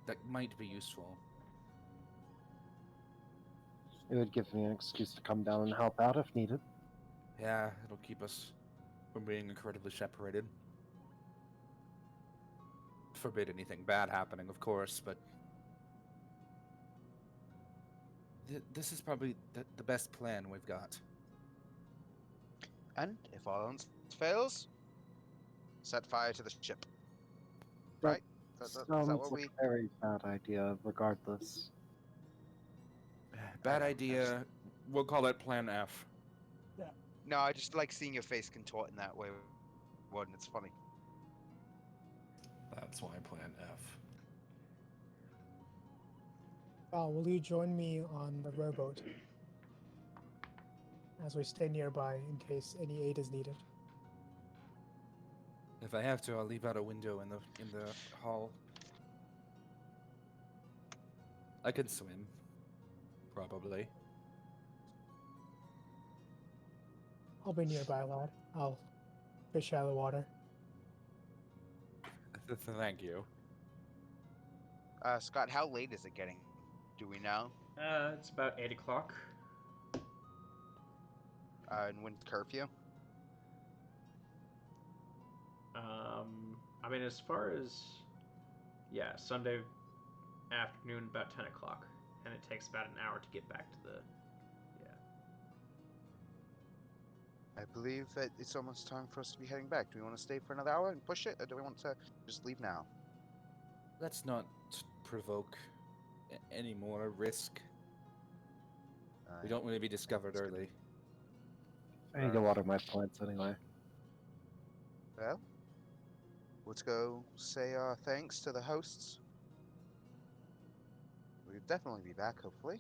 That might be useful. It would give me an excuse to come down and help out if needed. Yeah, it'll keep us from being incredibly separated. Forbid anything bad happening, of course, but this is probably the best plan we've got. And if all else fails, set fire to the ship. That Right? Is that Sounds what like we? a very bad idea, regardless. Bad know, I idea. We'll call it Plan F. No, I just like seeing your face contort in that way, Warden. It's funny. That's why Plan F. Val, will you join me on the rowboat as we stay nearby in case any aid is needed? If I have to, I'll leave out a window in the hall. I can swim, probably. I'll be nearby, lad. I'll fish out of the water. Thank you. Scott, how late is it getting? Do we know? It's about 8 o'clock. And when's curfew? I mean, as far as Sunday afternoon, about 10 o'clock, and it takes about an hour to get back to the. I believe that it's almost time for us to be heading back. Do we want to stay for another hour and push it, or do we want to just leave now? Let's not provoke any more risk. We don't want to be discovered That's good. early. I need to water my plants anyway. Well, let's go say our thanks to the hosts. We'll definitely be back, hopefully,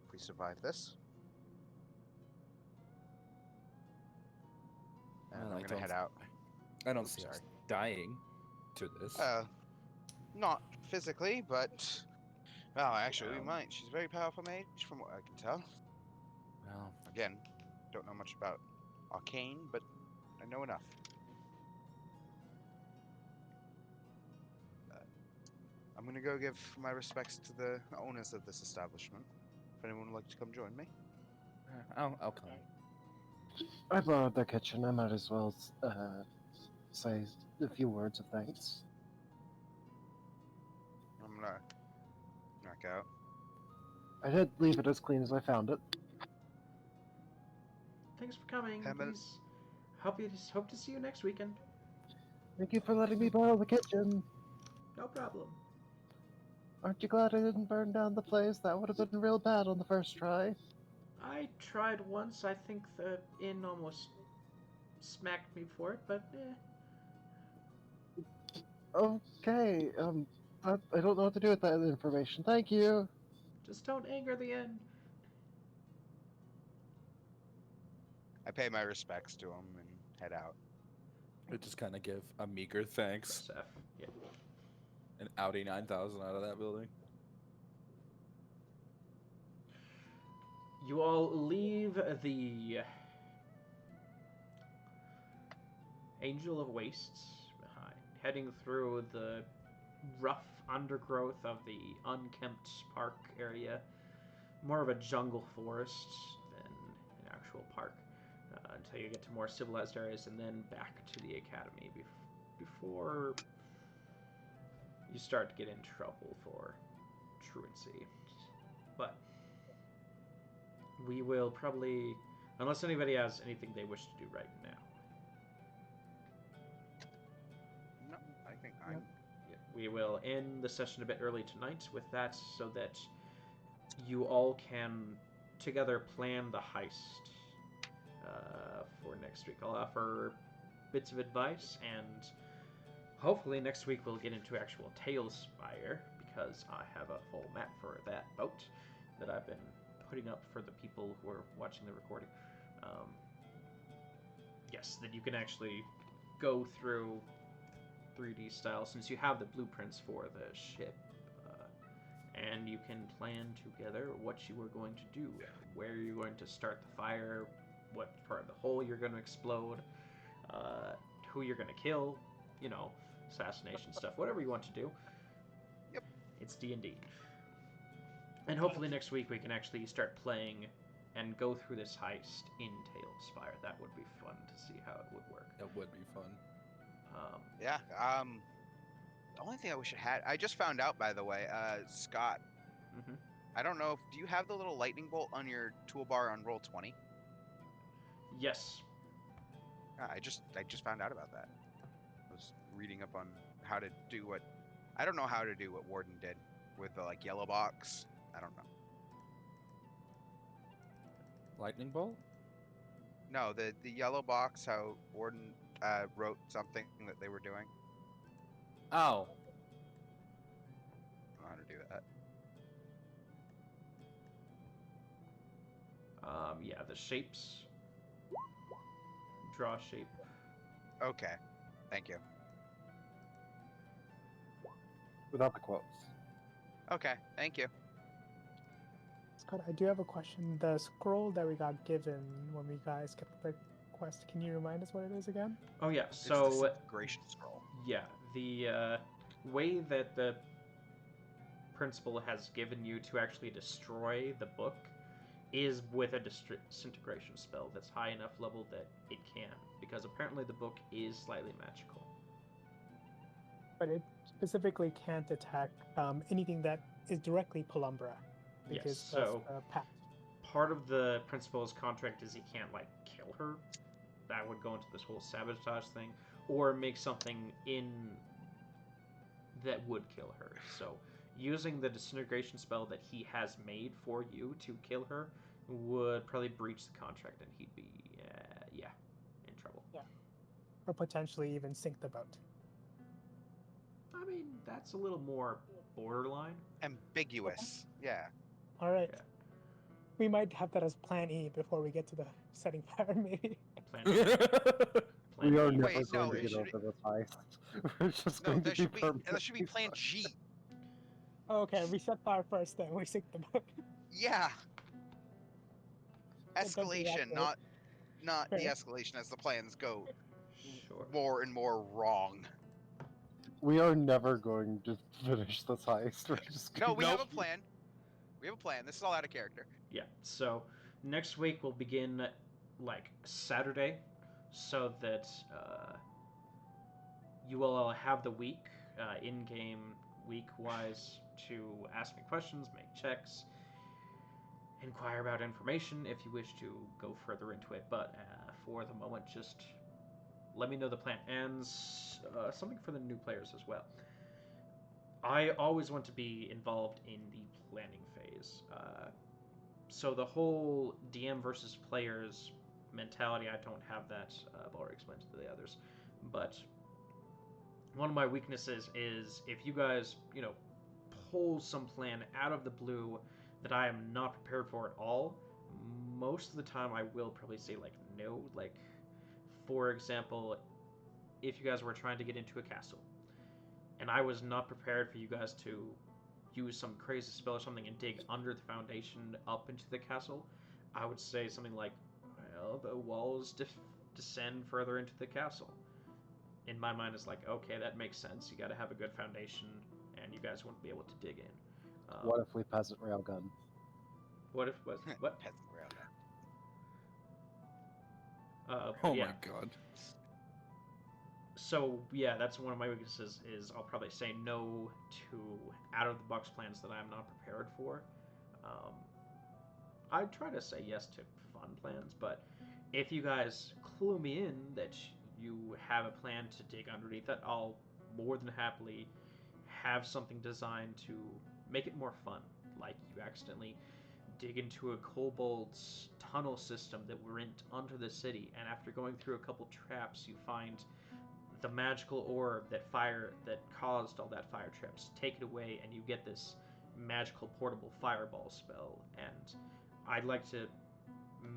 if we survive this. And Well, I'm I gonna gonna head out. I don't see us Sorry. dying to this. Not physically, but well, actually, we might. She's a very powerful mage, from what I can tell. Well, Again, don't know much about arcane, but I know enough. I'm gonna go give my respects to the owners of this establishment. If anyone would like to come join me. I'll come. I borrowed their kitchen. I might as well say a few words of thanks. I'm gonna knock out. I did leave it as clean as I found it. Thanks for coming. Pamela- Please, hope to see you next weekend. Thank you for letting me borrow the kitchen. No problem. Aren't you glad I didn't burn down the place? That would have been real bad on the first try. I tried once. I think the inn almost smacked me for it, but Okay, I don't know what to do with that information. Thank you. just don't anger the inn. I pay my respects to him and head out. I just kind of give a meager thanks Press F. Yeah. and Audi 9000 out of that building. You all leave the Angel of Wastes behind, heading through the rough undergrowth of the unkempt park area. More of a jungle forest than an actual park, until you get to more civilized areas, and then back to the academy before you start to get in trouble for truancy. But we will probably, unless anybody has anything they wish to do right now. No, I think I'm. We will end the session a bit early tonight with that, so that you all can together plan the heist for next week. I'll offer bits of advice, and hopefully next week we'll get into actual Talespire, because I have a full map for that boat that I've been putting up for the people who are watching the recording. Yes, that you can actually go through 3D style, since you have the blueprints for the ship, and you can plan together what you are going to do, where you're going to start the fire, what part of the hole you're going to explode, who you're going to kill, assassination stuff, whatever you want to do. Yep. It's D&D. And hopefully next week we can actually start playing and go through this heist in Talespire. That would be fun to see how it would work. That would be fun. Yeah. The only thing I wish it had. I just found out, by the way, Scott. Mhm. I don't know if do you have the little lightning bolt on your toolbar on Roll20? Yes. I just found out about that. I was reading up on how to do what. I don't know how to do what Warden did with the yellow box. I don't know. Lightning bolt? No, the yellow box. How Warden wrote something that they were doing. Oh. I don't know how to do that. Yeah, the shapes. Draw shape. Okay, thank you. Without the quotes. Okay, thank you. Scott, I do have a question. The scroll that we got given when we guys kept the quest, can you remind us what it is again? Oh yeah, It's so the disintegration scroll. yeah, the way that the principal has given you to actually destroy the book is with a disintegration spell that's high enough level that it can, because apparently the book is slightly magical. But it specifically can't attack anything that is directly Pelumbra. Yes, Because so of pact. part of the principal's contract is he can't kill her. That would go into this whole sabotage thing, or make something in that would kill her. So using the disintegration spell that he has made for you to kill her would probably breach the contract, and he'd be in trouble. Yeah. Or potentially even sink the boat. I mean, that's a little more borderline. Ambiguous. Yeah. All right. Yeah. We might have that as plan E before we get to the setting fire, maybe. Plan plan We are B. never Wait, going no, to it get should- over this heist. We're just No, going to that be should be permanently plan G. Okay, we set fire first, then we sink the boat. Yeah. It doesn't Escalation, react not Fair. de-escalation as the plans go Sure. more and more wrong. We are never going to finish this heist. We're just No, going we have a Nope. plan. We have a plan. This is all out of character. Yeah. So next week we'll begin like Saturday, so that you will all have the week in-game week-wise to ask me questions, make checks, inquire about information if you wish to go further into it. But for the moment, just let me know the plan, and something for the new players as well. I always want to be involved in the planning phase. So the whole DM versus players mentality, I don't have that. I've already explained to the others. But one of my weaknesses is if you guys, pull some plan out of the blue that I am not prepared for at all, most of the time I will probably say, no. Like, for example, if you guys were trying to get into a castle, and I was not prepared for you guys to use some crazy spell or something and dig under the foundation up into the castle, I would say something like, well, the walls descend further into the castle. In my mind, it's like, okay, that makes sense. You got to have a good foundation, and you guys wouldn't be able to dig in. What if we peasant railgun? What? Peasant railgun. Oh Yeah. my god. So yeah, that's one of my weaknesses. Is I'll probably say no to out of the box plans that I'm not prepared for. I try to say yes to fun plans, but if you guys clue me in that you have a plan to dig underneath it, I'll more than happily have something designed to make it more fun. Like you accidentally dig into a kobold's tunnel system that went under the city, and after going through a couple traps, you find the magical orb that caused all that fire traps. Take it away, and you get this magical portable fireball spell. And I'd like to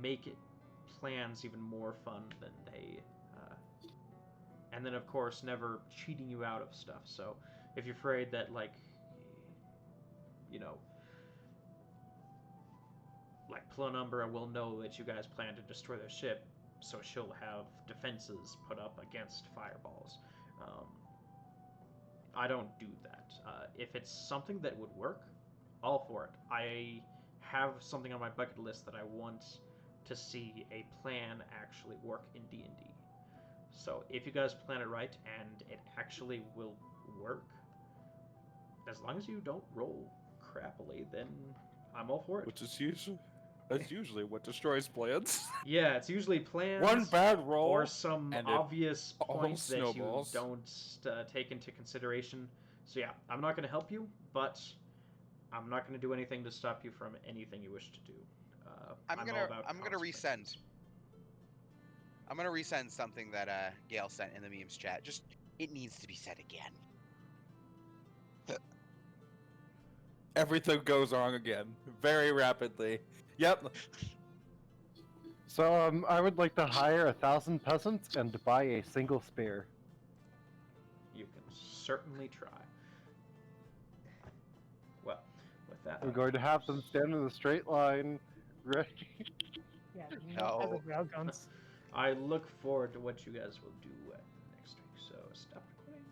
make it plans even more fun than they. And then, of course, never cheating you out of stuff. So if you're afraid that, like Plunumbra will know that you guys plan to destroy their ship, so she'll have defenses put up against fireballs. I don't do that. If it's something that would work, all for it. I have something on my bucket list that I want to see a plan actually work in D&D. So if you guys plan it right and it actually will work, as long as you don't roll crappily, then I'm all for it. Which is usually what destroys plans. Yeah, it's usually plans. One bad roll or some and it obvious all point that you snowballs. don't take into consideration. So yeah, I'm not going to help you, but I'm not going to do anything to stop you from anything you wish to do. I'm all gonna about resend. consequences. I'm gonna resend something that Gail sent in the memes chat. Just it needs to be said again. Everything goes wrong again very rapidly. Yep. So I would like to hire 1,000 peasants and to buy a single spear. You can certainly try. Well, with that, I'm going to have them stand in a straight line, ready. Yeah, No. no. Railguns. I look forward to what you guys will do